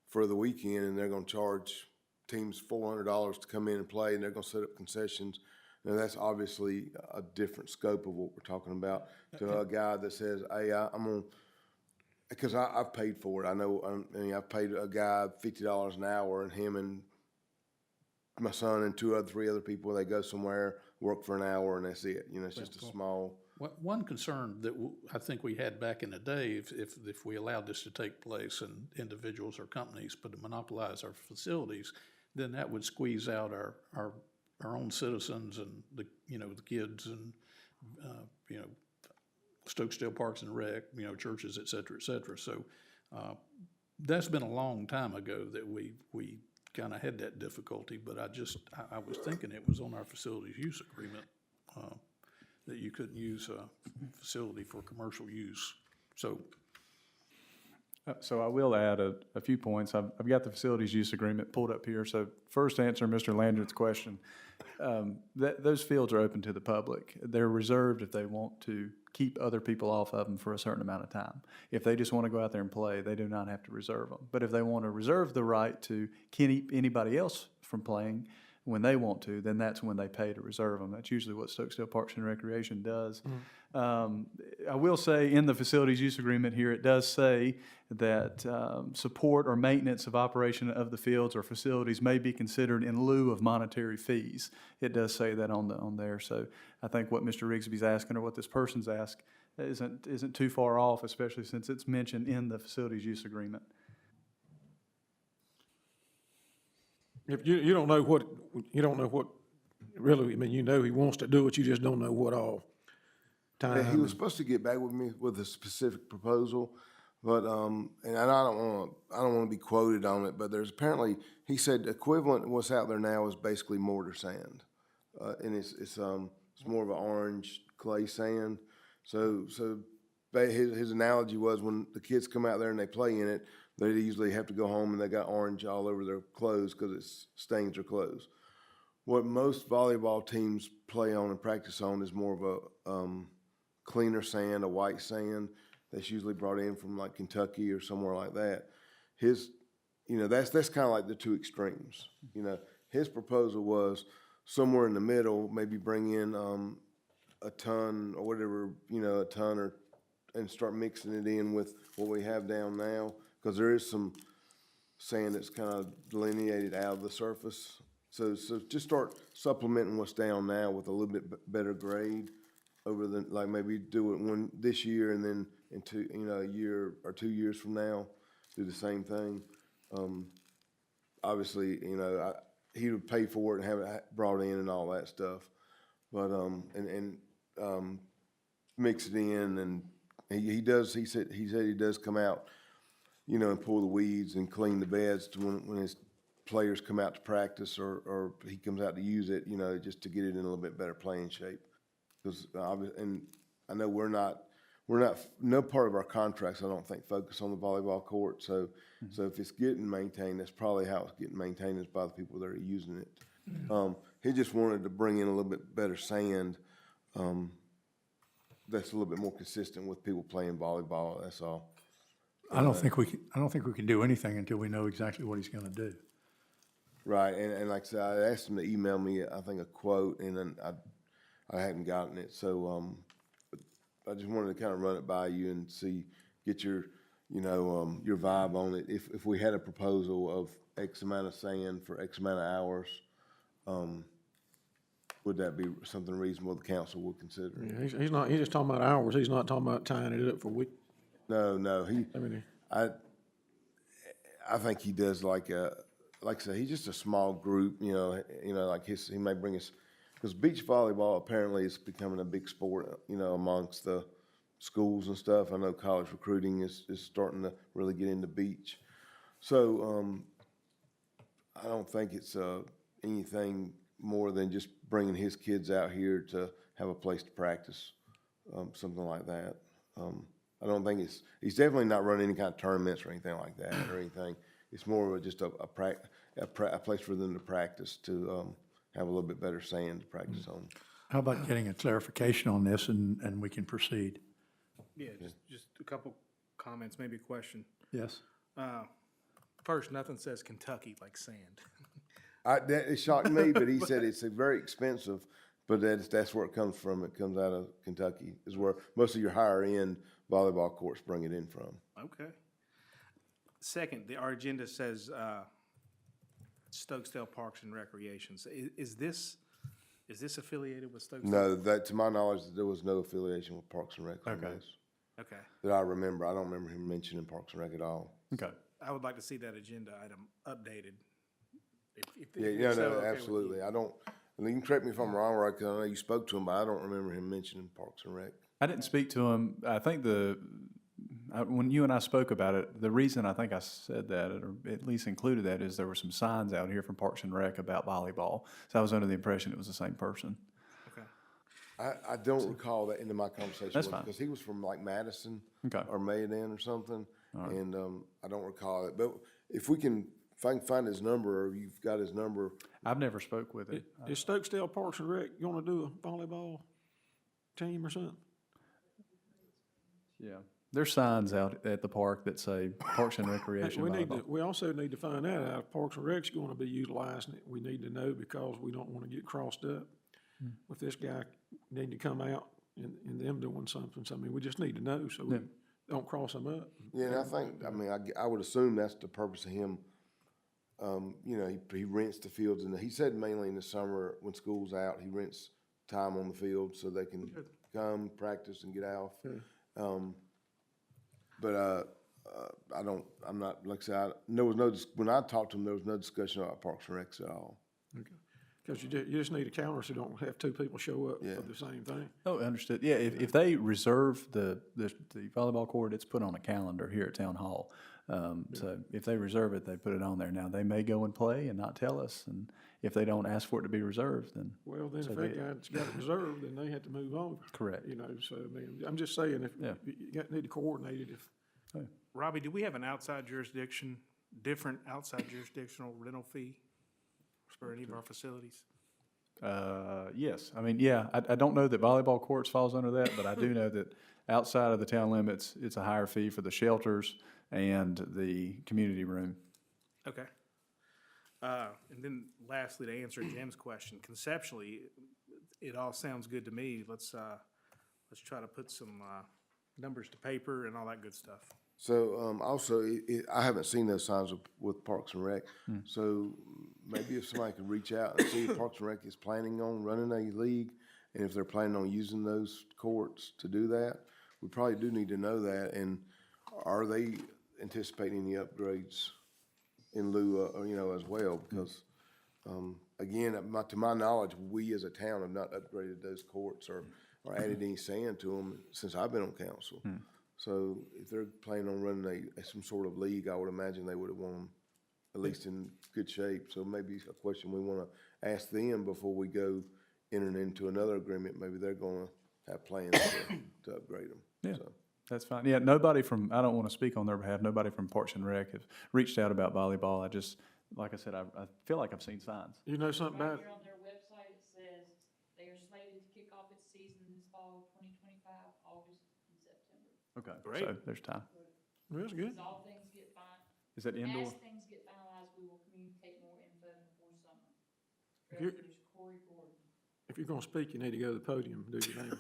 for the weekend, and they're gonna charge teams $400 to come in and play, and they're gonna set up concessions, now that's obviously a different scope of what we're talking about. To a guy that says, "Hey, I'm gonna," because I've paid for it. I know. I've paid a guy $50 an hour, and him and my son and three other people, they go somewhere, work for an hour, and that's it. It's just a small One concern that I think we had back in the day, if we allowed this to take place and individuals or companies but to monopolize our facilities, then that would squeeze out our own citizens and the kids and, Stokesdale Parks and Rec, churches, et cetera, et cetera. So, that's been a long time ago that we kind of had that difficulty, but I was thinking it was on our facilities use agreement, that you couldn't use a facility for commercial use. So, So I will add a few points. I've got the facilities use agreement pulled up here. So first answer Mr. Landron's question. Those fields are open to the public. They're reserved if they want to keep other people off of them for a certain amount of time. If they just want to go out there and play, they do not have to reserve them. But if they want to reserve the right to keep anybody else from playing when they want to, then that's when they pay to reserve them. That's usually what Stokesdale Parks and Recreation does. I will say in the facilities use agreement here, it does say that support or maintenance of operation of the fields or facilities may be considered in lieu of monetary fees. It does say that on there. So I think what Mr. Rigsby's asking or what this person's asked isn't too far off, especially since it's mentioned in the facilities use agreement. If you don't know what, really, I mean, you know he wants to do it, you just don't know what all Yeah, he time. was supposed to get back with me with a specific proposal, but, and I don't wanna be quoted on it, but there's apparently, he said equivalent, what's out there now is basically mortar sand. And it's more of an orange clay sand. So his analogy was when the kids come out there and they play in it, they usually have to go home and they got orange all over their clothes because it stains their clothes. What most volleyball teams play on and practice on is more of a, cleaner sand, a white sand that's usually brought in from like Kentucky or somewhere like that. That's kind of like the two extremes. His proposal was somewhere in the middle, maybe bring in a ton or whatever, and start mixing it in with what we have down now, because there is some sand that's kind of delineated out of the surface. So just start supplementing what's down now with a little bit better grade over the, like maybe do it this year and then into, a year or 2 years from now, do the same thing. Obviously, he would pay for it and have it brought in and all that stuff. But, mix it in, and he said he does come out, and pull the weeds and clean the beds when his players come out to practice or he comes out to use it, just to get it in a little bit better playing shape. Because, and I know no part of our contracts, I don't think, focus on the volleyball court. So if it's getting maintained, that's probably how it's getting maintained, is by the people that are using it. He just wanted to bring in a little bit better sand, that's a little bit more consistent with people playing volleyball, that's all. I don't think we can do anything until we know exactly what he's gonna do. Right, and like I said, I asked him to email me, I think, a quote, and then I hadn't gotten it, so, I just wanted to kind of run it by you and get your, your vibe on it. If we had a proposal of X amount of sand for X amount of hours, would that be something reasonable the council would consider? Yeah, he's just talking about hours, he's not talking about tying it up for week. No, I I think he does like I said, he's just a small group, like he may bring us, because beach volleyball apparently is becoming a big sport, amongst the schools and stuff. I know college recruiting is starting to really get into beach. So, I don't think it's, anything more than just bringing his kids out here to have a place to practice, something like that. I don't think he's definitely not running any kind of tournaments or anything like that or anything. It's more of just a place for them to practice, to have a little bit better sand to practice on. How about getting a clarification on this and we can proceed? Yeah, just a couple comments, maybe a question. Yes? First, nothing says Kentucky like sand. It shocked me, but he said it's very expensive, but that's where it comes from. It comes out of Kentucky, is where most of your higher end volleyball courts bring it in from. Okay. Second, our agenda says Stokesdale Parks and Recreations. Is Is this affiliated with Stokesdale? No, that, to my knowledge, there was no affiliation with Parks and Rec on Okay. this. Okay. That I remember. I don't remember him mentioning Parks and Rec at all. Okay. I would like to see that agenda item updated. If Yeah, if yeah, so, no, okay with you. absolutely. I don't, and you can correct me if I'm wrong, right, 'cause I know you spoke to him, but I don't remember him mentioning Parks and Rec. I didn't speak to him. I think when you and I spoke about it, the reason I think I said that, or at least included that, is there were some signs out here from Parks and Rec about volleyball. So I was under the impression it was the same person. Okay. I don't recall that into my conversation That's with him, fine. because he was from like Madison Okay. or Mayodan or something, and I don't recall it. But if I can find his number, or you've got his number, I've never spoke with him. Is Stokesdale Parks and Rec gonna do a volleyball team or something? Yeah. There's signs out at the park that say Parks and Recreation volleyball. We also need to find that out, if Parks and Rec's gonna be utilizing it. We need to know, because we don't wanna get crossed up with this guy needing to come out and them doing something. So, I mean, we just need to know, so we don't cross them up. yeah, and I think, I mean, I would assume that's the purpose of him. You know, he rents the fields, and he said mainly in the summer when school's out, he rents time on the field so they can come, practice, and get off. But I'm not, like I said, there was no, when I talked to him, there was no discussion about Parks and Recs at all. Because you just need a counter so you don't have two people show up Yeah. for the same thing. Oh, understood. Yeah, if they reserve the volleyball court, it's put on a calendar here at Town Hall. So if they reserve it, they put it on there. Now, they may go and play and not tell us, and if they don't ask for it to be reserved, then. Well, then So if that guy's got it reserved, then they have to move over. Correct. You know, so, I mean, I'm just saying, if Yeah. you need to coordinate it, if, Robbie, do we have an outside jurisdiction, different outside jurisdictional rental fee for any of our facilities? Yes, I mean, yeah, I don't know that volleyball courts falls under that, but I do know that outside of the town limits, it's a higher fee for the shelters and the community room. Okay. And then lastly, to answer Jim's question, conceptually, it all sounds good to me. Let's try to put some, numbers to paper and all that good stuff. So, also, I haven't seen those signs with Parks and Rec. So maybe if somebody could reach out and see if Parks and Rec is planning on running a league, and if they're planning on using those courts to do that, we probably do need to know that. And are they anticipating any upgrades in lieu of, you know, as well? Because, again, to my knowledge, we as a town have not upgraded those courts or added any sand to them since I've been on council. So if they're planning on running some sort of league, I would imagine they would have want them at least in good shape. So maybe a question we want to ask them before we go entering into another agreement. Maybe they're going to have plans to upgrade them. Yeah. So, That's fine. Yeah, nobody from, I don't want to speak on their behalf, nobody from Parks and Rec have reached out about volleyball. I just, like I said, I feel like I've seen signs. you know something Right about it. here on their website, it says they are slated to kick off its season this fall, 2025, August and September. Okay. Great. So there's time. Well, that's good. As all things get Is that indoor? as things get finalized, we will communicate more info before summer. If you're- Director is Corey Gordon. If you're gonna speak, you need to go to the podium and do your name.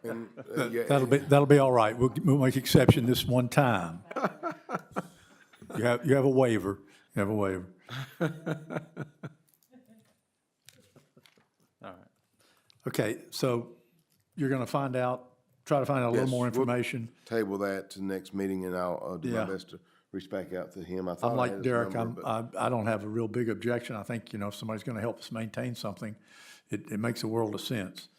and, That'll be all right. We'll make exception this one time. You have a waiver. You have a waiver. All right. Okay, so you're gonna try to find out a little Yes, more we'll- information. table that to the next meeting, and I'll do my Yeah. best to reach back out to him. I thought I'm I had like his Derek, number, but- I don't have a real big objection. I think, if somebody's gonna help us maintain something, it makes a world of sense.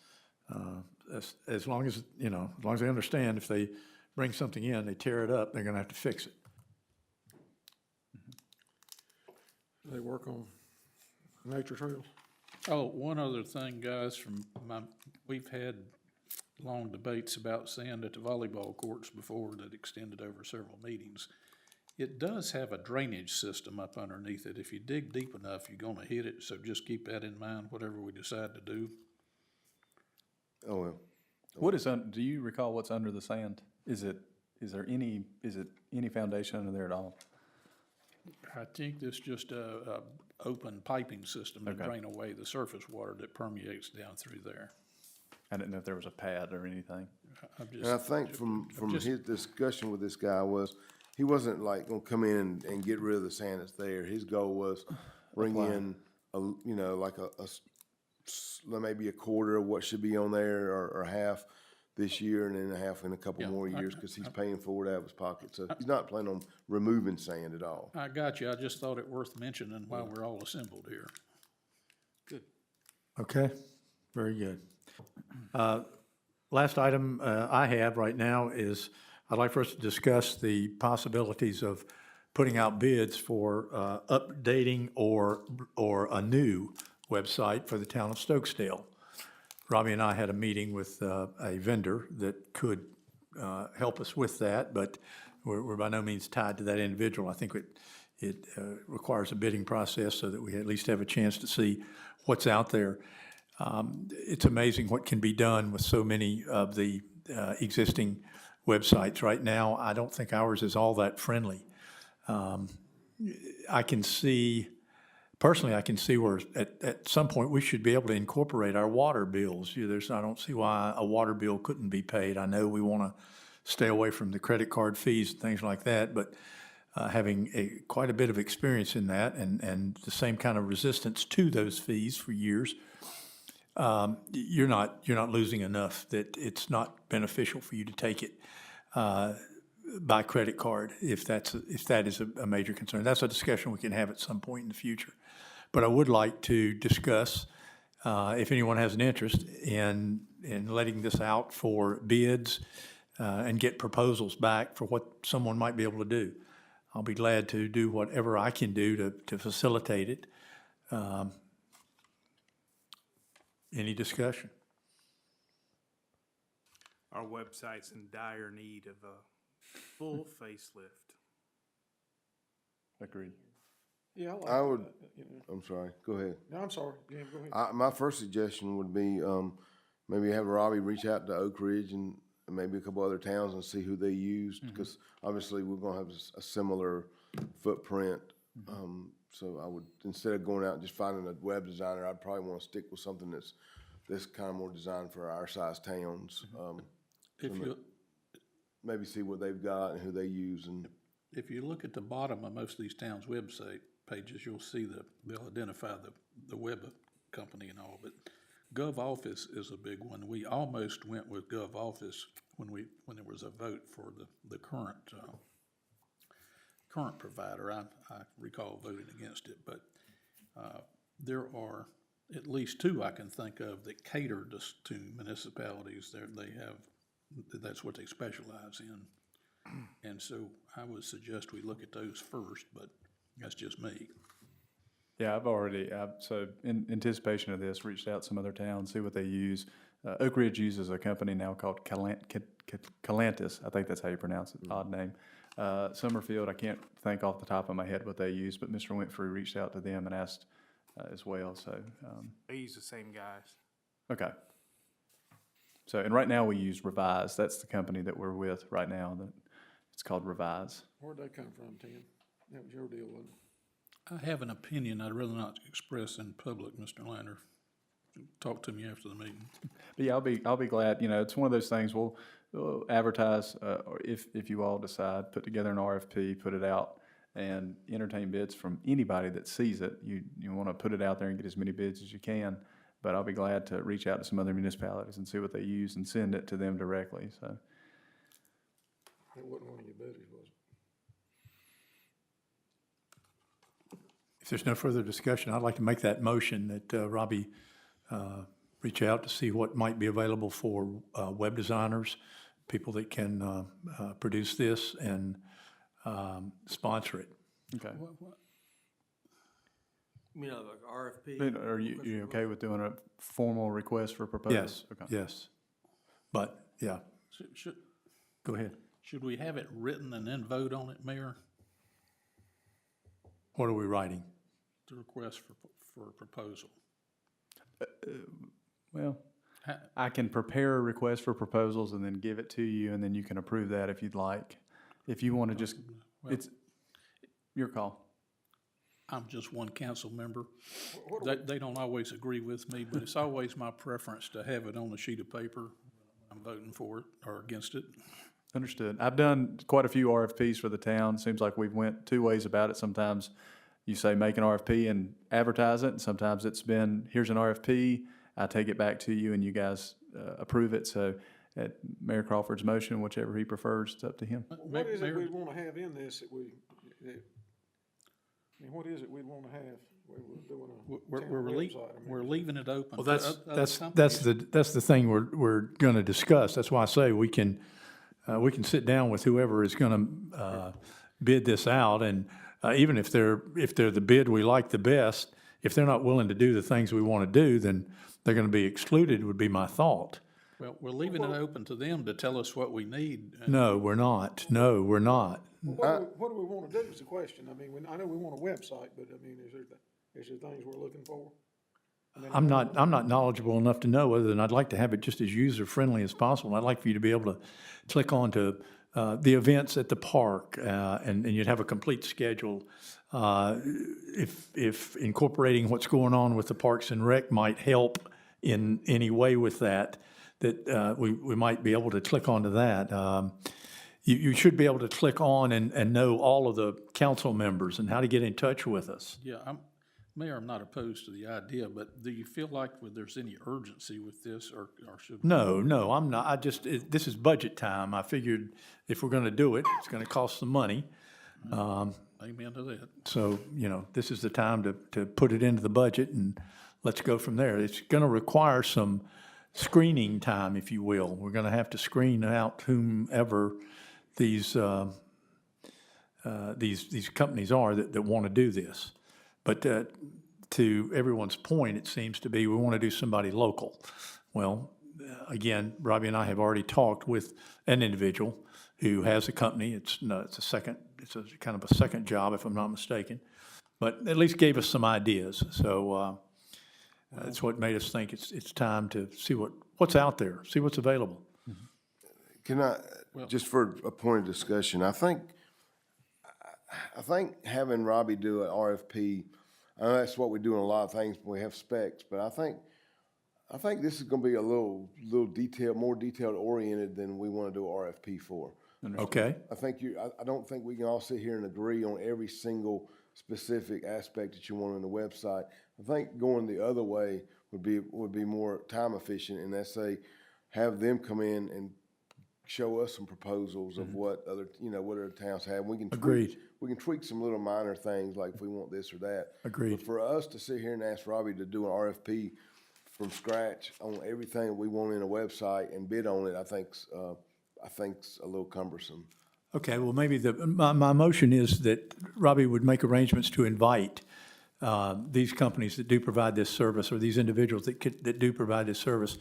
As long as, as long as they understand, if they bring something in, they tear it up, they're gonna have to fix it. They work on nature trails. Oh, one other thing, guys, we've had long debates about sand at the volleyball courts before that extended over several meetings. It does have a drainage system up underneath it. If you dig deep enough, you're gonna hit it, so just keep that in mind, whatever we decide to do. Oh, well. What is, do you recall what's under the sand? Is it any foundation under there at all? I think this just a open piping system to Okay. drain away the surface water that permeates down through there. I didn't know if there was a pad or anything. I'm And I just, think from just- his discussion with this guy was, he wasn't like gonna come in and get rid of the sand that's there. His goal was bring in like a maybe a quarter of what should be on there, or half this year, and then a half in a couple Yeah, more years, because he's paying for it out of his pocket. So he's not planning on removing sand at all. I got you. I just thought it worth mentioning while we're all assembled here. Okay, very good. Last item I have right now is I'd like for us to discuss the possibilities of putting out bids for updating or a new website for the town of Stokesdale. Robbie and I had a meeting with a vendor that could help us with that, but we're by no means tied to that individual. I think it requires a bidding process so that we at least have a chance to see what's out there. It's amazing what can be done with so many of the existing websites right now. I don't think ours is all that friendly. I can see, personally, I can see where at some point we should be able to incorporate our water bills. I don't see why a water bill couldn't be paid. I know we want to stay away from the credit card fees and things like that, but having quite a bit of experience in that and the same kind of resistance to those fees for years, you're not losing enough that it's not beneficial for you to take it by credit card if that is a major concern. That's a discussion we can have at some point in the future. But I would like to discuss if anyone has an interest in letting this out for bids and get proposals back for what someone might be able to do. I'll be glad to do whatever I can do to facilitate it. Any discussion? Our website's in dire need of a full facelift. Agreed. Yeah, I like I would, that, you know. I'm sorry, go ahead. No, I'm sorry, Jim, go ahead. My first suggestion would be, maybe have Robbie reach out to Oak Ridge and maybe a couple other towns and see who they use, because obviously we're gonna have a similar footprint. So I would, instead of going out and just finding a web designer, I'd probably wanna stick with something that's kind of more designed for our size towns. If you, Maybe see what they've got and who they use, and if you look at the bottom of most of these towns' website pages, you'll see they'll identify the web company and all, but GovOffice is a big one. We almost went with GovOffice when there was a vote for the current provider. I recall voting against it, but there are at least two I can think of that cater to municipalities. That's what they specialize in. And so I would suggest we look at those first, but that's just me. Yeah, so in anticipation of this, reached out to some other towns, see what they use. Oak Ridge uses a company now called Calantis. I think that's how you pronounce it, odd name. Summerfield, I can't think off the top of my head what they use, but Mr. Winfrey reached out to them and asked as well, so. They use the same guys. Okay. So, and right now we use Revise. That's the company that we're with right now. It's called Revise. Where'd that come from, Tim? That was your deal, wasn't it? I have an opinion I'd rather not express in public, Mr. Lander. Talk to me after the meeting. But yeah, I'll be glad. You know, it's one of those things. We'll advertise, or if you all decide, put together an RFP, put it out, and entertain bids from anybody that sees it. You want to put it out there and get as many bids as you can. But I'll be glad to reach out to some other municipalities and see what they use and send it to them directly. So. It wasn't one of your buddies, was it? If there's no further discussion, I'd like to make that motion that Robbie reach out to see what might be available for web designers, people that can produce this and sponsor it. Okay. You mean like RFP? Are you okay with doing a formal request for proposals? Yes, Okay. yes. But, yeah, go ahead. Should we have it written and then vote on it, Mayor? What are we writing? The request for a proposal. Well, I can prepare a request for proposals and then give it to you, and then you can approve that if you'd like. If you want to just, it's your call. I'm just one council member. They don't always agree with me, but it's always my preference to have it on a sheet of paper. I'm voting for it or against it. Understood. I've done quite a few RFPs for the town. Seems like we've went two ways about it. Sometimes you say make an RFP and advertise it, and sometimes it's been, here's an RFP, I take it back to you and you guys approve it. So at Mayor Crawford's motion, whichever he prefers, it's up to him. What is it Mayor- we wanna have in this I mean, what is it we'd wanna have? We're doing a town We're website. I mean, we're leaving it open. Well, to other companies. that's the thing we're gonna discuss. That's why I say we can sit down with whoever is gonna, bid this out, and, even if they're the bid we like the best, if they're not willing to do the things we wanna do, then they're gonna be excluded, would be my thought. Well, we're leaving it open to them to tell us what we need. No, we're not. No, we're not. What do we wanna do is the question. I mean, I know we want a website, but I mean, is there things we're looking for? I mean, I'm not knowledgeable enough to know other than I'd like to have it just as user-friendly as possible. I'd like for you to be able to click on to the events at the park, and you'd have a complete schedule. If incorporating what's going on with the Parks and Rec might help in any way with that, we might be able to click onto that. You should be able to click on and know all of the council members and how to get in touch with us. Yeah, Mayor, I'm not opposed to the idea, but do you feel like there's any urgency with this, or should? No, I'm not. This is budget time. I figured if we're gonna do it, it's gonna cost some money. Amen to that. So, this is the time to put it into the budget and let's go from there. It's gonna require some screening time, if you will. We're gonna have to screen out whomever these companies are that wanna do this. But, to everyone's point, it seems to be we wanna do somebody local. Well, again, Robbie and I have already talked with an individual who has a company. It's a kind of a second job, if I'm not mistaken, but at least gave us some ideas. So, that's what made us think it's time to see what's out there, see what's available. Can I, just for a point of discussion, I think having Robbie do an RFP, I know that's what we do in a lot of things, we have specs, but I think this is gonna be a little more detailed oriented than we wanna do an RFP for. Okay? I don't think we can all sit here and agree on every single specific aspect that you want on the website. I think going the other way would be more time efficient, and let's say, have them come in and show us some proposals of what other towns have. Agreed. We can tweak some little minor things, like if we want this or that. Agreed. But for us to sit here and ask Robbie to do an RFP from scratch on everything that we want in a website and bid on it, I think's a little cumbersome. Okay, well, maybe my motion is that Robbie would make arrangements to invite these companies that do provide this service, or these individuals that do provide this service,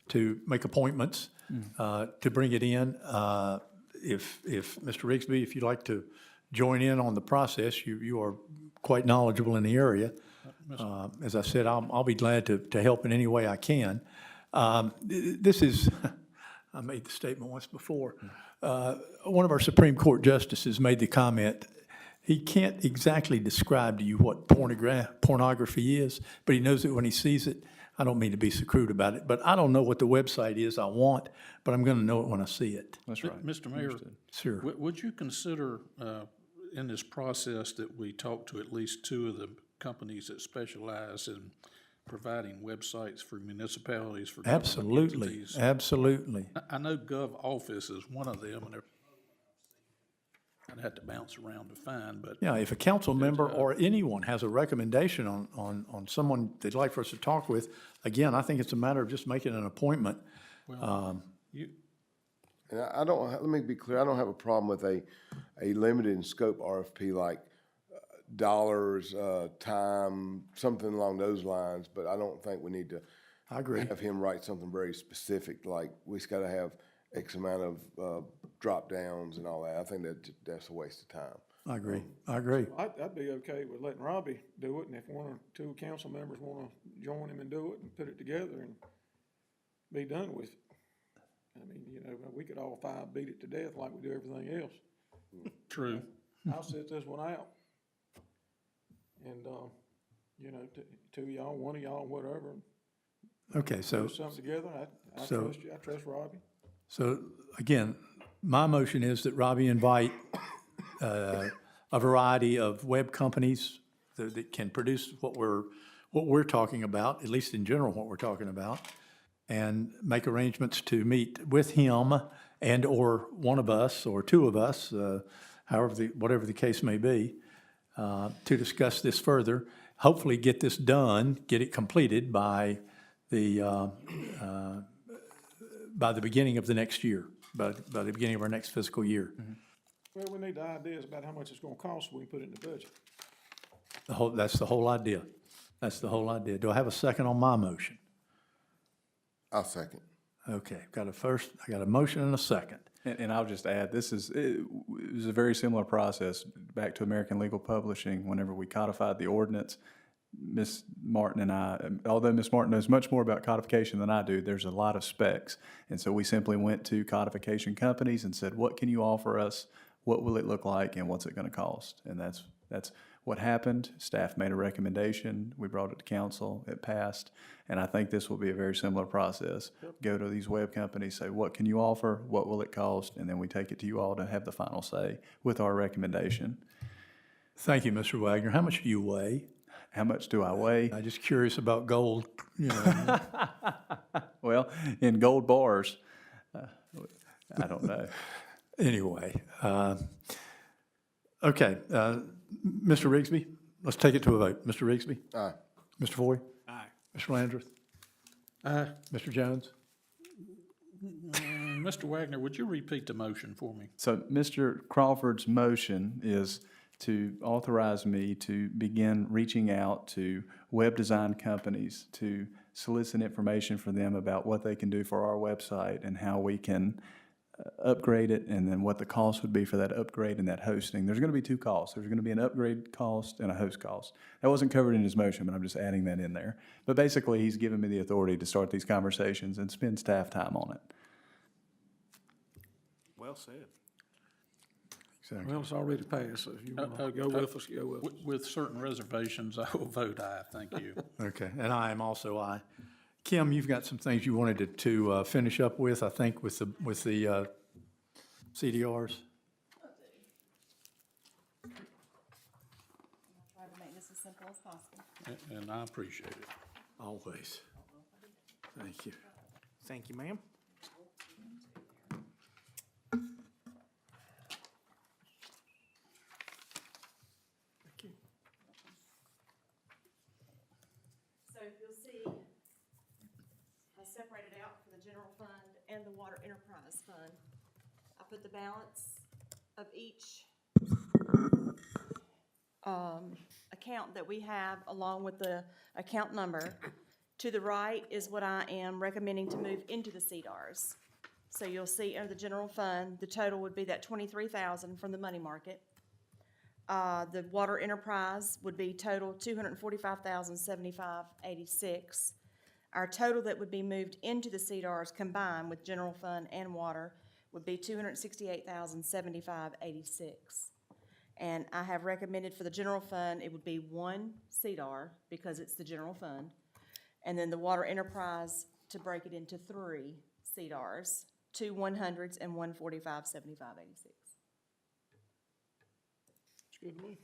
to make appointments, to bring it in. If Mr. Rigsby, if you'd like to join in on the process, you are quite knowledgeable in the area. As I said, I'll be glad to help in any way I can. This is, I made the statement once before. One of our Supreme Court justices made the comment, he can't exactly describe to you what pornography is, but he knows it when he sees it. I don't mean to be so crude about it, but I don't know what the website is I want, but I'm gonna know it when I see it. That's right. Mr. Mayor, Sure. would you consider, in this process, that we talk to at least two of the companies that specialize in providing websites for municipalities, for government Absolutely, entities? absolutely. I know Gov Office is one of them, and I'd have to bounce around to find, but. Yeah, if a council member or anyone has a recommendation on someone they'd like for us to talk with, again, I think it's a matter of just making an appointment. You, And let me be clear, I don't have a problem with a limited in scope RFP, like dollars, time, something along those lines, but I don't think we need to I agree. have him write something very specific, like we just gotta have X amount of drop downs and all that. I think that's a waste of time. I agree. I agree. I'd be okay with letting Robbie do it, and if one or two council members wanna join him and do it and put it together and be done with it. I mean, we could all five beat it to death like we do everything else. true. I'll sit this one out. And, two of y'all, one of y'all, whatever, Okay, so. put something together. I So- trust you, I trust Robbie. So again, my motion is that Robbie invite a variety of web companies that can produce what what we're talking about, at least in general, what we're talking about, and make arrangements to meet with him and/or one of us or two of us, whatever the case may be, to discuss this further. Hopefully get this done, get it completed by the beginning of the next year, by the beginning of our next fiscal year. Well, we need the ideas about how much it's gonna cost, so we can put it in the budget. That's the whole idea. That's the whole idea. Do I have a second on my motion? I'll second. Okay, I got a motion and a second. And I'll just add, it was a very similar process back to American Legal Publishing. Whenever we codified the ordinance, Ms. Martin and I, although Ms. Martin knows much more about codification than I do, there's a lot of specs. And so we simply went to codification companies and said, what can you offer us? What will it look like? And what's it going to cost? And that's what happened. Staff made a recommendation. We brought it to council. It passed. And I think this will be a very similar process. Go to these web companies, say, what can you offer? What will it cost? And then we take it to you all to have the final say with our recommendation. Thank you, Mr. Wagner. How much do you weigh? How much do I weigh? I'm just curious about gold, you know. Well, in gold bars, I don't know. Anyway, okay, Mr. Rigsby, let's take it to a vote. Mr. Rigsby? Aye. Mr. Foy? Aye. Mr. Landrith? Aye. Mr. Jones? Mr. Wagner, would you repeat the motion for me? So Mr. Crawford's motion is to authorize me to begin reaching out to web design companies to solicit information for them about what they can do for our website and how we can upgrade it, and then what the cost would be for that upgrade and that hosting. There's going to be two costs. There's going to be an upgrade cost and a host cost. That wasn't covered in his motion, but I'm just adding that in there. But basically, he's given me the authority to start these conversations and spend staff time on it. Well said. Exactly. Well, it's already passed, so if you wanna go with us, go with us. With certain reservations, I will vote aye. Thank you. Okay, and I am also aye. Kim, you've got some things you wanted to finish up with, I think, with the CDRs. Try to make this as simple as possible. And I appreciate it. Always. Thank you. Thank you, ma'am. So you'll see, I separated out for the general fund and the water enterprise fund. I put the balance of each account that we have along with the account number. To the right is what I am recommending to move into the CDRs. So you'll see under the general fund, the total would be that $23,000 from the money market. The water enterprise would be total $245,075.86. Our total that would be moved into the CDRs combined with general fund and water would be $268,075.86. And I have recommended for the general fund, it would be one CDR because it's the general fund. And then the water enterprise to break it into three CDRs, 2 100s and 145.75.86. It's good to me.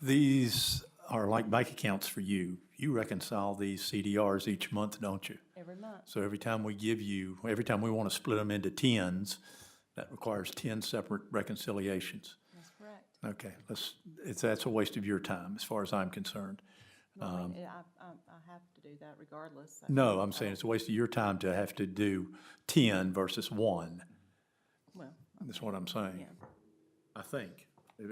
These are like bank accounts for you. You reconcile these CDRs each month, don't you? Every month. So every time we want to split them into tens, that requires 10 separate reconciliations. That's correct. Okay, that's a waste of your time as far as I'm concerned. Well, I mean, I have to do that regardless. So- No, I'm saying it's a waste of your time to have to do 10 versus 1. Well, That's what I'm saying. yeah. I think.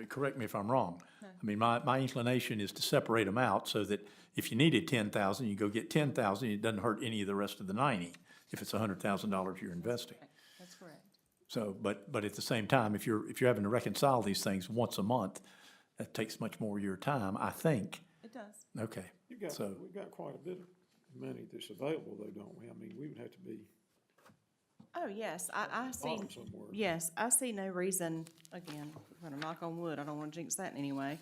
Correct me if I'm wrong. I mean, my inclination is to separate them out so that if you needed 10,000, you go get 10,000, it doesn't hurt any of the rest of the 90 if it's $100,000 you're investing. That's correct. So, but at the same time, if you're having to reconcile these things once a month, that takes much more of your time, I think. It does. Okay, We've got quite a bit of money that's available though, don't we? I mean, we would have to be Oh, yes, I see, bottom somewhere. yes, I see no reason, again, I'm gonna knock on wood, I don't wanna jinx that in any way.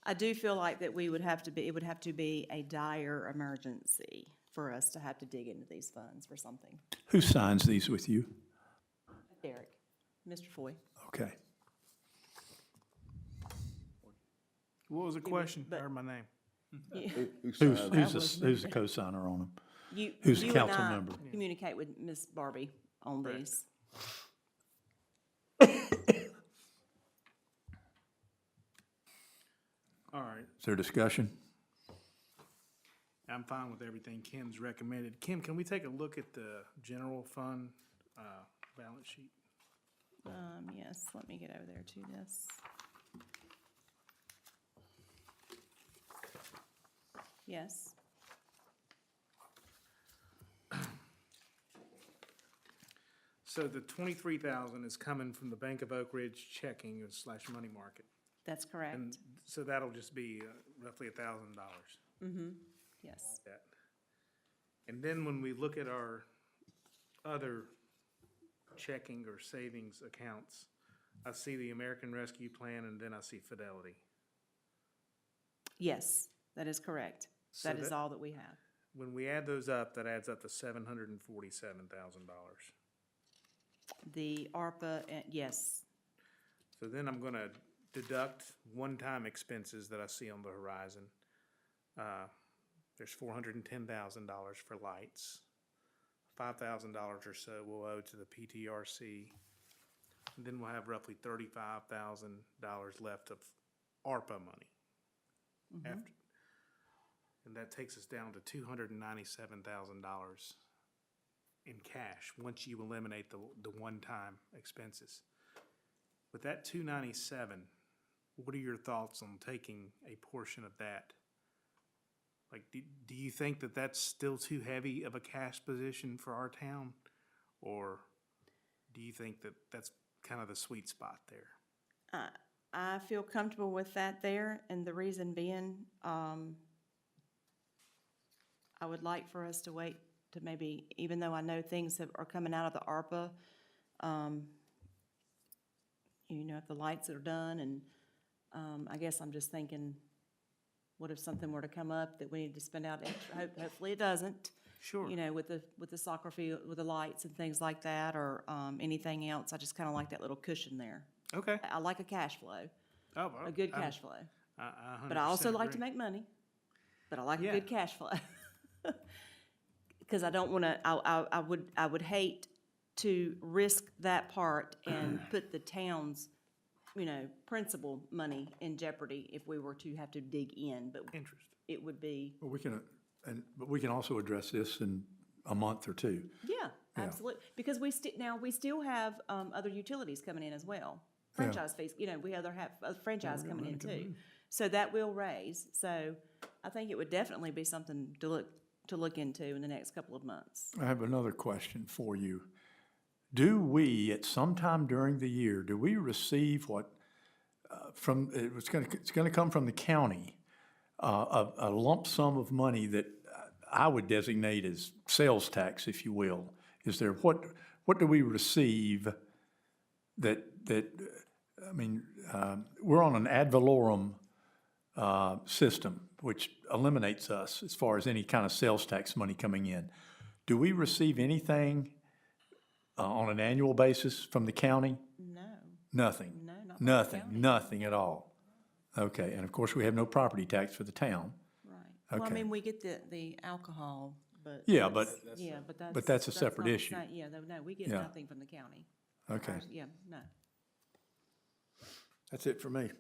I do feel like that it would have to be a dire emergency for us to have to dig into these funds for something. who signs these with you? Derek, Mr. Foy. Okay. What was the question? but- Or my name? Who Who's, signs? who's the co-signer on them? You, Who's the you council and I member? communicate with Ms. Barbie on Correct. these. All right, Is there discussion? I'm fine with everything Kim's recommended. Kim, can we take a look at the general fund, balance sheet? Yes, let me get over there to this. Yes, So the 23,000 is coming from the Bank of Oak Ridge checking / money market. that's correct. And so that'll just be roughly $1,000. Yes, That. And then when we look at our other checking or savings accounts, I see the American Rescue Plan and then I see Fidelity. yes, that is correct. So That is that- all that we have. When we add those up, that adds up to $747,000. The ARPA, yes, So then I'm gonna deduct one-time expenses that I see on the horizon. There's $410,000 for lights. $5,000 or so we'll owe to the PTRC. And then we'll have roughly $35,000 left of ARPA money. After, and that takes us down to $297,000 in cash, once you eliminate the one-time expenses. With that 297, what are your thoughts on taking a portion of that? Like, do you think that that's still too heavy of a cash position for our town? Or do you think that that's kind of the sweet spot there? I feel comfortable with that there, and the reason being, I would like for us to wait to maybe, even though I know things are coming out of the ARPA, you know, if the lights are done, and, I guess I'm just thinking, what if something were to come up that we need to spend out extra, hopefully it doesn't. Sure. You know, with the soccer field, with the lights and things like that, or, anything else, I just kinda like that little cushion there. Okay. I like a cash flow, Oh, a good I'm- cash flow. I But I also 100% like to agree. make money, but I like a Yeah. good cash flow. Because I don't wanna, I would hate to risk that part and put the town's, you know, principal money in jeopardy if we were to have to dig in, but Interest. it would be, Well, but we can also address this in a month or two. yeah, absolutely. Because we still have, other utilities coming in as well. Yeah. Franchise fees, you know, we have a franchise coming in too. So that will raise, so I think it would definitely be something to look into in the next couple of months. I have another question for you. Do we, at some time during the year, do we receive what, it's gonna come from the county, a lump sum of money that I would designate as sales tax, if you will? Is there, what do we receive that, I mean, we're on an ad valorem system, which eliminates us as far as any kind of sales tax money coming in. Do we receive anything on an annual basis from the county? No, Nothing. no, not from the county. Nothing at all. Okay, and of course, we have no property tax for the town. Right. Well, I Okay. mean, we get the alcohol, but. Yeah, but- that's- Yeah, but that's. but that's a separate not the issue. same. Yeah, no, we get Yeah. nothing from the county. Okay, Ours- Yeah, no. that's it for me.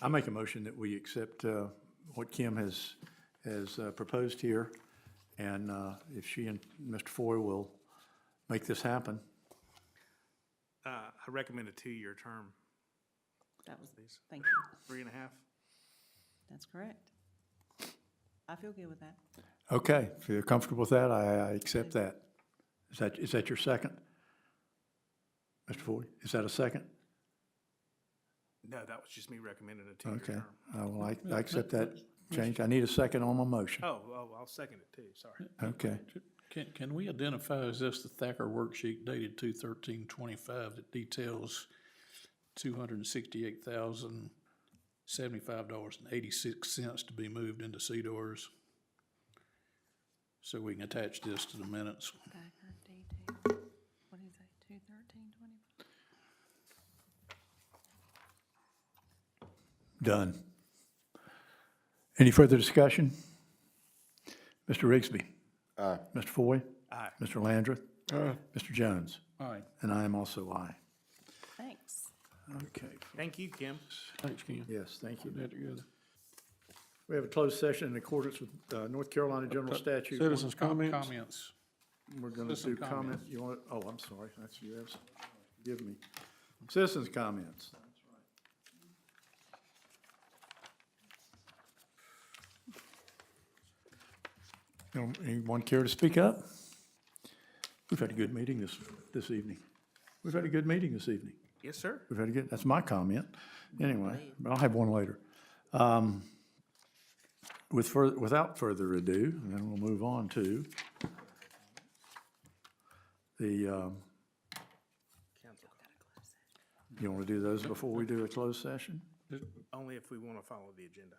I make a motion that we accept what Kim has proposed here, and if she and Mr. Foy will make this happen. I recommend a 2-year term, That was, please. thank you. 3.5. That's correct. I feel good with that. Okay, if you're comfortable with that, I accept that. Is that your second? Mr. Foy, is that a second? No, that was just me recommending a 2-year Okay, term. well, I accept that change. I need a second on my motion. Oh, I'll second it too, sorry. Okay, Can we identify, is this the Thacker worksheet dated 2/13/25 that details $268,075.86 to be moved into CDORs? So we can attach this to the minutes. Thacker detail, what is that, 2/13/20? Done. Any further discussion? Mr. Rigsby? Aye. Mr. Foy? Aye. Mr. Landrith? Mr. Jones? Aye. And I am also aye. Thanks. Okay. Thank you, Kim. Thanks, Ken. Yes, thank you. Put that together. We have a closed session in accordance with North Carolina General Statute. Citizens' comments? Comments. We're going to do Citizen comment, you want, oh, I'm sorry, that's yours. Forgive me. Citizens' comments. Anyone care to speak up? We've had a good meeting this evening. We've had a good meeting this evening. Yes, sir. We've had a good, that's my comment. Anyway, but I'll have one later. Without further ado, and then we'll move on to the, you want to do those before we do a closed session? Only if we want to follow the agenda.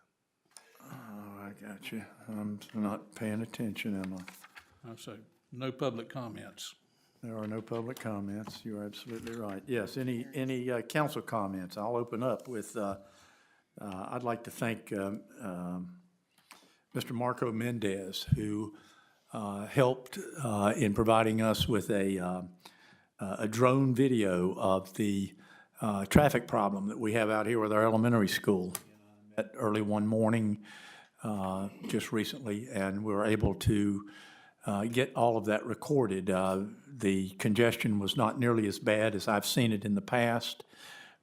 Oh, I got you. I'm not paying attention, am I? I say, no public comments. There are no public comments. You're absolutely right. Yes, any council comments? I'll open up with, I'd like to thank Mr. Marco Mendez, who helped in providing us with a drone video of the traffic problem that we have out here with our elementary school. Met early one morning just recently, and we were able to get all of that recorded. The congestion was not nearly as bad as I've seen it in the past,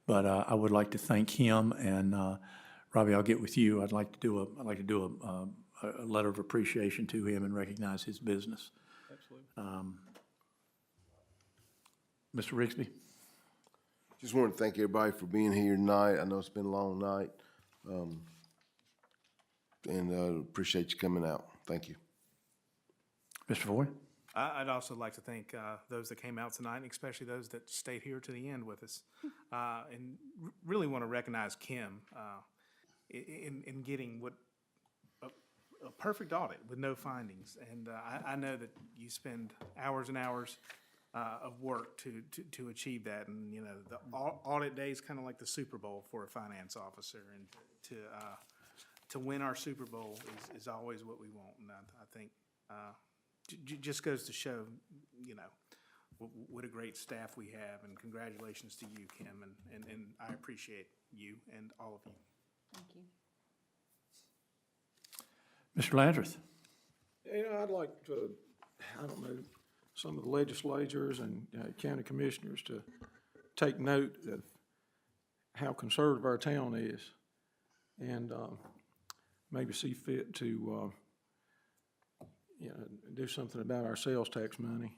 but I would like to thank him, and Robbie, I'll get with you. I'd like to do a letter of appreciation to him and recognize his business. Absolutely. Mr. Rigsby? Just wanted to thank everybody for being here tonight. I know it's been a long night. And appreciate you coming out. Thank you. Mr. Foy? I'd also like to thank those that came out tonight, especially those that stayed here to the end with us. And really want to recognize Kim in getting what a perfect audit with no findings. And I know that you spend hours and hours of work to achieve that. And, you know, the audit day is kind of like the Super Bowl for a finance officer. And to win our Super Bowl is always what we want. And I think just goes to show, you know, what a great staff we have. And congratulations to you, Kim. And I appreciate you and all of you. Thank you. Mr. Landrith? You know, I'd like to, I don't know, some of the legislators and county commissioners to take note of how conservative our town is and maybe see fit to, you know, do something about our sales tax money.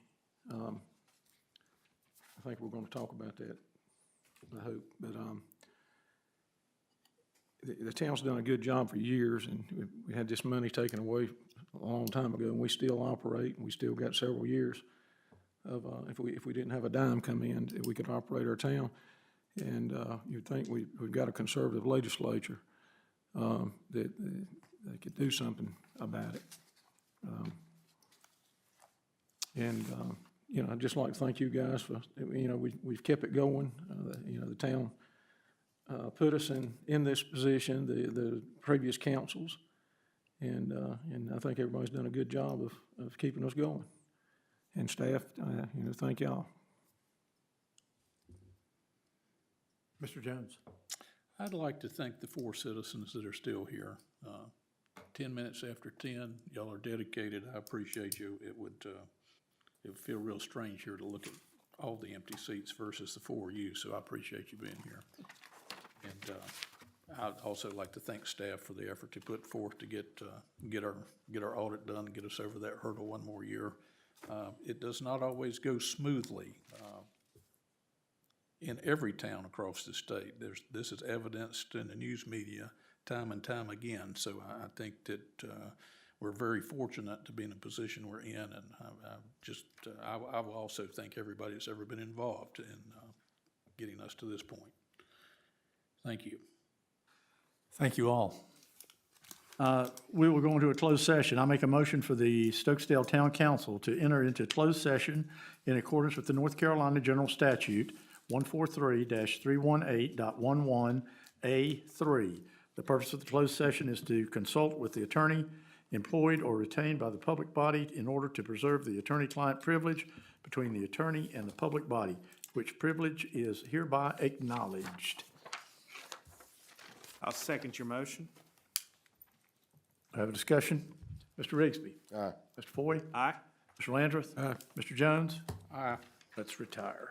I think we're going to talk about that, I hope. But the town's done a good job for years, and we had this money taken away a long time ago, and we still operate, and we still got several years of, if we didn't have a dime come in, we could operate our town. And you'd think we've got a conservative legislature that they could do something about it. You know, I'd just like to thank you guys for, you know, we've kept it going. You know, the town put us in this position, the previous councils, and I think everybody's done a good job of keeping us going. And staff, you know, thank y'all. Mr. Jones? I'd like to thank the 4 citizens that are still here. 10 minutes after 10, y'all are dedicated. I appreciate you. It would feel real strange here to look at all the empty seats versus the 4 of you, so I appreciate you being here. And I'd also like to thank staff for the effort to put forth to get our audit done, get us over that hurdle one more year. It does not always go smoothly in every town across the state. This is evidenced in the news media time and time again. So I think that we're very fortunate to be in a position we're in, and I will also thank everybody that's ever been involved in getting us to this point. Thank you. Thank you all. We will go into a closed session. I make a motion for the Stokesdale Town Council to enter into closed session in accordance with the North Carolina General Statute 143-318.11 A3. The purpose of the closed session is to consult with the attorney employed or retained by the public body in order to preserve the attorney-client privilege between the attorney and the public body, which privilege is hereby acknowledged. I'll second your motion. Have a discussion? Mr. Rigsby. Aye. Mr. Foy. Aye. Mr. Landrith. Aye. Mr. Jones. Aye. Let's retire.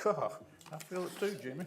I feel it too, Jimmy.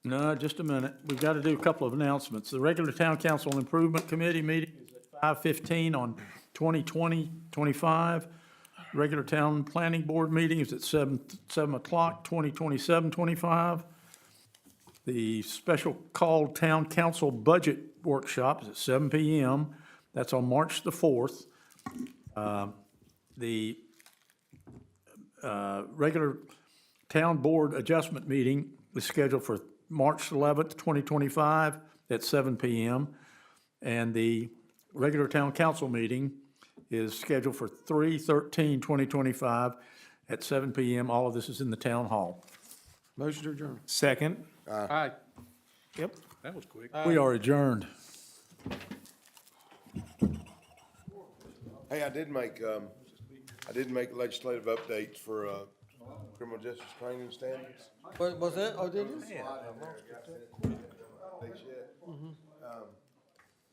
No, just a minute. We've got to do a couple of announcements. The regular Town Council Improvement Committee meeting is at 5:15 on 2020-25. Regular Town Planning Board meeting is at 7 o'clock, 2027-25. The special called Town Council Budget Workshop is at 7 PM. That's on March the 4th. The regular Town Board Adjustment meeting is scheduled for March 11th, 2025 at 7 PM. And the regular Town Council meeting is scheduled for 3/13/2025 at 7 PM. All of this is in the Town Hall. Motion to adjourn. Second. Aye. Yep. That was quick. We are adjourned. Hey, I did make legislative updates for, criminal justice training standards. What's that? Oh, did you?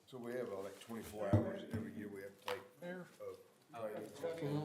So we have like 24 hours every year we have to take of training.